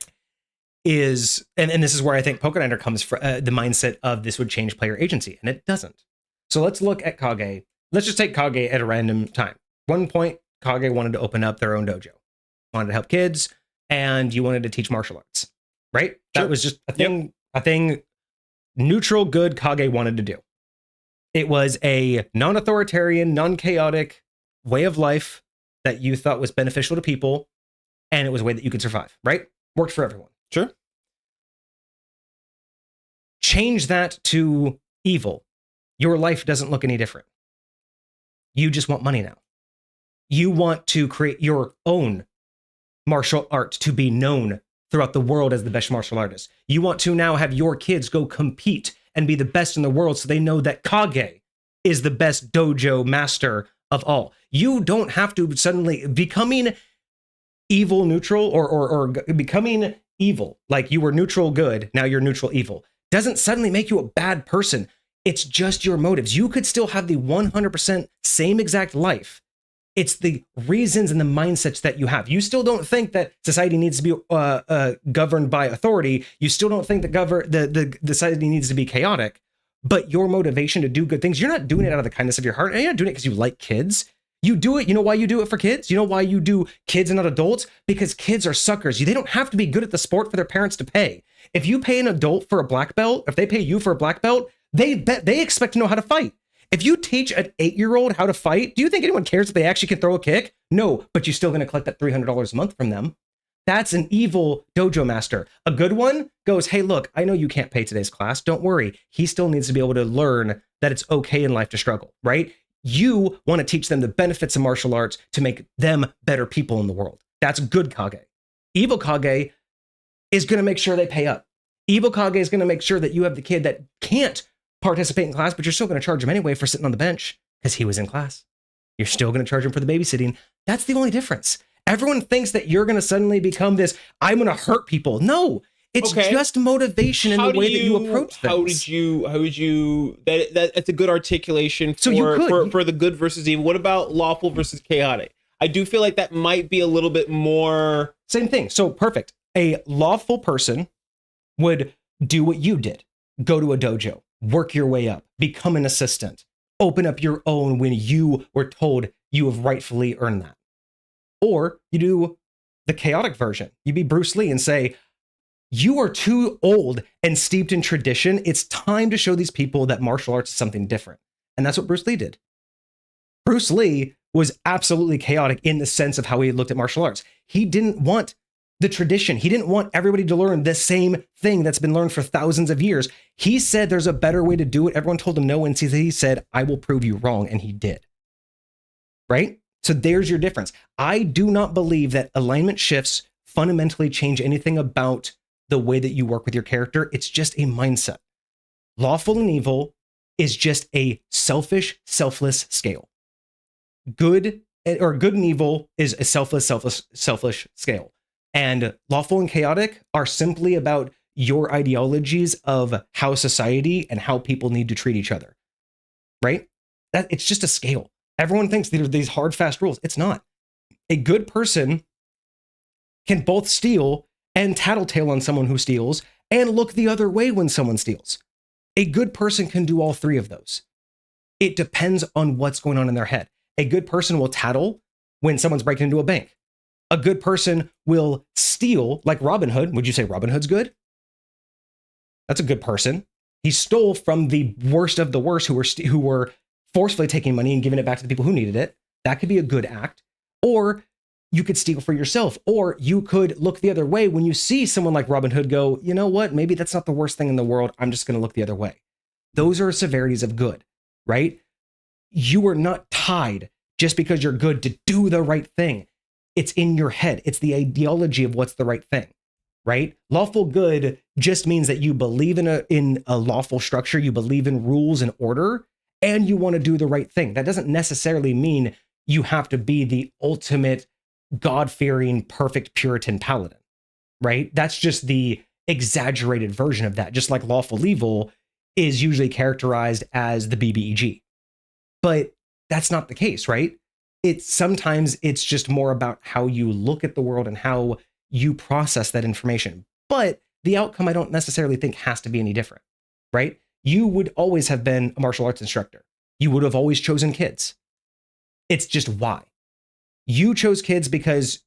And this is where I think Pokédiner comes from, the mindset of this would change player agency, and it doesn't. So let's look at Kage. Let's just take Kage at a random time. One point, Kage wanted to open up their own dojo, wanted to help kids, and you wanted to teach martial arts, right? That was just a thing neutral, good Kage wanted to do. It was a non-authoritarian, non-chaotic way of life that you thought was beneficial to people, and it was a way that you could survive, right? Worked for everyone. Sure. Change that to evil. Your life doesn't look any different. You just want money now. You want to create your own martial art to be known throughout the world as the best martial artist. You want to now have your kids go compete and be the best in the world so they know that Kage is the best dojo master of all. You don't have to suddenly becoming evil neutral or becoming evil, like you were neutral good, now you're neutral evil, doesn't suddenly make you a bad person. It's just your motives. You could still have the 100% same exact life. It's the reasons and the mindsets that you have. You still don't think that society needs to be governed by authority. You still don't think that the society needs to be chaotic. But your motivation to do good things, you're not doing it out of the kindness of your heart. And you're not doing it because you like kids. You do it. You know why you do it for kids? You know why you do kids and not adults? Because kids are suckers. They don't have to be good at the sport for their parents to pay. If you pay an adult for a black belt, if they pay you for a black belt, they expect to know how to fight. If you teach an 8-year-old how to fight, do you think anyone cares if they actually can throw a kick? No, but you're still going to collect that $300 a month from them. That's an evil dojo master. A good one goes, hey, look, I know you can't pay today's class. Don't worry. He still needs to be able to learn that it's okay in life to struggle, right? You want to teach them the benefits of martial arts to make them better people in the world. That's good Kage. Evil Kage is going to make sure they pay up. Evil Kage is going to make sure that you have the kid that can't participate in class, but you're still going to charge him anyway for sitting on the bench because he was in class. You're still going to charge him for the babysitting. That's the only difference. Everyone thinks that you're going to suddenly become this, I'm going to hurt people. No, it's just motivation in the way that you approach things. How would you, that's a good articulation for the good versus evil. What about lawful versus chaotic? I do feel like that might be a little bit more. Same thing. So perfect. A lawful person would do what you did. Go to a dojo, work your way up, become an assistant, open up your own when you were told you have rightfully earned that. Or you do the chaotic version. You be Bruce Lee and say, you are too old and steeped in tradition. It's time to show these people that martial arts is something different. And that's what Bruce Lee did. Bruce Lee was absolutely chaotic in the sense of how he looked at martial arts. He didn't want the tradition. He didn't want everybody to learn the same thing that's been learned for thousands of years. He said there's a better way to do it. Everyone told him no, and he said, I will prove you wrong. And he did. Right? So there's your difference. I do not believe that alignment shifts fundamentally change anything about the way that you work with your character. It's just a mindset. Lawful and evil is just a selfish, selfless scale. Good and evil is a selfish scale. And lawful and chaotic are simply about your ideologies of how society and how people need to treat each other. Right? It's just a scale. Everyone thinks these are these hard, fast rules. It's not. A good person can both steal and tattletale on someone who steals and look the other way when someone steals. A good person can do all three of those. It depends on what's going on in their head. A good person will tattle when someone's breaking into a bank. A good person will steal, like Robin Hood. Would you say Robin Hood's good? That's a good person. He stole from the worst of the worst who were forcefully taking money and giving it back to the people who needed it. That could be a good act. Or you could steal for yourself. Or you could look the other way when you see someone like Robin Hood go, you know what? Maybe that's not the worst thing in the world. I'm just going to look the other way. Those are severities of good, right? You are not tied just because you're good to do the right thing. It's in your head. It's the ideology of what's the right thing, right? Lawful good just means that you believe in a lawful structure. You believe in rules and order, and you want to do the right thing. That doesn't necessarily mean you have to be the ultimate God-fearing, perfect Puritan paladin, right? That's just the exaggerated version of that. Just like lawful evil is usually characterized as the BBEG. But that's not the case, right? Sometimes it's just more about how you look at the world and how you process that information. But the outcome I don't necessarily think has to be any different, right? You would always have been a martial arts instructor. You would have always chosen kids. It's just why. You chose kids because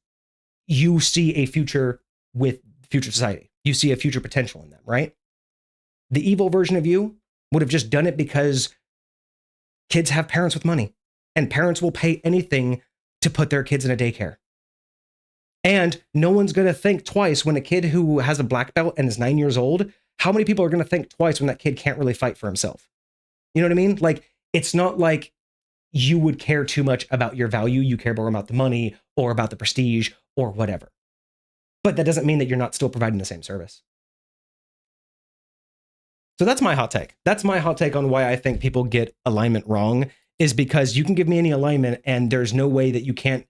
you see a future with future society. You see a future potential in them, right? The evil version of you would have just done it because kids have parents with money, and parents will pay anything to put their kids in a daycare. And no one's going to think twice when a kid who has a black belt and is 9 years old, how many people are going to think twice when that kid can't really fight for himself? You know what I mean? Like, it's not like you would care too much about your value. You care more about the money or about the prestige or whatever. But that doesn't mean that you're not still providing the same service. So that's my hot take. That's my hot take on why I think people get alignment wrong, is because you can give me any alignment and there's no way that you can't.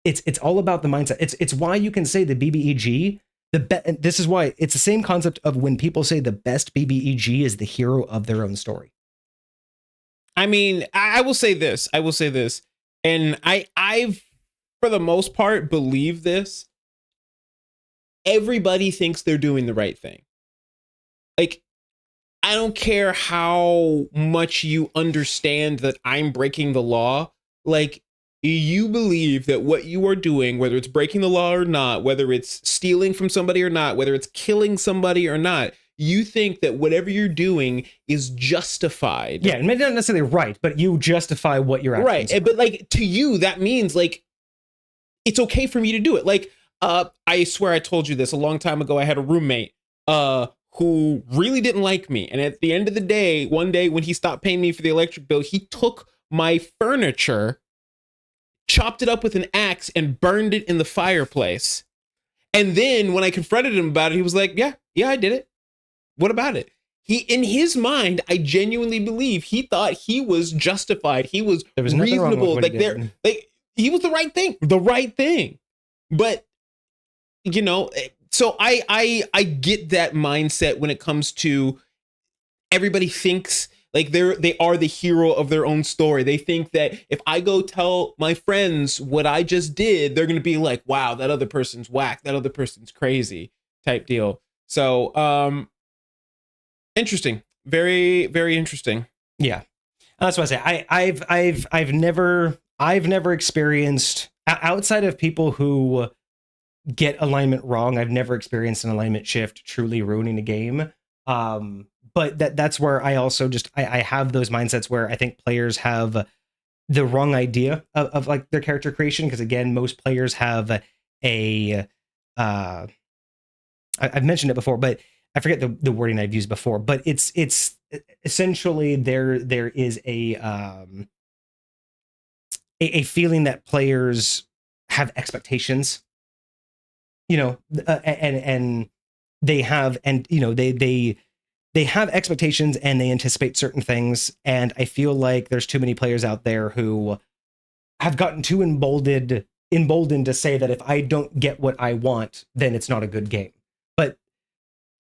It's all about the mindset. It's why you can say the BBEG, this is why it's the same concept of when people say the best BBEG is the hero of their own story. I mean, I will say this. And I've, for the most part, believe this. Everybody thinks they're doing the right thing. Like, I don't care how much you understand that I'm breaking the law. Like, you believe that what you are doing, whether it's breaking the law or not, whether it's stealing from somebody or not, whether it's killing somebody or not, you think that whatever you're doing is justified. Yeah, maybe not necessarily right, but you justify what you're actions. Right, but like to you, that means like it's okay for me to do it. Like, I swear I told you this a long time ago. I had a roommate who really didn't like me, and at the end of the day, one day when he stopped paying me for the electric bill, he took my furniture, chopped it up with an axe, and burned it in the fireplace. And then when I confronted him about it, he was like, yeah, I did it. What about it? In his mind, I genuinely believe he thought he was justified. He was reasonable. Like he was the right thing. But you know, so I get that mindset when it comes to everybody thinks like they are the hero of their own story. They think that if I go tell my friends what I just did, they're going to be like, wow, that other person's whack. That other person's crazy type deal. So, interesting. Very, very interesting. Yeah. That's what I say. I've never experienced, outside of people who get alignment wrong, I've never experienced an alignment shift truly ruining a game. But that's where I also I have those mindsets where I think players have the wrong idea of like their character creation. Because again, most players have I've mentioned it before, but I forget the wording I've used before, but it's essentially there is a feeling that players have expectations, you know, and they have, and you know, they have expectations and they anticipate certain things. And I feel like there's too many players out there who have gotten too emboldened to say that if I don't get what I want, then it's not a good game. But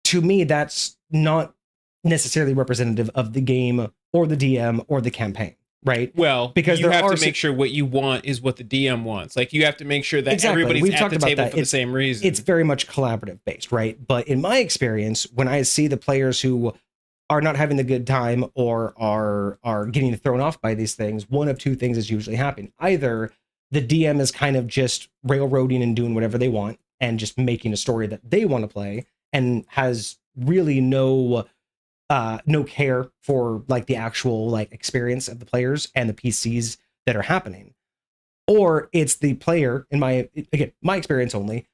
to me, that's not necessarily representative of the game or the DM or the campaign, right? Well, because you have to make sure what you want is what the DM wants. Like, you have to make sure that everybody's at the table for the same reason. It's very much collaborative based, right? But in my experience, when I see the players who are not having the good time or are getting thrown off by these things, one of two things is usually happening. Either the DM is kind of just railroading and doing whatever they want and just making a story that they want to play, and has really no care for like the actual like experience of the players and the PCs that are happening. Or it's the player, in my experience only,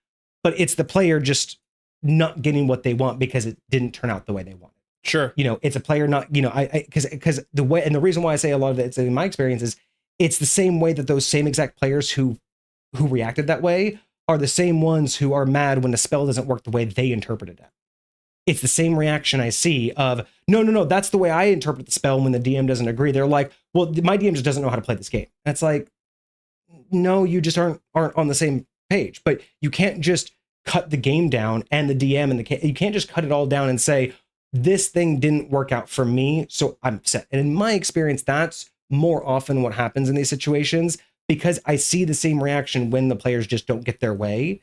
but it's the player just not getting what they want because it didn't turn out the way they wanted. Sure. You know, it's a player not, you know, because the way, and the reason why I say a lot of it's in my experience is it's the same way that those same exact players who reacted that way are the same ones who are mad when the spell doesn't work the way they interpreted it. It's the same reaction I see of, no, that's the way I interpret the spell. When the DM doesn't agree, they're like, well, my DM just doesn't know how to play this game. And it's like, no, you just aren't on the same page. But you can't just cut the game down and the DM and you can't just cut it all down and say, this thing didn't work out for me, so I'm upset. And in my experience, that's more often what happens in these situations, because I see the same reaction when the players just don't get their way.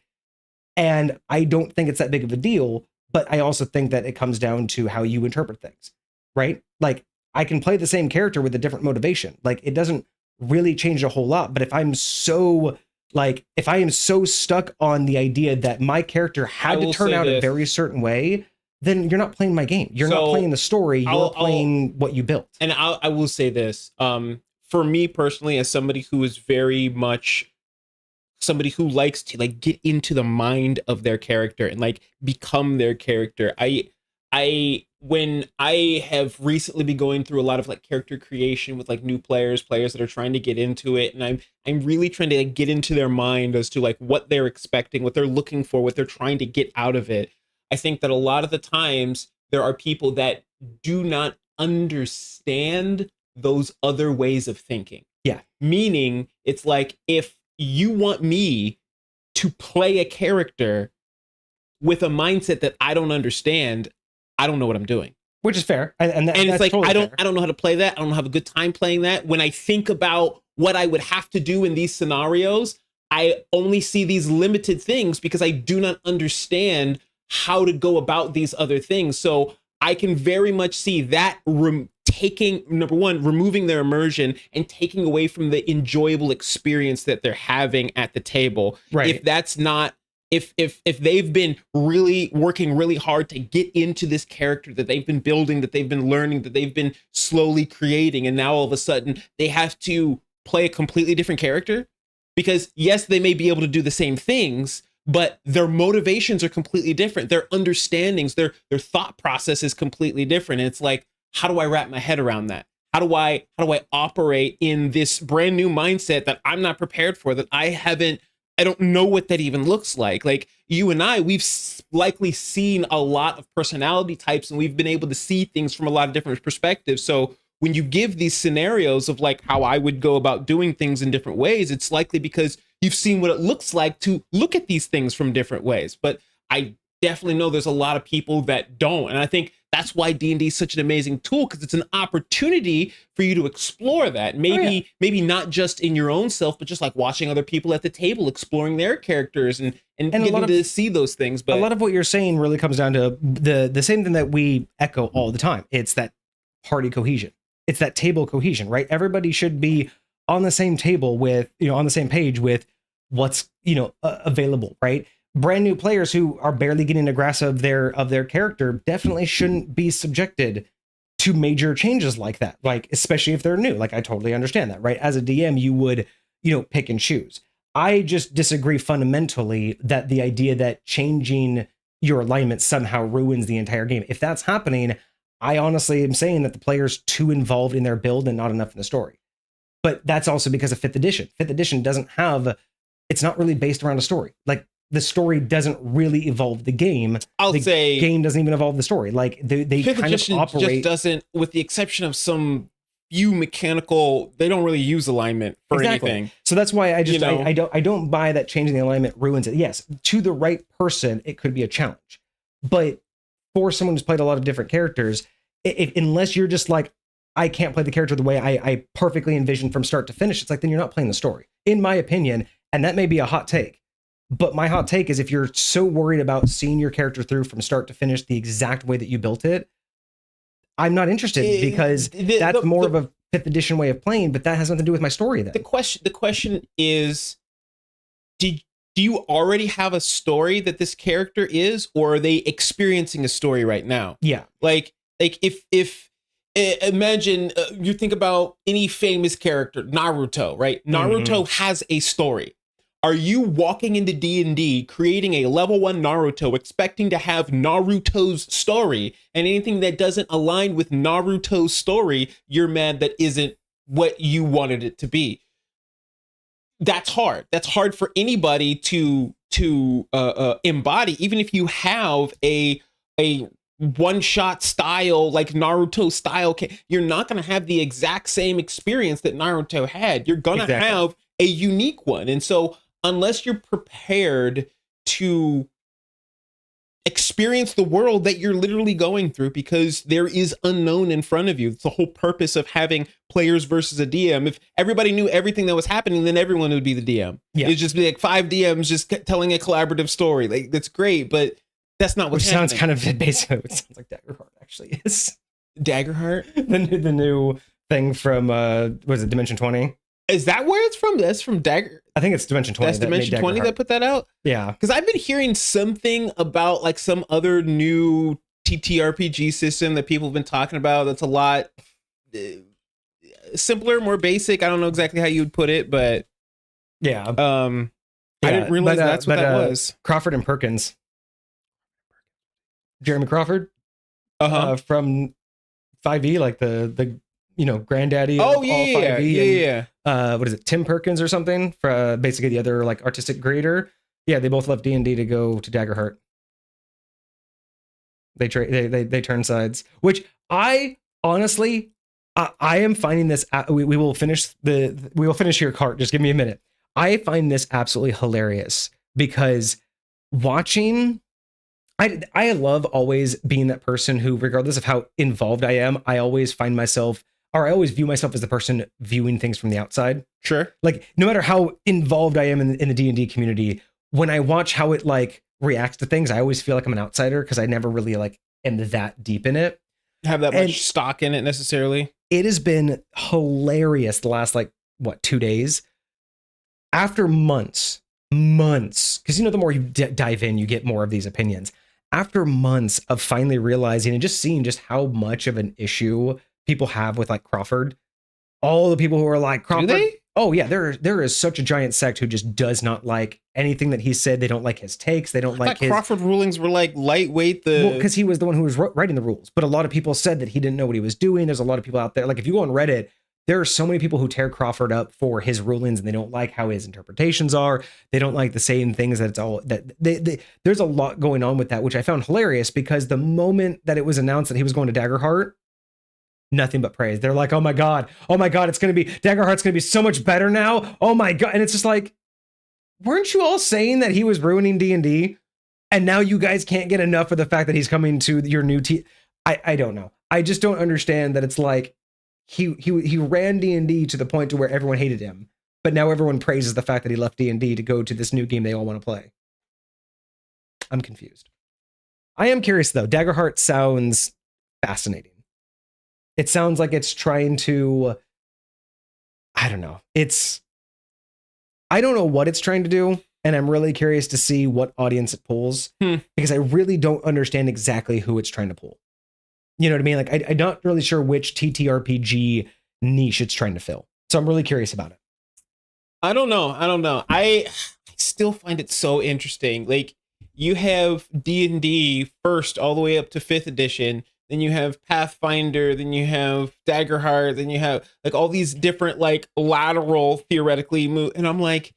And I don't think it's that big of a deal, but I also think that it comes down to how you interpret things, right? Like, I can play the same character with a different motivation. Like, it doesn't really change a whole lot. But if I am so stuck on the idea that my character had to turn out a very certain way, then you're not playing my game. You're not playing the story. You're playing what you built. And I will say this. For me personally, as somebody who is very much somebody who likes to like get into the mind of their character and like become their character, when I have recently been going through a lot of like character creation with like new players that are trying to get into it, and I'm really trying to like, get into their mind as to like what they're expecting, what they're looking for, what they're trying to get out of it. I think that a lot of the times there are people that do not understand those other ways of thinking. Yeah. Meaning, it's like, if you want me to play a character with a mindset that I don't understand, I don't know what I'm doing. Which is fair. And it's like, totally I don't know how to play that. I don't have a good time playing that. When I think about what I would have to do in these scenarios, I only see these limited things because I do not understand how to go about these other things. So I can very much see that taking, number one, removing their immersion and taking away from the enjoyable experience that they're having at the table. Right. If that's not, if they've been really working really hard to get into this character that they've been building, that they've been learning, that they've been slowly creating, and now all of a sudden they have to play a completely different character, because yes, they may be able to do the same things, but their motivations are completely different. Their understandings, their thought process is completely different. And it's like, how do I wrap my head around that? How do I operate in this brand new mindset that I'm not prepared for, that I don't know what that even looks like. Like, you and I, we've likely seen a lot of personality types, and we've been able to see things from a lot of different perspectives. So when you give these scenarios of like how I would go about doing things in different ways, it's likely because you've seen what it looks like to look at these things from different ways. But I definitely know there's a lot of people that don't. And I think that's why D&D is such an amazing tool, because it's an opportunity for you to explore that. Maybe not just in your own self, but just like watching other people at the table, exploring their characters and getting to see those things. But a lot of what you're saying really comes down to the same thing that we echo all the time. It's that party cohesion. It's that table cohesion, right? Everybody should be on the same table with, on the same page with what's, available, right? Brand new players who are barely getting a grasp of their character definitely shouldn't be subjected to major changes like that. Like, especially if they're new. Like, I totally understand that, right? As a DM, you would, pick and choose. I just disagree fundamentally that the idea that changing your alignment somehow ruins the entire game. If that's happening, I honestly am saying that the player's too involved in their build and not enough in the story. But that's also because of 5th edition. 5th edition it's not really based around a story. Like, the story doesn't really evolve the game. The game doesn't even evolve the story. Like, they kind of operate. Just doesn't, with the exception of some few mechanical, they don't really use alignment for anything. So that's why I don't buy that changing the alignment ruins it. Yes, to the right person, it could be a challenge. But for someone who's played a lot of different characters, unless you're just like, I can't play the character the way I perfectly envisioned from start to finish, it's like, then you're not playing the story, in my opinion. And that may be a hot take. But my hot take is, if you're so worried about seeing your character through from start to finish the exact way that you built it, I'm not interested, because that's more of a 5th edition way of playing, but that has nothing to do with my story then. The question is, do you already have a story that this character is, or are they experiencing a story right now? Yeah. Like if imagine you think about any famous character, Naruto, right? Naruto has a story. Are you walking into D&D, creating a level 1 Naruto, expecting to have Naruto's story, and anything that doesn't align with Naruto's story, you're mad that isn't what you wanted it to be? That's hard. That's hard for anybody to embody, even if you have a one-shot style, like Naruto style. You're not going to have the exact same experience that Naruto had. You're going to have a unique one. And so unless you're prepared to experience the world that you're literally going through, because there is unknown in front of you. It's the whole purpose of having players versus a DM. If everybody knew everything that was happening, then everyone would be the DM. Yeah. It'd just be like 5 DMs just telling a collaborative story. Like, that's great, but that's not what's happening. Sounds kind of basically what it sounds like Daggerheart actually is. Daggerheart? The new thing from was it Dimension 20? Is that where it's from? That's from Dagger. I think it's Dimension 20. That's Dimension 20 that put that out? Yeah. Because I've been hearing something about like some other new TTRPG system that people have been talking about that's a lot simpler, more basic. I don't know exactly how you would put it, but yeah. I didn't realize that's what that was. Crawford and Perkins. Jeremy Crawford from 5e, like the granddaddy of all 5e. What is it, Tim Perkins or something, for basically the other like artistic creator. Yeah, they both left D&D to go to Daggerheart. They turn sides, which I honestly I am finding this we will finish your cart, just give me a minute. I find this absolutely hilarious because watching, I love always being that person who, regardless of how involved I am, I always find myself, or I always view myself as the person viewing things from the outside. Sure. Like, no matter how involved I am in the D&D community, when I watch how it like reacts to things, I always feel like I'm an outsider because I never really like am that deep in it. Have that much stock in it necessarily. It has been hilarious the last 2 days. After months, because the more you dive in, you get more of these opinions. After months of finally realizing and just seeing just how much of an issue people have with like Crawford, all the people who are like Crawford. Do they? Oh yeah, there is such a giant sect who just does not like anything that he said. They don't like his takes. They don't like his Crawford rulings were like lightweight. Because he was the one who was writing the rules. But a lot of people said that he didn't know what he was doing. There's a lot of people out there. Like if you go on Reddit, there are so many people who tear Crawford up for his rulings, and they don't like how his interpretations are. They don't like the same things that it's all that there's a lot going on with that, which I found hilarious because the moment that it was announced that he was going to Daggerheart, nothing but praise. They're like, oh my God, it's going to be Daggerheart's going to be so much better now. Oh my God. And it's just like, weren't you all saying that he was ruining D&D? And now you guys can't get enough of the fact that he's coming to your new team. I don't know. I just don't understand that it's like, he ran D&D to the point to where everyone hated him, but now everyone praises the fact that he left D&D to go to this new game they all want to play. I'm confused. I am curious though. Daggerheart sounds fascinating. It sounds like it's trying to, I don't know. I don't know what it's trying to do, and I'm really curious to see what audience it pulls because I really don't understand exactly who it's trying to pull. You know what I mean? Like, I'm not really sure which TTRPG niche it's trying to fill. So I'm really curious about it. I don't know. I still find it so interesting. Like, you have D&D first all the way up to 5th edition. Then you have Pathfinder. Then you have Daggerheart. Then you have like all these different like lateral theoretically move. And I'm like,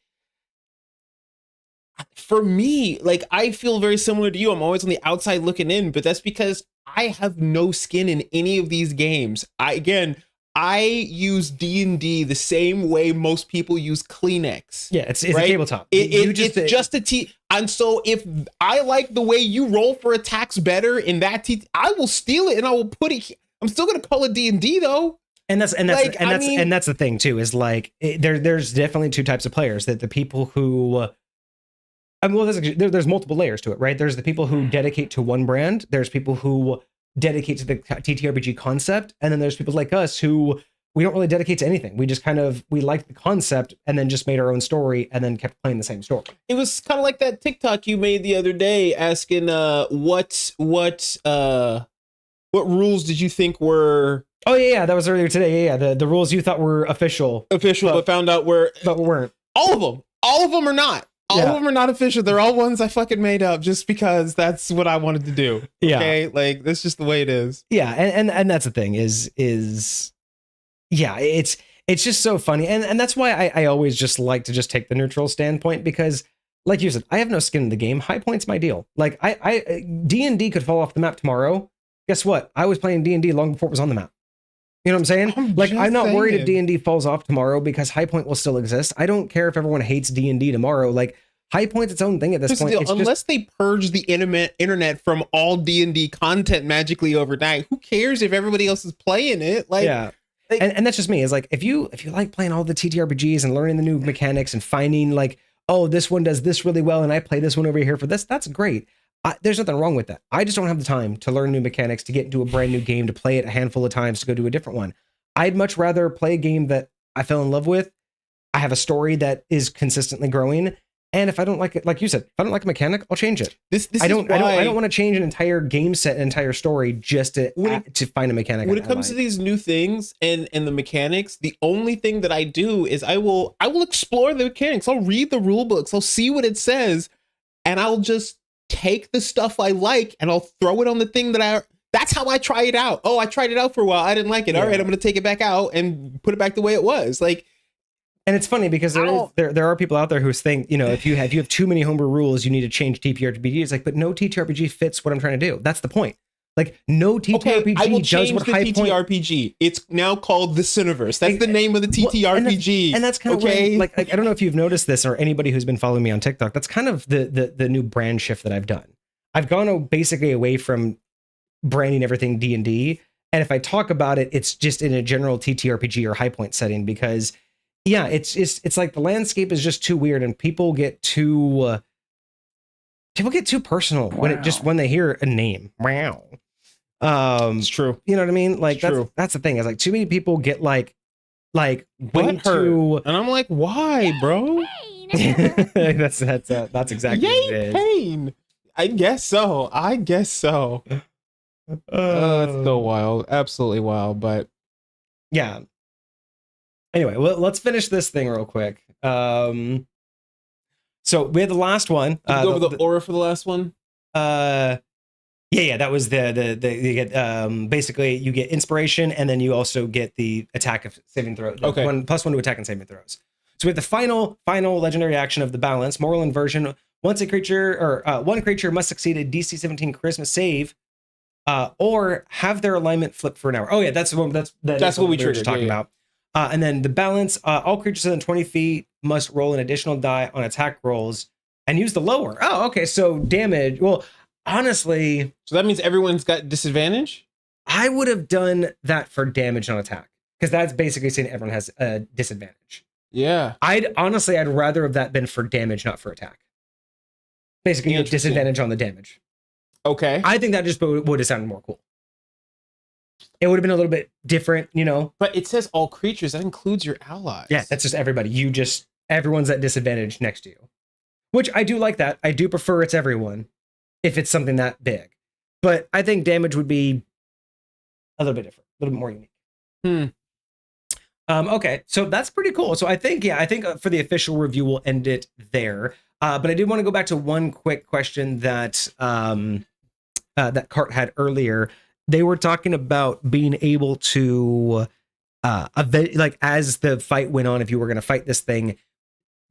for me, like, I feel very similar to you. I'm always on the outside looking in, but that's because I have no skin in any of these games. I use D&D the same way most people use Kleenex. Yeah, it's right? a tabletop. It's just a T. And so if I like the way you roll for attacks better in that I will steal it and I will put it. I'm still going to call it D&D though. And that's the thing too, is like there's definitely two types of players. That the people who there's multiple layers to it, right? There's the people who dedicate to one brand. There's people who dedicate to the TTRPG concept. And then there's people like us who we don't really dedicate to anything. We just we liked the concept and then just made our own story and then kept playing the same story. It was kind of like that TikTok you made the other day asking what rules did you think were... Oh yeah, that was earlier today. Yeah, the rules you thought were official, but found out but weren't. All of them are not. All of them are not official. They're all ones I fucking made up just because that's what I wanted to do. Okay, like that's just the way it is. Yeah, and that's the thing is yeah, it's just so funny, and that's why I always just like to just take the neutral standpoint because, like you said, I have no skin in the game. High Point's my deal. Like D&D could fall off the map tomorrow. Guess what? I was playing D&D long before it was on the map. You know what I'm saying? I'm not worried if saying. D&D falls off tomorrow because High Point will still exist. I don't care if everyone hates D&D tomorrow. Like, High Point's its own thing at this Here's the point. deal, unless they purge the internet from all D&D content magically overnight, who cares if everybody else is playing it? Like, yeah. And that's just me. Is like, if you like playing all the TTRPGs and learning the new mechanics and finding like, oh, this one does this really well and I play this one over here for this, that's great. There's nothing wrong with that. I just don't have the time to learn new mechanics, to get into a brand new game, to play it a handful of times, to go do a different one. I'd much rather play a game that I fell in love with. I have a story that is consistently growing. And if I don't like it, like you said, if I don't like a mechanic, I'll change it. I don't want to change an entire game set, an entire story just to find a mechanic. When it comes to these new things and the mechanics, the only thing that I do is I will explore the mechanics. I'll read the rule books. I'll see what it says, and I'll just take the stuff I like and I'll throw it on the thing that's how I try it out. Oh, I tried it out for a while. I didn't like it. Yeah. All right, I'm going to take it back out and put it back the way it was. Like, and it's funny because there are people out there who think, you know, if you have too many homebrew rules, you need to change TTRPG. It's like, but no TTRPG fits what I'm trying to do. That's the point. Like, no TTRPG I will does change what the High TTRPG. Point... It's now called the Cineverse. That's the name of the TTRPG. And that's kind of okay. Like, I don't know if you've noticed this or anybody who's been following me on TikTok. That's kind of the new brand shift that I've done. I've gone basically away from branding everything D&D, and if I talk about it, it's just in a general TTRPG or High Point setting because, yeah, it's like the landscape is just too weird, and people get too personal when they hear a name. Wow, it's true. You know what I mean? Like that's the thing. Is like too many people get like way too, and I'm like, why, bro? that's exactly what it is. Pain. I guess so. It's so wild, absolutely wild. But yeah. Anyway, let's finish this thing real quick. So we had the last one. Did you go over the aura for the last one? Yeah. That was the you get basically you get inspiration, and then you also get the attack of saving throw. Okay. +1 to attack and saving throws. So we have the final legendary action of the balance, moral inversion. Once a creature one creature must succeed a DC 17 charisma save, or have their alignment flip for an hour. Oh yeah, that's what we were just talking about. And then the balance, all creatures within 20 feet must roll an additional die on attack rolls and use the lower. Oh, okay. So damage. Well, honestly, so that means everyone's got disadvantage. I would have done that for damage on attack because that's basically saying everyone has a disadvantage. Yeah. I'd rather have that been for damage, not for attack. Basically, a disadvantage on the damage. Okay. I think that just would have sounded more cool. It would have been a little bit different, you know. But it says all creatures. That includes your allies. Yeah, that's just everybody. Everyone's at disadvantage next to you. Which I do like that. I do prefer it's everyone if it's something that big. But I think damage would be a little bit different, a little bit more unique. Okay, so that's pretty cool. So I think for the official review, we'll end it there. But I did want to go back to one quick question that that Cart had earlier. They were talking about being able to, like as the fight went on, if you were going to fight this thing,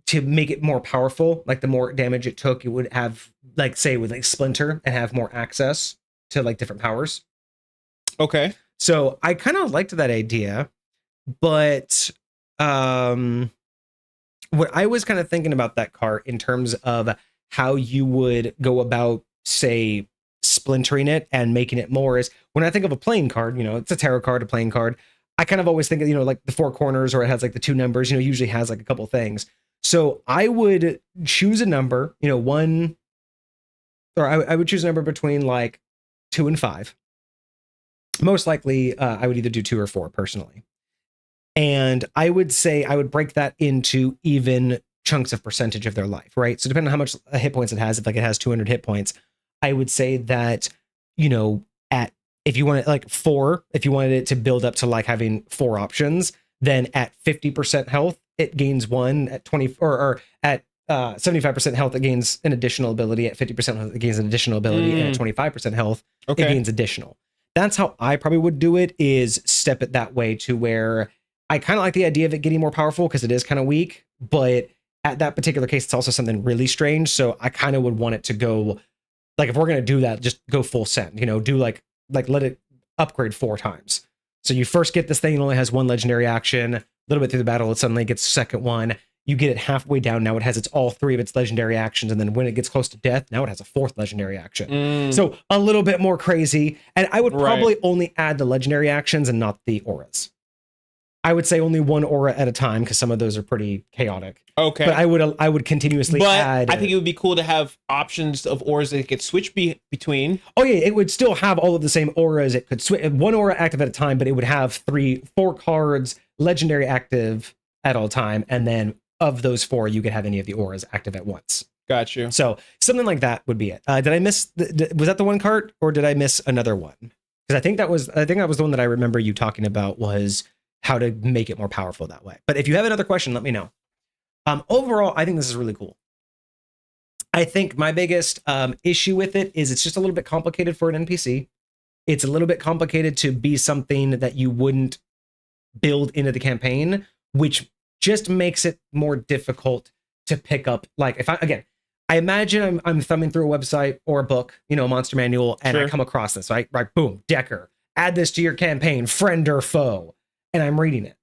to make it more powerful, like the more damage it took, it would have, like, say, with like Splinter and have more access to like different powers. Okay. So I kind of liked that idea, but what I was kind of thinking about that Cart in terms of how you would go about, say, splintering it and making it more is when I think of a playing card, you know, it's a tarot card, a playing card. I kind of always think of, you know, like the four corners, or it has like the two numbers, you know, usually has like a couple things. So I would choose a number, you know, one, or I would choose a number between like 2 and 5. Most likely, I would either do 2 or 4 personally. And I would say I would break that into even chunks of percentage of their life, right? So depending on how much hit points it has, if like it has 200 hit points, I would say that, you know, if you want it like 4, if you wanted it to build up to like having 4 options, then at 50% health, it gains 1. At 20 or at 75% health, it gains an additional ability. At 50% health, it gains an additional ability. And at 25% health, it gains additional. That's how I probably would do it, is step it that way to where I kind of like the idea of it getting more powerful because it is kind of weak, but at that particular case, it's also something really strange. So I kind of would want it to go, like, if we're going to do that, just go full send, you know, do like let it upgrade 4 times. So you first get this thing, it only has one legendary action. A little bit through the battle, it suddenly gets a second one. You get it halfway down. Now it has all three of its legendary actions. And then when it gets close to death, now it has a fourth legendary action. So a little bit more crazy. And I would probably only add the legendary actions and not the auras. I would say only one aura at a time because some of those are pretty chaotic. Okay. But I would continuously add. I think it would be cool to have options of auras that it could switch between. Oh yeah, it would still have all of the same auras. It could switch one aura active at a time, but it would have 4 cards legendary active at all time, and then of those 4, you could have any of the auras active at once. Got you. So something like that would be it. Did I miss? Was that the one card, or did I miss another one? Because I think that was the one that I remember you talking about was how to make it more powerful that way. But if you have another question, let me know. Overall, I think this is really cool. I think my biggest issue with it is it's just a little bit complicated for an NPC. It's a little bit complicated to be something that you wouldn't build into the campaign, which just makes it more difficult to pick up. Like if I imagine I'm thumbing through a website or a book, a monster manual, and I come across this, right? Boom, Dekker, add this to your campaign, friend or foe, and I'm reading it.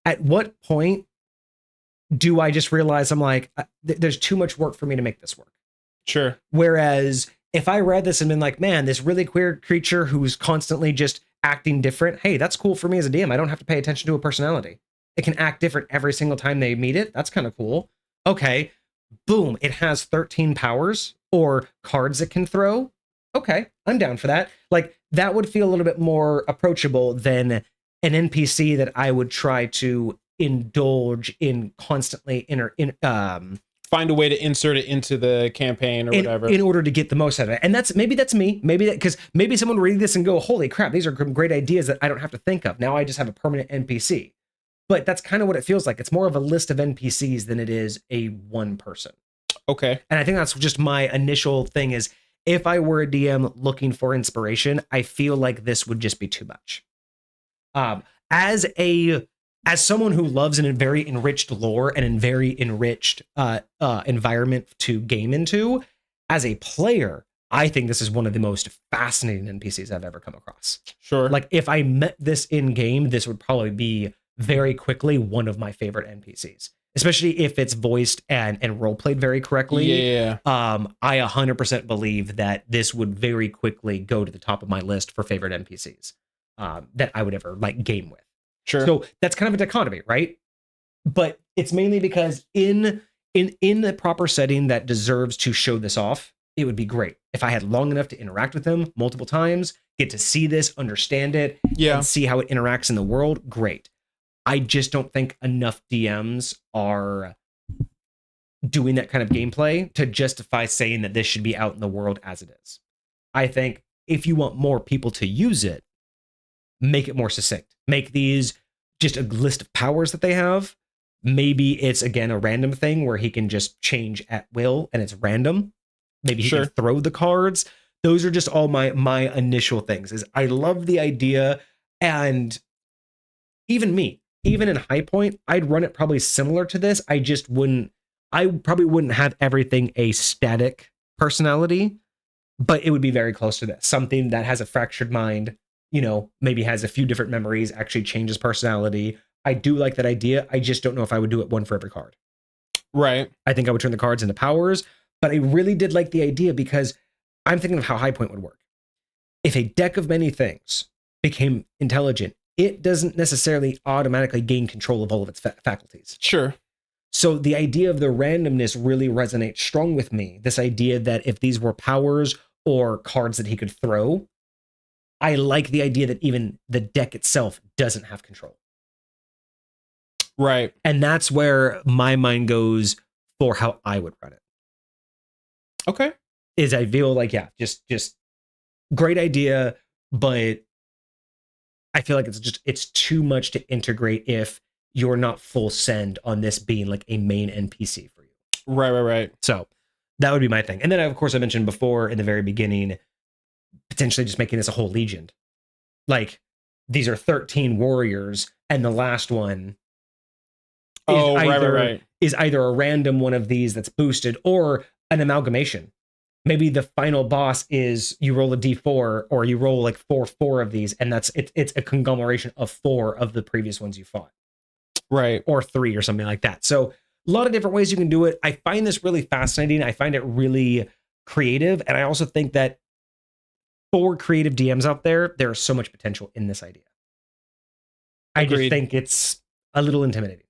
At what point do I just realize I'm like, there's too much work for me to make this work? Sure. Whereas if I read this and been like, man, this really queer creature who's constantly just acting different, hey, that's cool for me as a DM. I don't have to pay attention to a personality. It can act different every single time they meet it. That's kind of cool. Okay, boom, it has 13 powers or cards it can throw. Okay, I'm down for that. Like, that would feel a little bit more approachable than an NPC that I would try to indulge in constantly find a way to insert it into the campaign or whatever in order to get the most out of it. And maybe that's me. Because maybe someone will read this and go, holy crap, these are great ideas that I don't have to think of. Now I just have a permanent NPC. But that's kind of what it feels like. It's more of a list of NPCs than it is a one person. Okay. And I think that's just my initial thing is if I were a DM looking for inspiration, I feel like this would just be too much. As someone who loves a very enriched lore and a very enriched environment to game into, as a player, I think this is one of the most fascinating NPCs I've ever come across. Sure. Like if I met this in game, this would probably be very quickly one of my favorite NPCs, especially if it's voiced and role played very correctly. Yeah. I 100% believe that this would very quickly go to the top of my list for favorite NPCs that I would ever like game with. Sure. So that's kind of a dichotomy, right? But it's mainly because in the proper setting that deserves to show this off, it would be great if I had long enough to interact with them multiple times, get to see this, understand it, and see how it interacts in the world. Great. I just don't think enough DMs are doing that kind of gameplay to justify saying that this should be out in the world as it is. I think if you want more people to use it, make it more succinct. Make these just a list of powers that they have. Maybe it's, again, a random thing where he can just change at will and it's random. Maybe he can throw the cards. Those are just all my initial things. Is I love the idea, and even in High Point, I'd run it probably similar to this. I probably wouldn't have everything a static personality, but it would be very close to this. Something that has a fractured mind, maybe has a few different memories, actually changes personality. I do like that idea. I just don't know if I would do it one for every card. Right. I think I would turn the cards into powers, but I really did like the idea because I'm thinking of how High Point would work. If a deck of many things became intelligent, it doesn't necessarily automatically gain control of all of its faculties. Sure. So the idea of the randomness really resonates strong with me. This idea that if these were powers or cards that he could throw, I like the idea that even the deck itself doesn't have control. Right. And that's where my mind goes for how I would run it. Okay. Is I feel like, just great idea, but I feel like it's too much to integrate if you're not full send on this being like a main NPC for you. Right. So that would be my thing. And then, of course, I mentioned before in the very beginning, potentially just making this a whole legion. Like, these are 13 warriors, and the last one is either a random one of these that's boosted or an amalgamation. maybe the final boss is you roll a d4 or you roll like four of these, and it's a conglomeration of 4 of the previous ones you fought, Right. or 3 or something like that. So a lot of different ways you can do it. I find this really fascinating. I find it really creative, and I also think that for creative DMs out there, there's so much potential in this idea. I just think it's a little intimidating.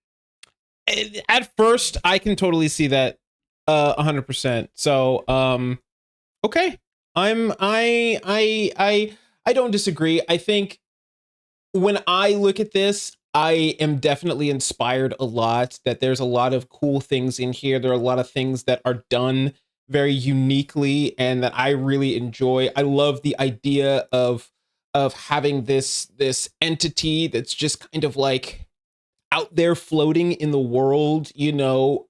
At first, I can totally see that 100%. So, okay. I don't disagree. I think when I look at this, I am definitely inspired a lot that there's a lot of cool things in here. There are a lot of things that are done very uniquely and that I really enjoy. I love the idea of having this entity that's just kind of like out there floating in the world, you know.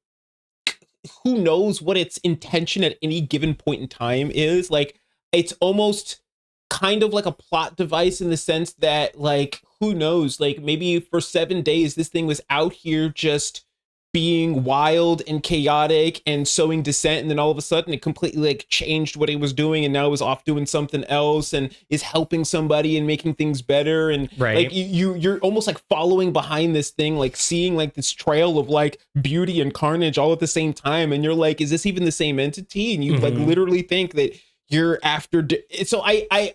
Who knows what its intention at any given point in time is? Like, it's almost kind of like a plot device in the sense that, like, who knows, like maybe for 7 days this thing was out here just being wild and chaotic and sowing dissent, and then all of a sudden it completely like changed what it was doing, and now it was off doing something else and is helping somebody and making things better. And right. like you're almost like following behind this thing, like seeing like this trail of like beauty and carnage all at the same time, and you're like, is this even the same entity? And you like literally think that you're after so I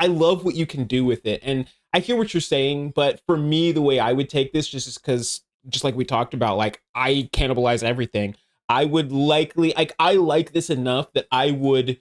love what you can do with it, and I hear what you're saying. But for me, the way I would take this, just because, just like we talked about, like I cannibalize everything. I would likely, like, I like this enough that I would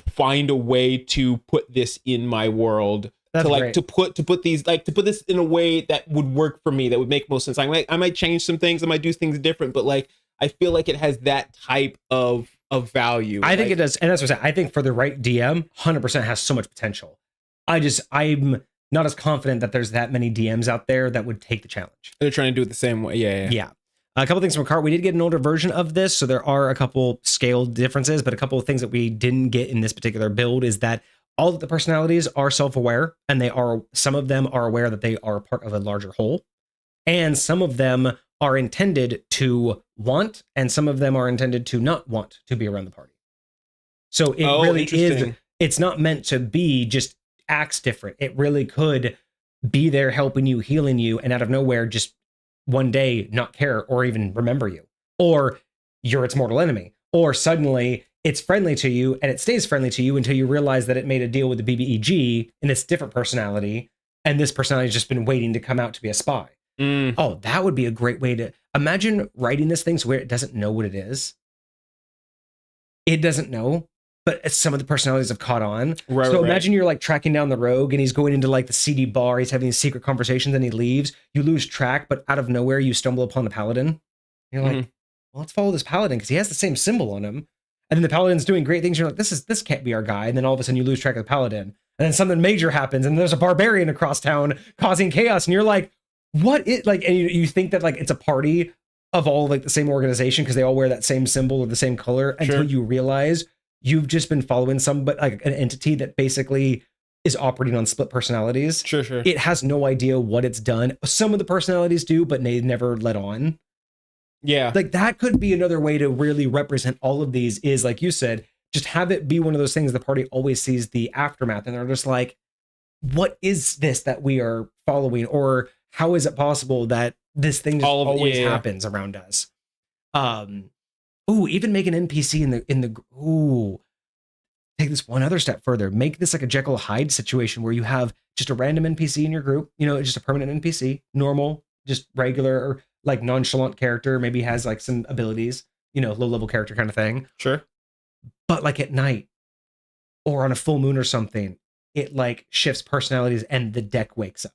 find a way to put this in my world. That's to like great. to put these, like to put this in a way that would work for me, that would make most sense. I might change some things, I might do things different, but like I feel like it has that type of value. I think it does, and that's what I said. I think for the right DM, 100% has so much potential. I'm not as confident that there's that many DMs out there that would take the challenge. They're trying to do it the same way. Yeah. A couple things from Cart. We did get an older version of this, so there are a couple scale differences, but a couple of things that we didn't get in this particular build is that all of the personalities are self-aware, and some of them are aware that they are part of a larger whole, and some of them are intended to want, and some of them are intended to not want to be around the party. So it really is, it's not meant to be just acts different. It really could be there helping you, healing you, and out of nowhere just one day not care or even remember you, or you're its mortal enemy, or suddenly it's friendly to you and it stays friendly to you until you realize that it made a deal with the BBEG and it's different personality, and this personality has just been waiting to come out to be a spy. Oh, that would be a great way to imagine writing this thing so where it doesn't know what it is. It doesn't know, but some of the personalities have caught on. So imagine you're like tracking down the rogue and he's going into like the seedy bar. He's having these secret conversations and he leaves. You lose track, but out of nowhere you stumble upon the paladin. You're like, well, let's follow this paladin because he has the same symbol on him. And then the paladin's doing great things. You're like, this can't be our guy. And then all of a sudden you lose track of the paladin. And then something major happens and there's a barbarian across town causing chaos. And you're like, what is, like, and you think that like it's a party of all like the same organization because they all wear that same symbol or the same color, until you realize you've just been following somebody, like an entity that basically is operating on split personalities. Sure. It has no idea what it's done. Some of the personalities do, but they never let on. Yeah. Like that could be another way to really represent all of these, is like you said, just have it be one of those things the party always sees the aftermath and they're just like, what is this that we are following? Or how is it possible that this thing just always happens around us? Even make an NPC take this one other step further. Make this like a Jekyll Hyde situation where you have just a random NPC in your group, you know, just a permanent NPC, normal, just regular or like nonchalant character, maybe has like some abilities, you know, low level character kind of thing. Sure. But like at night or on a full moon or something, it like shifts personalities and the deck wakes up.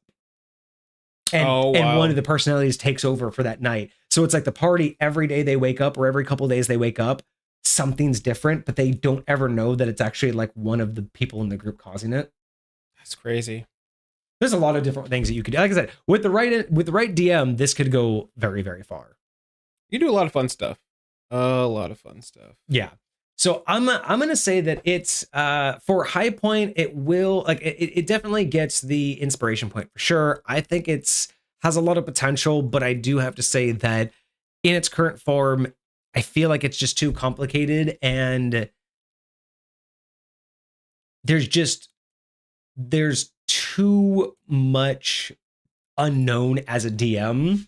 And one of the personalities takes over for that night. So it's like the party, every day they wake up or every couple of days they wake up, something's different, but they don't ever know that it's actually like one of the people in the group causing it. That's crazy. There's a lot of different things that you could do. Like I said, with the right DM, this could go very, very far. You do a lot of fun stuff. Yeah. So I'm gonna say that it's for high point, it will like it definitely gets the inspiration point for sure. I think has a lot of potential, but I do have to say that in its current form, I feel like it's just too complicated, and there's too much unknown as a DM,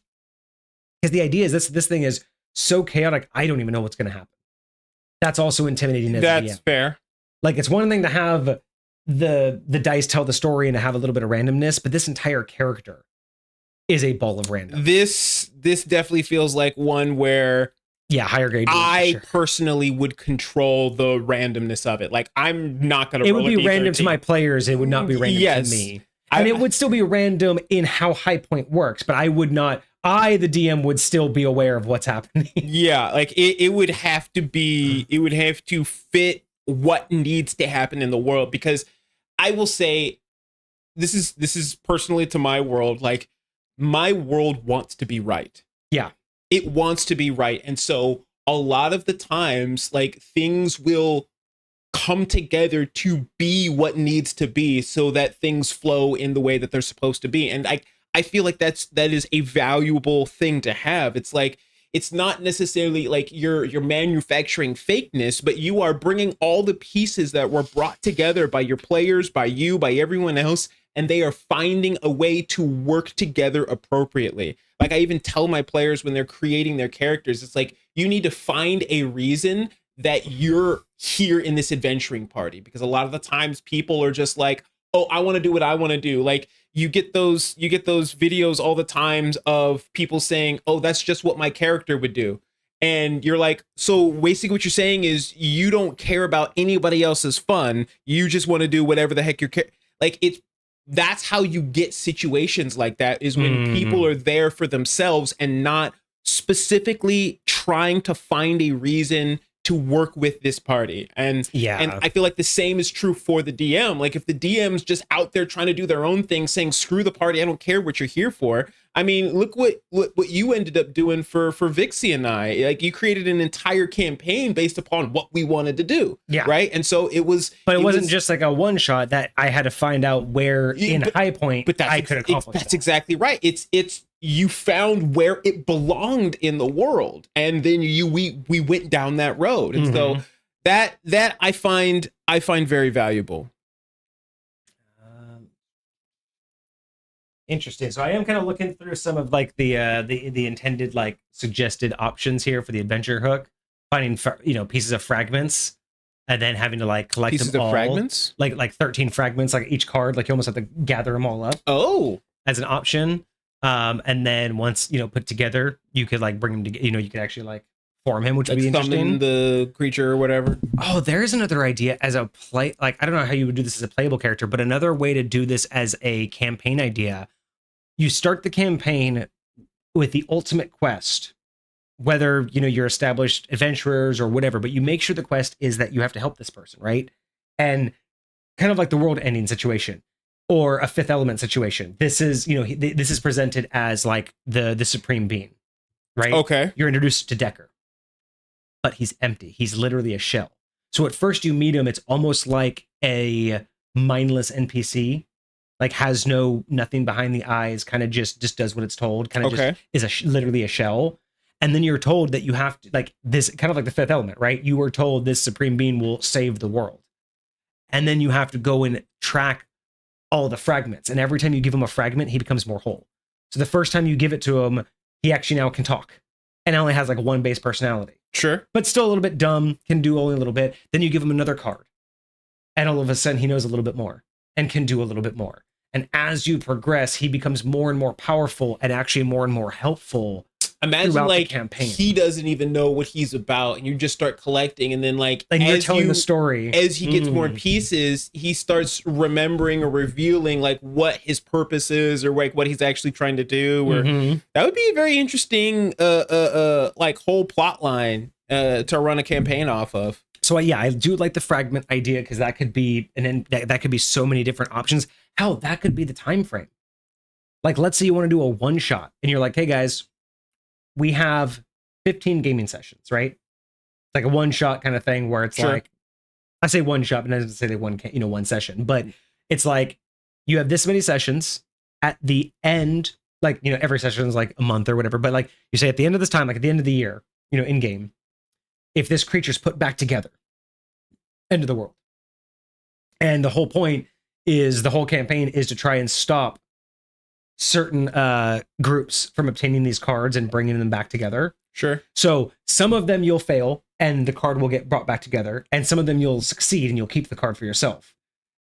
because the idea is this thing is so chaotic, I don't even know what's going to happen. That's also intimidating as a DM. That's fair. Like, it's one thing to have the dice tell the story and to have a little bit of randomness, but this entire character is a ball of random. This definitely feels like one where higher grade. I personally would control the randomness of it. Like, I'm not going to. It would be random to my players. It would not be random to me. And it would still be random in how High Point works, but I would not. The DM, would still be aware of what's happening. Yeah, like it would have to be. It would have to fit what needs to happen in the world, because I will say, this is personally to my world. Like, my world wants to be right. Yeah. It wants to be right. And so a lot of the times, like, things will come together to be what needs to be so that things flow in the way that they're supposed to be. And I feel like that is a valuable thing to have. It's like, it's not necessarily like you're manufacturing fakeness, but you are bringing all the pieces that were brought together by your players, by you, by everyone else, and they are finding a way to work together appropriately. Like, I even tell my players when they're creating their characters, it's like, you need to find a reason that you're here in this adventuring party, because a lot of the times people are just like, oh, I want to do what I want to do. Like, you get those videos all the times of people saying, oh, that's just what my character would do. And you're like, so basically what you're saying is you don't care about anybody else's fun. You just want to do whatever the heck like, that's how you get situations like that, is when people are there for themselves and not specifically trying to find a reason to work with this party. And I feel like the same is true for the DM. Like, if the DM's just out there trying to do their own thing, saying, screw the party, I don't care what you're here for. I mean, look what you ended up doing for Vixie and I. Like, you created an entire campaign based upon what we wanted to do. Yeah. Right. And so it was, but it wasn't just like a one shot that I had to find out where High Point, but I could accomplish. That's exactly right. It's you found where it belonged in the world, and then we went down that road. And so that I find very valuable. Interesting. So I am kind of looking through some of like the intended, like, suggested options here for the adventure hook, finding pieces of fragments, and then having to like collect pieces them all. Fragments, like 13 fragments, like each card. Like, you almost have to gather them all up. Oh, as an option. And then once put together, you could like bring him to you could actually like form him, which would be interesting. The creature or whatever. Oh, there's another idea as a play. Like, I don't know how you would do this as a playable character, but another way to do this as a campaign idea. You start the campaign with the ultimate quest, whether you're established adventurers or whatever, but you make sure the quest is that you have to help this person, right? And kind of like the world ending situation or a Fifth Element situation. This is this is presented as like the supreme being, right? Okay. You're introduced to Dekker, but he's empty. He's literally a shell. So at first you meet him, it's almost like a mindless NPC. Like, has nothing behind the eyes, kind of just does what it's told, kind of just is literally a shell. And then you're told that you have to, like, this kind of like the Fifth Element, right? You were told this supreme being will save the world. And then you have to go and track all the fragments. And every time you give him a fragment, he becomes more whole. So the first time you give it to him, he actually now can talk and only has like one base personality. Sure. But still a little bit dumb, can do only a little bit. Then you give him another card. And all of a sudden he knows a little bit more and can do a little bit more. And as you progress, he becomes more and more powerful and actually more and more helpful. Imagine like he doesn't even know what he's about, and you just start collecting, and then like you're telling the story as he gets more pieces, he starts remembering or revealing like what his purpose is or like what he's actually trying to do. Or that would be a very interesting like whole plot line to run a campaign off of. So yeah, I do like the fragment idea, because that could be that could be so many different options. Hell, that could be the time frame. Like, let's say you want to do a one shot, and you're like, hey guys, we have 15 gaming sessions, right? It's like a one shot kind of thing where it's like, I say one shot, but I doesn't say they one session, but it's like you have this many sessions at the end, like, every session is like a month or whatever. But like you say at the end of this time, like at the end of the year, in game, if this creature's put back together, end of the world. And the whole point is the whole campaign is to try and stop certain groups from obtaining these cards and bringing them back together. Sure. So some of them you'll fail and the card will get brought back together, and some of them you'll succeed and you'll keep the card for yourself.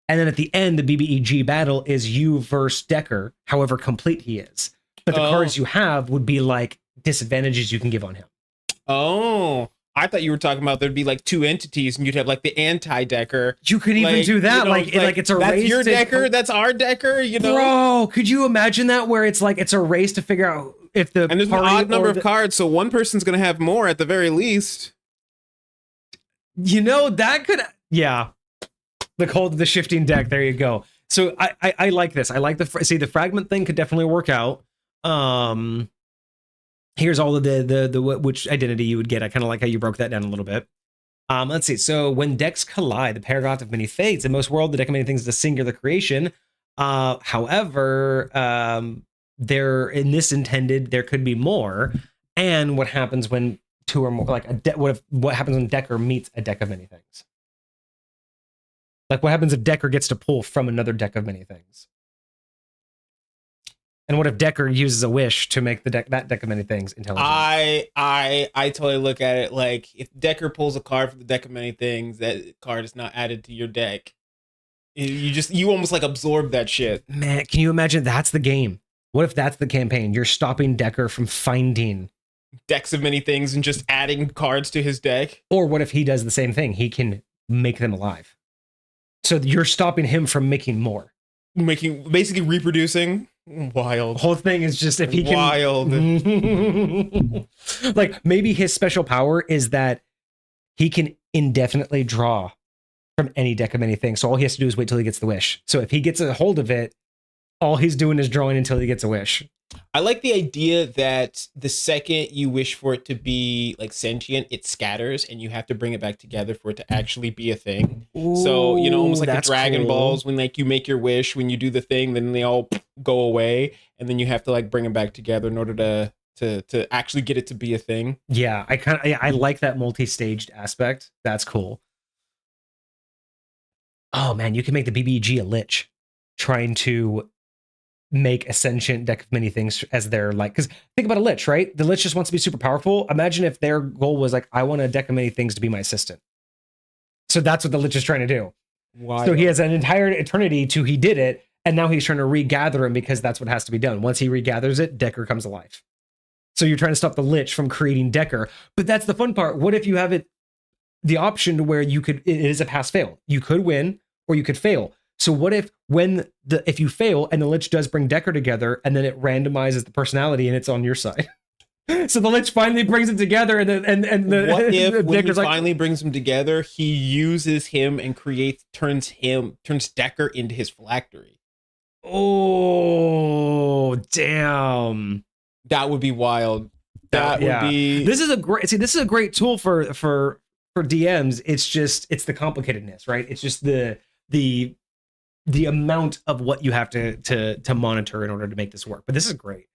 And then at the end, the BBEG battle is you versus Dekker, however complete he is. But the cards you have would be like disadvantages you can give on him. Oh, I thought you were talking about there'd be like two entities and you'd have like the anti-Dekker. You could even do that. You know, like it's a that's race. Your Dekker, that's our Dekker, you know? Bro, could you imagine that where it's like it's a race to figure out if the and there's an odd number of cards, so one person's gonna have more at the very least. You know, that could the shifting deck. There you go. So I like this. I like the fragment thing could definitely work out. Here's all of the which identity you would get. I kind of like how you broke that down a little bit. Let's see. So when decks collide, the paradox of many fates. In most world, the deck of many things is a singular creation. However, there in this intended, there could be more. And what happens when two or more, like what happens when Dekker meets a deck of many things? Like what happens if Dekker gets to pull from another deck of many things? And what if Dekker uses a wish to make that deck of many things intelligent? I totally look at it like if Dekker pulls a card from the deck of many things, that card is not added to your deck. You almost like absorb that shit. Man, can you imagine that's the game? What if that's the campaign? You're stopping Dekker from finding decks of many things and just adding cards to his deck. Or what if he does the same thing? He can make them alive. So you're stopping him from making more. Basically reproducing. Wild. The whole thing is just if he can. Wild. Like maybe his special power is that he can indefinitely draw from any deck of many things. So all he has to do is wait till he gets the wish. So if he gets a hold of it, all he's doing is drawing until he gets a wish. I like the idea that the second you wish for it to be like sentient, it scatters and you have to bring it back together for it to actually be a thing. Ooh, so, you know, almost like the Dragon cool. Balls when like you make your wish, when you do the thing, then they all go away and then you have to like bring them back together in order to actually get it to be a thing. Yeah, I like that multi-staged aspect. That's cool. Oh man, you can make the BBG a lich trying to make a sentient deck of many things as their like, because think about a lich, right? The lich just wants to be super powerful. Imagine if their goal was like, I want a deck of many things to be my assistant. So that's what the lich is trying to do. Wild. So he has an entire eternity to he did it, and now he's trying to regather him because that's what has to be done. Once he regathers it, Dekker comes alive. So you're trying to stop the lich from creating Dekker. But that's the fun part. What if you have it the option to where you could, it is a pass fail. You could win or you could fail. So what if if you fail and the lich does bring Dekker together and then it randomizes the personality and it's on your side? So the lich finally brings it together and the what if when he Dekker's like, finally brings them together, he uses him and turns Dekker into his phylactery? Oh damn. That would be wild. That would be. This is a great tool for DMs. It's the complicatedness, right? It's just the amount of what you have to monitor in order to make this work. But this is great.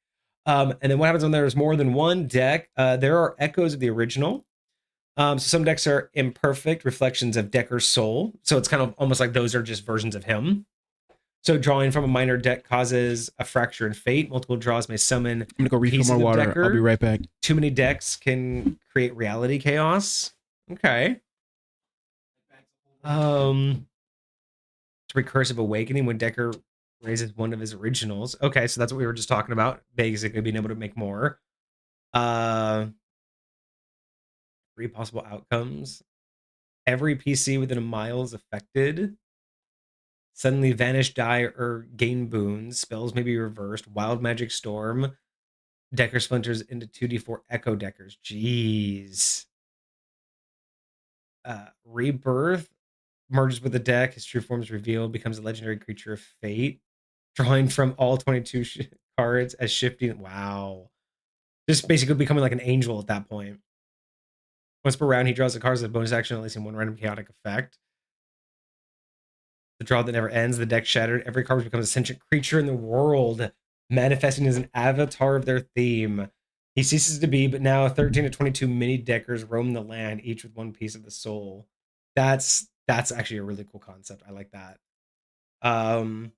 And then what happens when there's more than one deck? There are echoes of the original. So some decks are imperfect reflections of Dekker's soul. So it's kind of almost like those are just versions of him. So drawing from a minor deck causes a fracture in fate. Multiple draws may summon. I'm gonna go refill my water. Dekker. I'll be right back. Too many decks can create reality chaos. Okay. It's recursive awakening when Dekker raises one of his originals. Okay, so that's what we were just talking about. Basically being able to make more. 3 possible outcomes. Every PC within a mile is affected. Suddenly vanish, die, or gain boons. Spells may be reversed. Wild magic storm. Dekker splinters into 2d4 echo Dekkers. Jeez. Rebirth. Merges with the deck. His true form is revealed. Becomes a legendary creature of fate. Drawing from all 22 cards as shifting. Wow. Just basically becoming like an angel at that point. Once per round, he draws the cards as a bonus action, releasing one random chaotic effect. The draw that never ends. The deck shattered. Every card becomes a sentient creature in the world, manifesting as an avatar of their theme. He ceases to be, but now 13 to 22 mini Dekkers roam the land, each with one piece of the soul. That's That's actually a really cool concept. I like that. And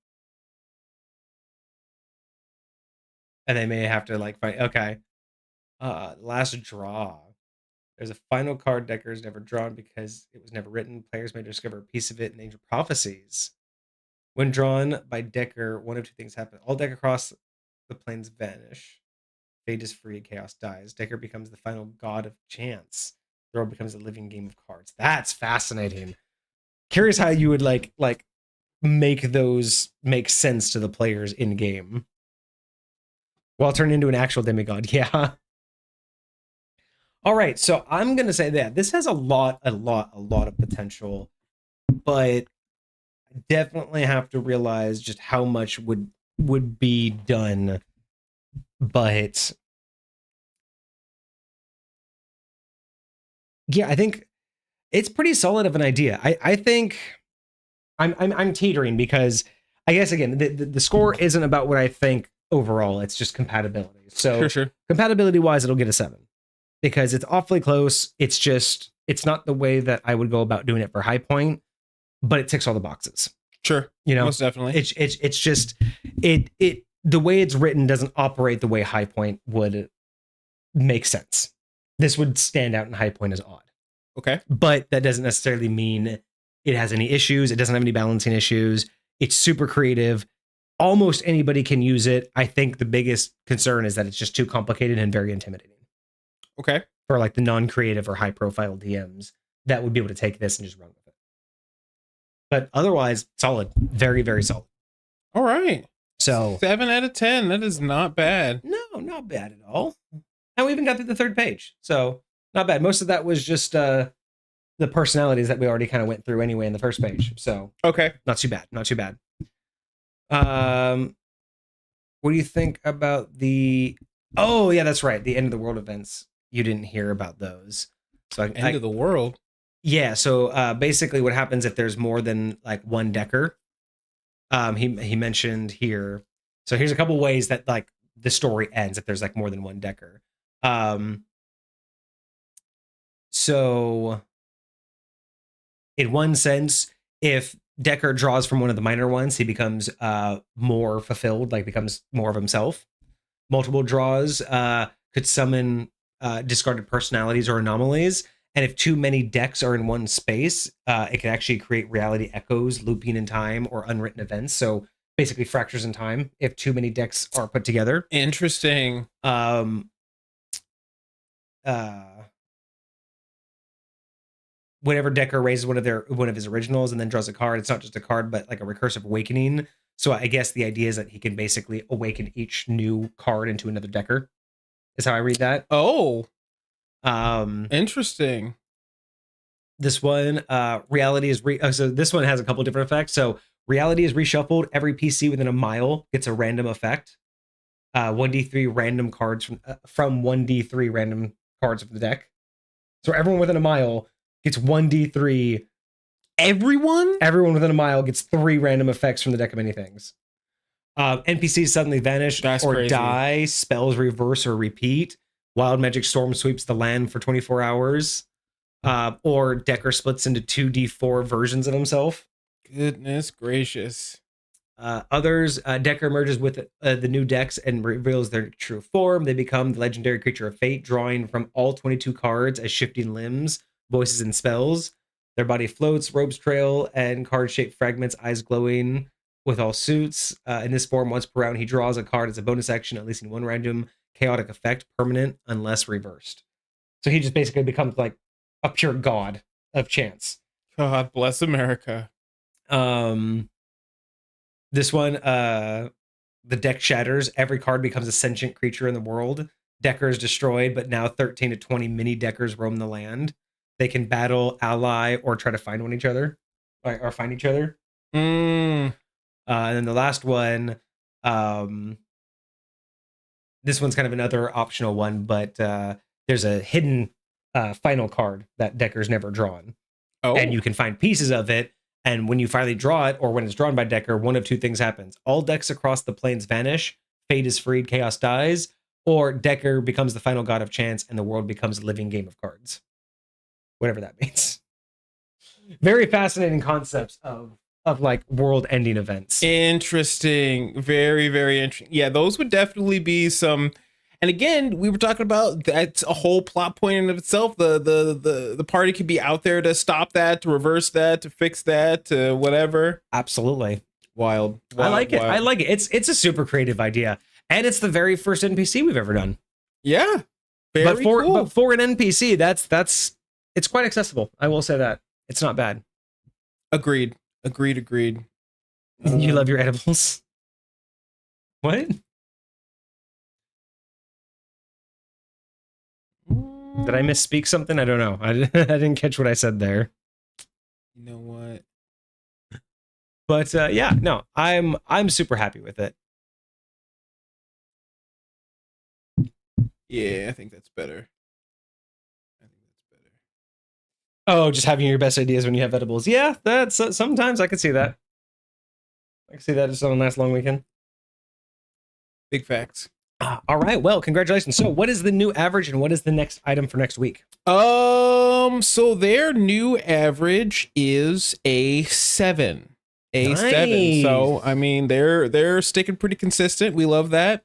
they may have to like fight. Okay. Last draw. There's a final card Dekker is never drawn because it was never written. Players may discover a piece of it in Ancient Prophecies. When drawn by Dekker, one of two things happen. All deck across the planes vanish. Fate is free, chaos dies. Dekker becomes the final god of chance. The world becomes a living game of cards. That's fascinating. Curious how you would like make those make sense to the players in game. While turning into an actual demigod. Yeah. All right, so I'm gonna say that this has a lot of potential, but definitely have to realize just how much would be done. But yeah, I think it's pretty solid of an idea. I think I'm teetering because I guess again the score isn't about what I think overall. It's just compatibility. So Sure. compatibility wise, it'll get a 7 because it's awfully close. It's not the way that I would go about doing it for high point, but it ticks all the boxes. Sure. You know, most definitely. It's just the way it's written doesn't operate the way high point would make sense. This would stand out in high point as odd. Okay. But that doesn't necessarily mean it has any issues. It doesn't have any balancing issues. It's super creative. Almost anybody can use it. I think the biggest concern is that it's just too complicated and very intimidating. Okay. For like the non-creative or high-profile DMs that would be able to take this and just run with it. But otherwise, solid. Very, very solid. All right. So 7 out of 10. That is not bad. No, not bad at all. And we even got through the third page. So not bad. Most of that was just the personalities that we already kind of went through anyway in the first page. So okay. Not too bad. Not too bad. What do you think about the... Oh, yeah, that's right. The end of the world events. You didn't hear about those. So end of the world? Yeah, so basically what happens if there's more than like one Dekker. He mentioned here. So here's a couple ways that like the story ends if there's like more than one Dekker. So in one sense, if Dekker draws from one of the minor ones, he becomes more fulfilled, like becomes more of himself. Multiple draws could summon discarded personalities or anomalies. And if too many decks are in one space, it can actually create reality echoes, looping in time, or unwritten events. So basically fractures in time if too many decks are put together. Interesting. Whenever Dekker raises one of his originals and then draws a card, it's not just a card, but like a recursive awakening. So I guess the idea is that he can basically awaken each new card into another Dekker. Is how I read that. Oh. Interesting. This one, reality is so this one has a couple different effects. So reality is reshuffled. Every PC within a mile gets a random effect. 1d3 random cards from 1d3 random cards of the deck. So everyone within a mile gets 1d3. Everyone within a mile gets 3 random effects from the deck of many things. NPCs suddenly vanish. That's or crazy. Die. Spells reverse or repeat. Wild magic storm sweeps the land for 24 hours. Or Dekker splits into 2d4 versions of himself. Goodness gracious. Others, Dekker merges with the new decks and reveals their true form. They become the legendary creature of fate, drawing from all 22 cards as shifting limbs, voices, and spells. Their body floats, robes trail, and card-shaped fragments, eyes glowing with all suits. In this form, once per round, he draws a card as a bonus action, unleashing one random chaotic effect, permanent unless reversed. So he just basically becomes like a pure god of chance. God bless America. This one, the deck shatters. Every card becomes a sentient creature in the world. Dekker is destroyed, but now 13 to 20 mini Dekkers roam the land. They can battle, ally, or try to find each other. And then the last one, this one's kind of another optional one, but there's a hidden final card that Dekker's never drawn. Oh. And you can find pieces of it. And when you finally draw it, or when it's drawn by Dekker, one of two things happens. All decks across the planes vanish, fate is freed, chaos dies, or Dekker becomes the final god of chance and the world becomes a living game of cards. Whatever that means. very fascinating concepts of like world ending events. Interesting. Very, very interesting. Yeah, those would definitely be some. And again, we were talking about that's a whole plot point in of itself. The party could be out there to stop that, to reverse that, to fix that, to whatever. Absolutely. Wild. I like it. Wild. I like it. It's a super creative idea. And it's the very first NPC we've ever done. Yeah. But Cool. for an NPC, that's it's quite accessible. I will say that. It's not bad. Agreed. You love your edibles. What? Did I misspeak something? I don't know. I didn't catch what I said there. You know what? But yeah, no, I'm super happy with it. Yeah, I think that's better. Oh, just having your best ideas when you have edibles. Yeah, that's sometimes I could see that. I can see that just on a nice long weekend. Big facts. All right. Well, congratulations. So, what is the new average, and what is the next item for next week? So their new average is a 7. A 7. So I mean, they're sticking pretty consistent. We love that.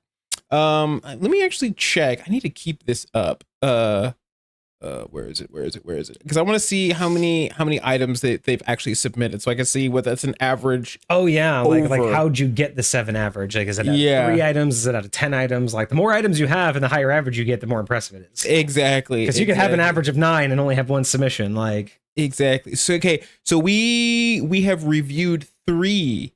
Let me actually check. I need to keep this up. Where is it? Because I want to see how many items they've actually submitted, so I can see what that's an average. Oh yeah, like how'd you get the 7 average? Like, is it out of 3 items? Is it out of 10 items? Like, the more items you have and the higher average you get, the more impressive it is. Exactly. Because you could have an average of 9 and only have 1 submission. Like, exactly. So okay, so we have reviewed 3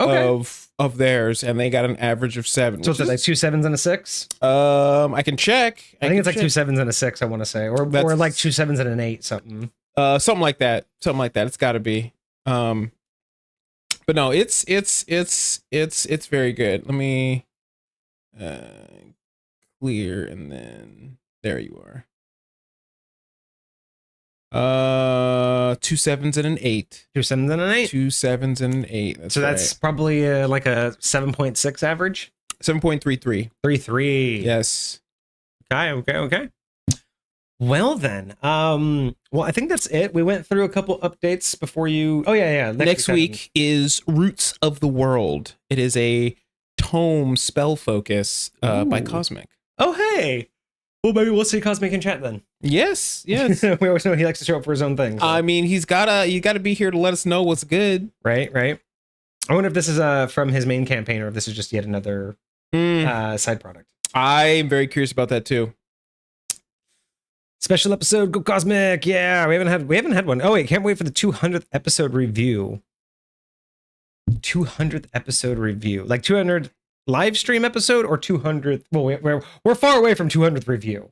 of theirs, and they got an average of 7. So it's like 2 7s and a 6. I can check. I think it's like 2 7s and a 6. I want to say, or like 2 7s and an 8, something. Something like that. It's got to be. But no, it's very good. Let me clear, and then there you are. 2 7s and an 8. 2 7s and an 8. 2 7s and an 8. That's so that's right. probably like a 7.6 average. 7.33. 33. Yes. Okay. Well then, well, I think that's it. We went through a couple updates before you. Oh yeah. Next week is Roots of the World. It is a tome spell focus by Cosmic. Oh hey. Well, maybe we'll see Cosmic in chat then. Yes. We always know he likes to show up for his own thing. So. I mean, you gotta be here to let us know what's good. Right. I wonder if this is from his main campaign, or if this is just yet another side product. I'm very curious about that too. Special episode, go Cosmic! Yeah, we haven't had one. Oh wait, can't wait for the 200th episode review. 200th episode review, like 200 live stream episode, or 200th. Well, we're far away from 200th review.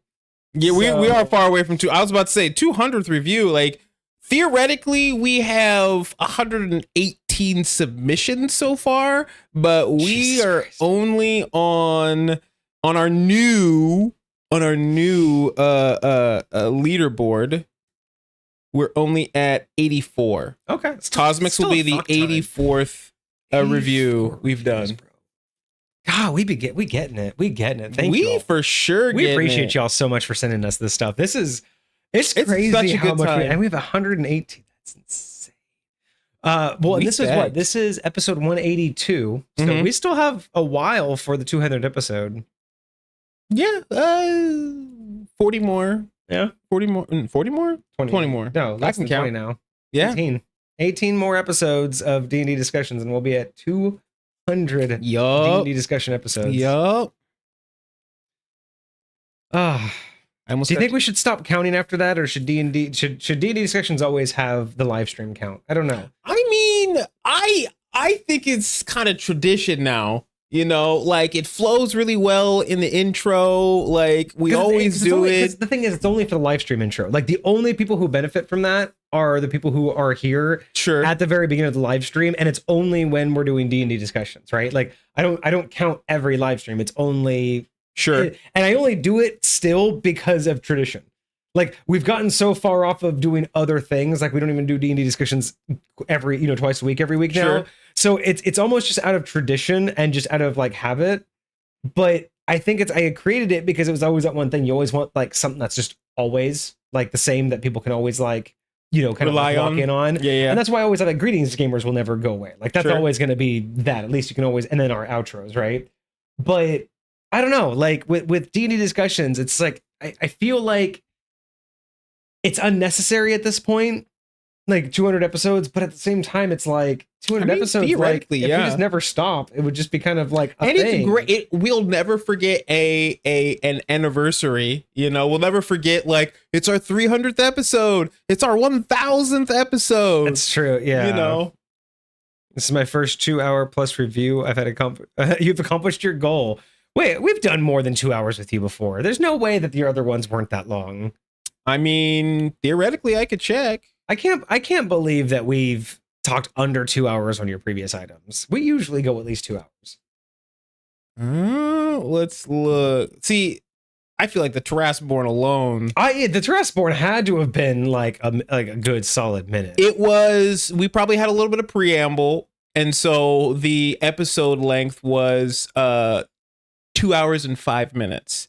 Yeah, so, we are far away from I was about to say 200th review. Like, theoretically, we have 118 submissions so far, but we are only on our new leaderboard. We're only at 84. Okay, Cosmics will be the 84th review we've done. God, we getting it. Thank you. We for sure. We appreciate y'all so much for sending us this stuff. It's crazy such a how good much time. and we have 118. That's insane. Well, this is what? This is episode 182. So we still have a while for the 200th episode. Yeah, 40 more. Yeah, 40 more. 40 more? 20 more. No, less than 20 now. Yeah, 18 more episodes of D&D discussions, and we'll be at 200 D&D discussion episodes. Yup. Do you think we should stop counting after that, or should D&D discussions always have the live stream count? I don't know. I mean, I think it's kind of tradition now. You know, like, it flows really well in the intro. Like, we always do it. The thing is, it's only for the live stream intro. Like, the only people who benefit from that are the people who are here at the very beginning of the live stream, and it's only when we're doing D&D discussions, right? Like, I don't count every live stream. It's only and I only do it still because of tradition. Like, we've gotten so far off of doing other things, like we don't even do D&D discussions twice a week, every week now. So it's almost just out of tradition and just out of like habit. But I think I had created it because it was always that one thing. You always want like something that's just always like the same, that people can always like kind of like walk in on. Yeah. And that's why I always have like greetings gamers will never go away. Like that's Sure. always going to be that. At least you can always, and then our outros, right? But I don't know, like with D&D discussions, it's like I feel like it's unnecessary at this point, like 200 episodes, but at the same time, it's like 200 episodes. Theoretically, like, if we just never stop, it would just be kind of like a thing. It's great. We'll never forget an anniversary. We'll never forget like it's our 300th episode. It's our 1000th episode. That's true. Yeah. This is my first 2-hour plus review. I've had you've accomplished your goal. Wait, we've done more than 2 hours with you before. There's no way that the other ones weren't that long. I mean, theoretically, I could check. I can't believe that we've talked under 2 hours on your previous items. We usually go at least 2 hours. Let's look. See, I feel like the Terrasborn alone. The Terrasborn had to have been like a good solid minute. It was. We probably had a little bit of preamble, and so the episode length was 2 hours and 5 minutes.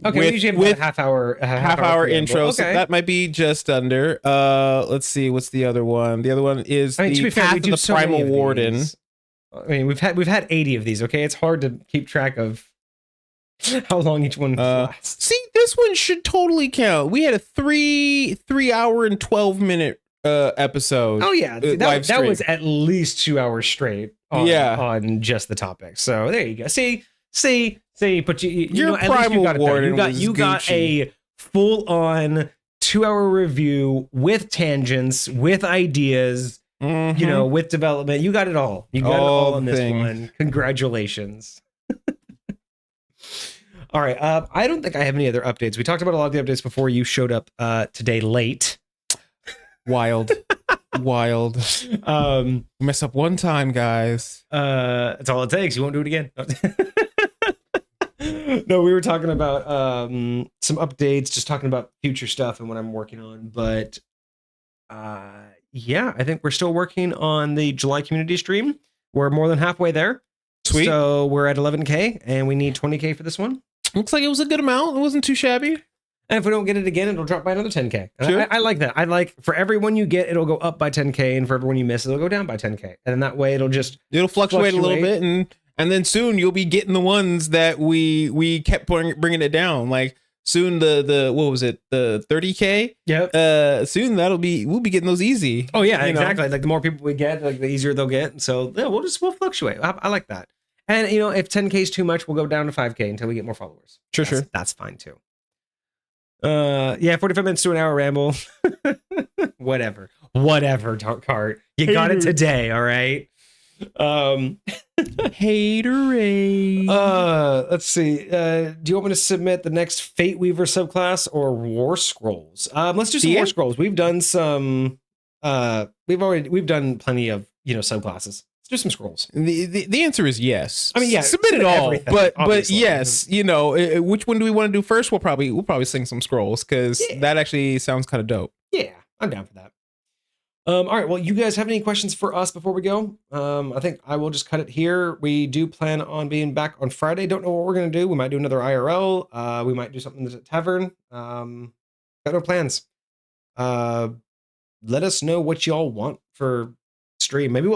Okay, we usually have a half hour intro, okay. So that might be just under. Let's see, what's the other one? The other one is the Path of the Primal Warden. I mean, we've had 80 of these. Okay, it's hard to keep track of how long each one lasts. See, this one should totally count. We had a 3 hour and 12-minute episode. Oh yeah, that was at least 2 hours straight. On just the topic. So there you go. See, but your Primal Warden. You got a full-on 2-hour review with tangents, with ideas, with development. You got it all. You got it all on this one. Congratulations. All right. I don't think I have any other updates. We talked about a lot of the updates before you showed up today late. Wild. Mess up one time, guys. That's all it takes. You won't do it again. No, we were talking about some updates, just talking about future stuff and what I'm working on. But I think we're still working on the July community stream. We're more than halfway there. Sweet. So we're at 11K and we need 20K for this one. Looks like it was a good amount. It wasn't too shabby. And if we don't get it again, it'll drop by another 10K. Sure. I like that. I like for every one you get, it'll go up by 10K. And for every one you miss, it'll go down by 10K. And then that way it'll fluctuate a little bit. And then soon you'll be getting the ones that we kept bringing it down. Like soon the what was it? The 30K? Yep. Soon we'll be getting those easy. Oh yeah, exactly. Like the more people we get, like the easier they'll get. So yeah, we'll fluctuate. I like that. And if 10K is too much, we'll go down to 5K until we get more followers. Sure. That's fine too. 45 minutes to an hour ramble. Whatever, Cart. You got it today, all right? Haterade. Let's see. Do you want me to submit the next Fate Weaver subclass or War Scrolls? Let's do some War Scrolls. We've done some. We've done plenty of subclasses. Let's do some scrolls. The answer is yes. I mean, yeah, submit it all. But yes, Mm-hmm. which one do we want to do first? We'll probably sing some scrolls because that actually sounds kind of dope. Yeah, I'm down for that. All right. Well, you guys have any questions for us before we go? I think I will just cut it here. We do plan on being back on Friday. Don't know what we're going to do. We might do another IRL. We might do something that's at tavern. Got no plans. Let us know what y'all want for stream. Maybe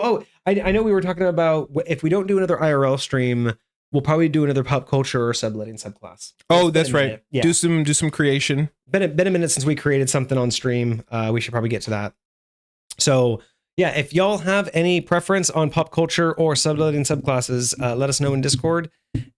I know we were talking about if we don't do another IRL stream, we'll probably do another pop culture or subletting subclass. That's right. Yeah. Do some creation. Been a minute since we created something on stream. We should probably get to that. So yeah, if y'all have any preference on pop culture or subletting subclasses, let us know in Discord.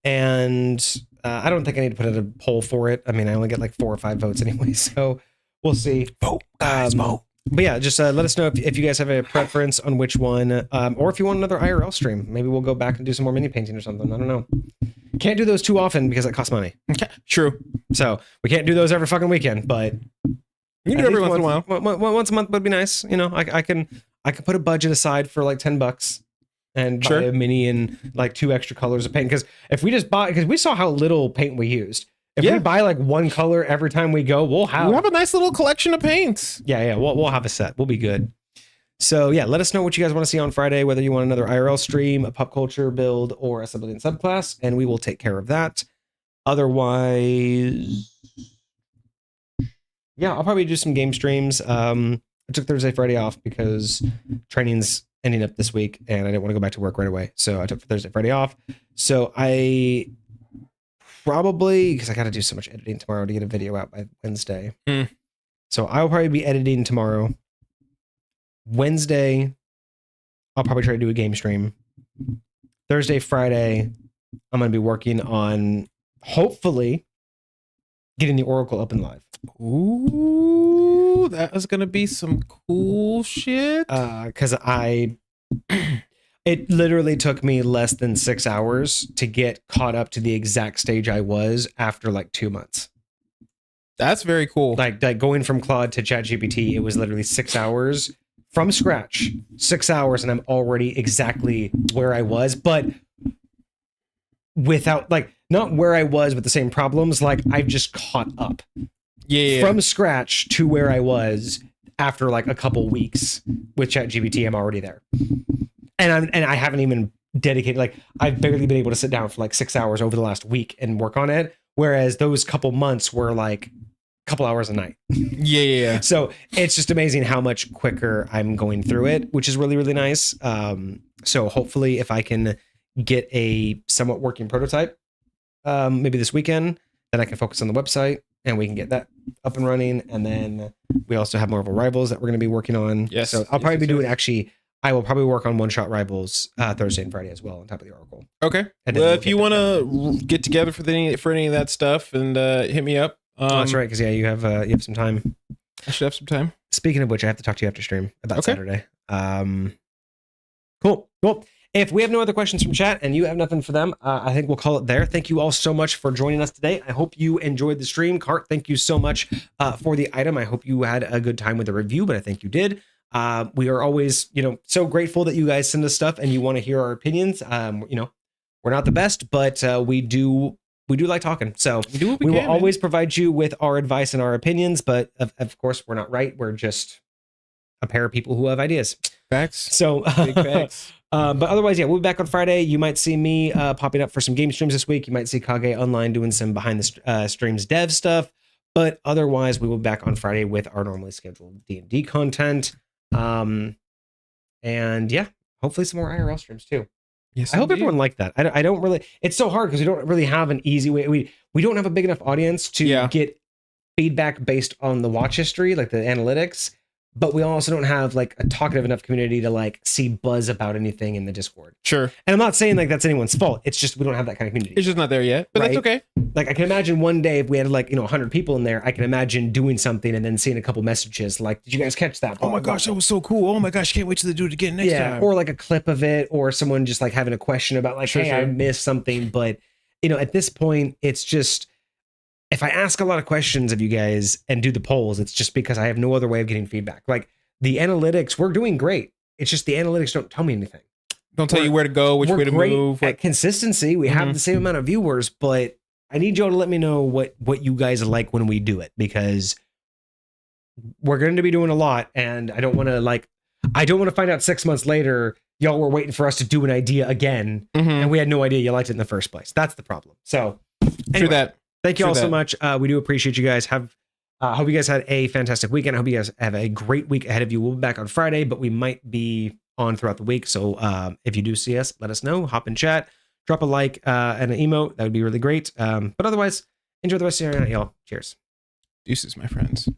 And I don't think I need to put in a poll for it. I mean, I only get like 4 or 5 votes anyway, so we'll see. Vote, guys, vote. But yeah, just let us know if you guys have a preference on which one, or if you want another IRL stream. Maybe we'll go back and do some more mini painting or something. I don't know. Can't do those too often because it costs money. Okay, true. So we can't do those every fucking weekend, but you can do every once in a while. Once a month would be nice. I can put a budget aside for like $10 and buy a mini and like 2 extra colors of paint. Because if we just because we saw how little paint we used. If we buy like 1 color every time we go, we'll have a nice little collection of paints. Yeah. We'll have a set. We'll be good. So yeah, let us know what you guys want to see on Friday, whether you want another IRL stream, a pop culture build, or a subletting subclass, and we will take care of that. Otherwise, yeah, I'll probably do some game streams. I took Thursday, Friday off because training's ending up this week and I didn't want to go back to work right away. So I took Thursday, Friday off. So I probably, because I got to do so much editing tomorrow to get a video out by Wednesday. So I'll probably be editing tomorrow. Wednesday, I'll probably try to do a game stream. Thursday, Friday, I'm going to be working on hopefully getting the Oracle up and live. Ooh, that is going to be some cool shit. Because it literally took me less than 6 hours to get caught up to the exact stage I was after like 2 months. That's very cool. Like going from Claude to ChatGPT, it was literally 6 hours from scratch, 6 hours, and I'm already exactly where I was, but without like not where I was with the same problems. Like I've just caught up from scratch to where I was after like a couple weeks with ChatGPT. I'm already there, and I haven't even dedicated, like I've barely been able to sit down for like 6 hours over the last week and work on it. Whereas those couple months were like couple hours a night. Yeah. So it's just amazing how much quicker I'm going through it, which is really, really nice. So hopefully if I can get a somewhat working prototype, maybe this weekend, then I can focus on the website and we can get that up and running. And then we also have more of a rivals that we're going to be working on. Yes. So I'll probably be doing, actually, I will probably work on one-shot rivals Thursday and Friday as well on top of the Oracle. Okay. And well, if you want to get together for any of that stuff and hit me up. That's right, because yeah, you have some time. I should have some time. Speaking of which, I have to talk to you after stream about Saturday. Cool. If we have no other questions from chat and you have nothing for them, I think we'll call it there. Thank you all so much for joining us today. I hope you enjoyed the stream. Cart, thank you so much for the item. I hope you had a good time with the review, but I think you did. We are always, so grateful that you guys send us stuff and you want to hear our opinions. We're not the best, but we do like talking. So we will always provide you with our advice and our opinions, but of course we're not right. We're just a pair of people who have ideas. Facts. So big facts. But otherwise, yeah, we'll be back on Friday. You might see me popping up for some game streams this week. You might see Kage online doing some behind the streams dev stuff. But otherwise, we will be back on Friday with our normally scheduled D&D content. And yeah, hopefully some more IRL streams too. Yes, I hope everyone liked that. I don't really, it's so hard because we don't really have an easy way. We don't have a big enough audience to get feedback based on the watch history, like the analytics, but we also don't have like a talkative enough community to like see buzz about anything in the Discord. Sure. And I'm not saying like that's anyone's fault. It's just, we don't have that kind of community. It's just not there yet, but that's okay. Like I can imagine one day if we had like, 100 people in there, I can imagine doing something and then seeing a couple messages like, did you guys catch that? Oh my gosh, that was so cool. Oh my gosh, can't wait till they do it again next time. Or like a clip of it, or someone just like having a question about like, hey, I missed something. But, at this point, it's just, if I ask a lot of questions of you guys and do the polls, it's just because I have no other way of getting feedback. Like the analytics, we're doing great. It's just the analytics don't tell me anything. Don't tell you where to go, which way to move. At consistency, we have the same amount of viewers, but I need y'all to let me know what you guys like when we do it, because we're going to be doing a lot, and I don't want to find out 6 months later y'all were waiting for us to do an idea again, and we had no idea you liked it in the first place. That's the problem. So, anyway, thank you all so much. We do appreciate you guys. Hope you guys had a fantastic weekend. I hope you guys have a great week ahead of you. We'll be back on Friday, but we might be on throughout the week. So if you do see us, let us know. Hop in chat, drop a like and an emote. That would be really great. But otherwise, enjoy the rest of your night, y'all. Cheers. Deuces, my friends.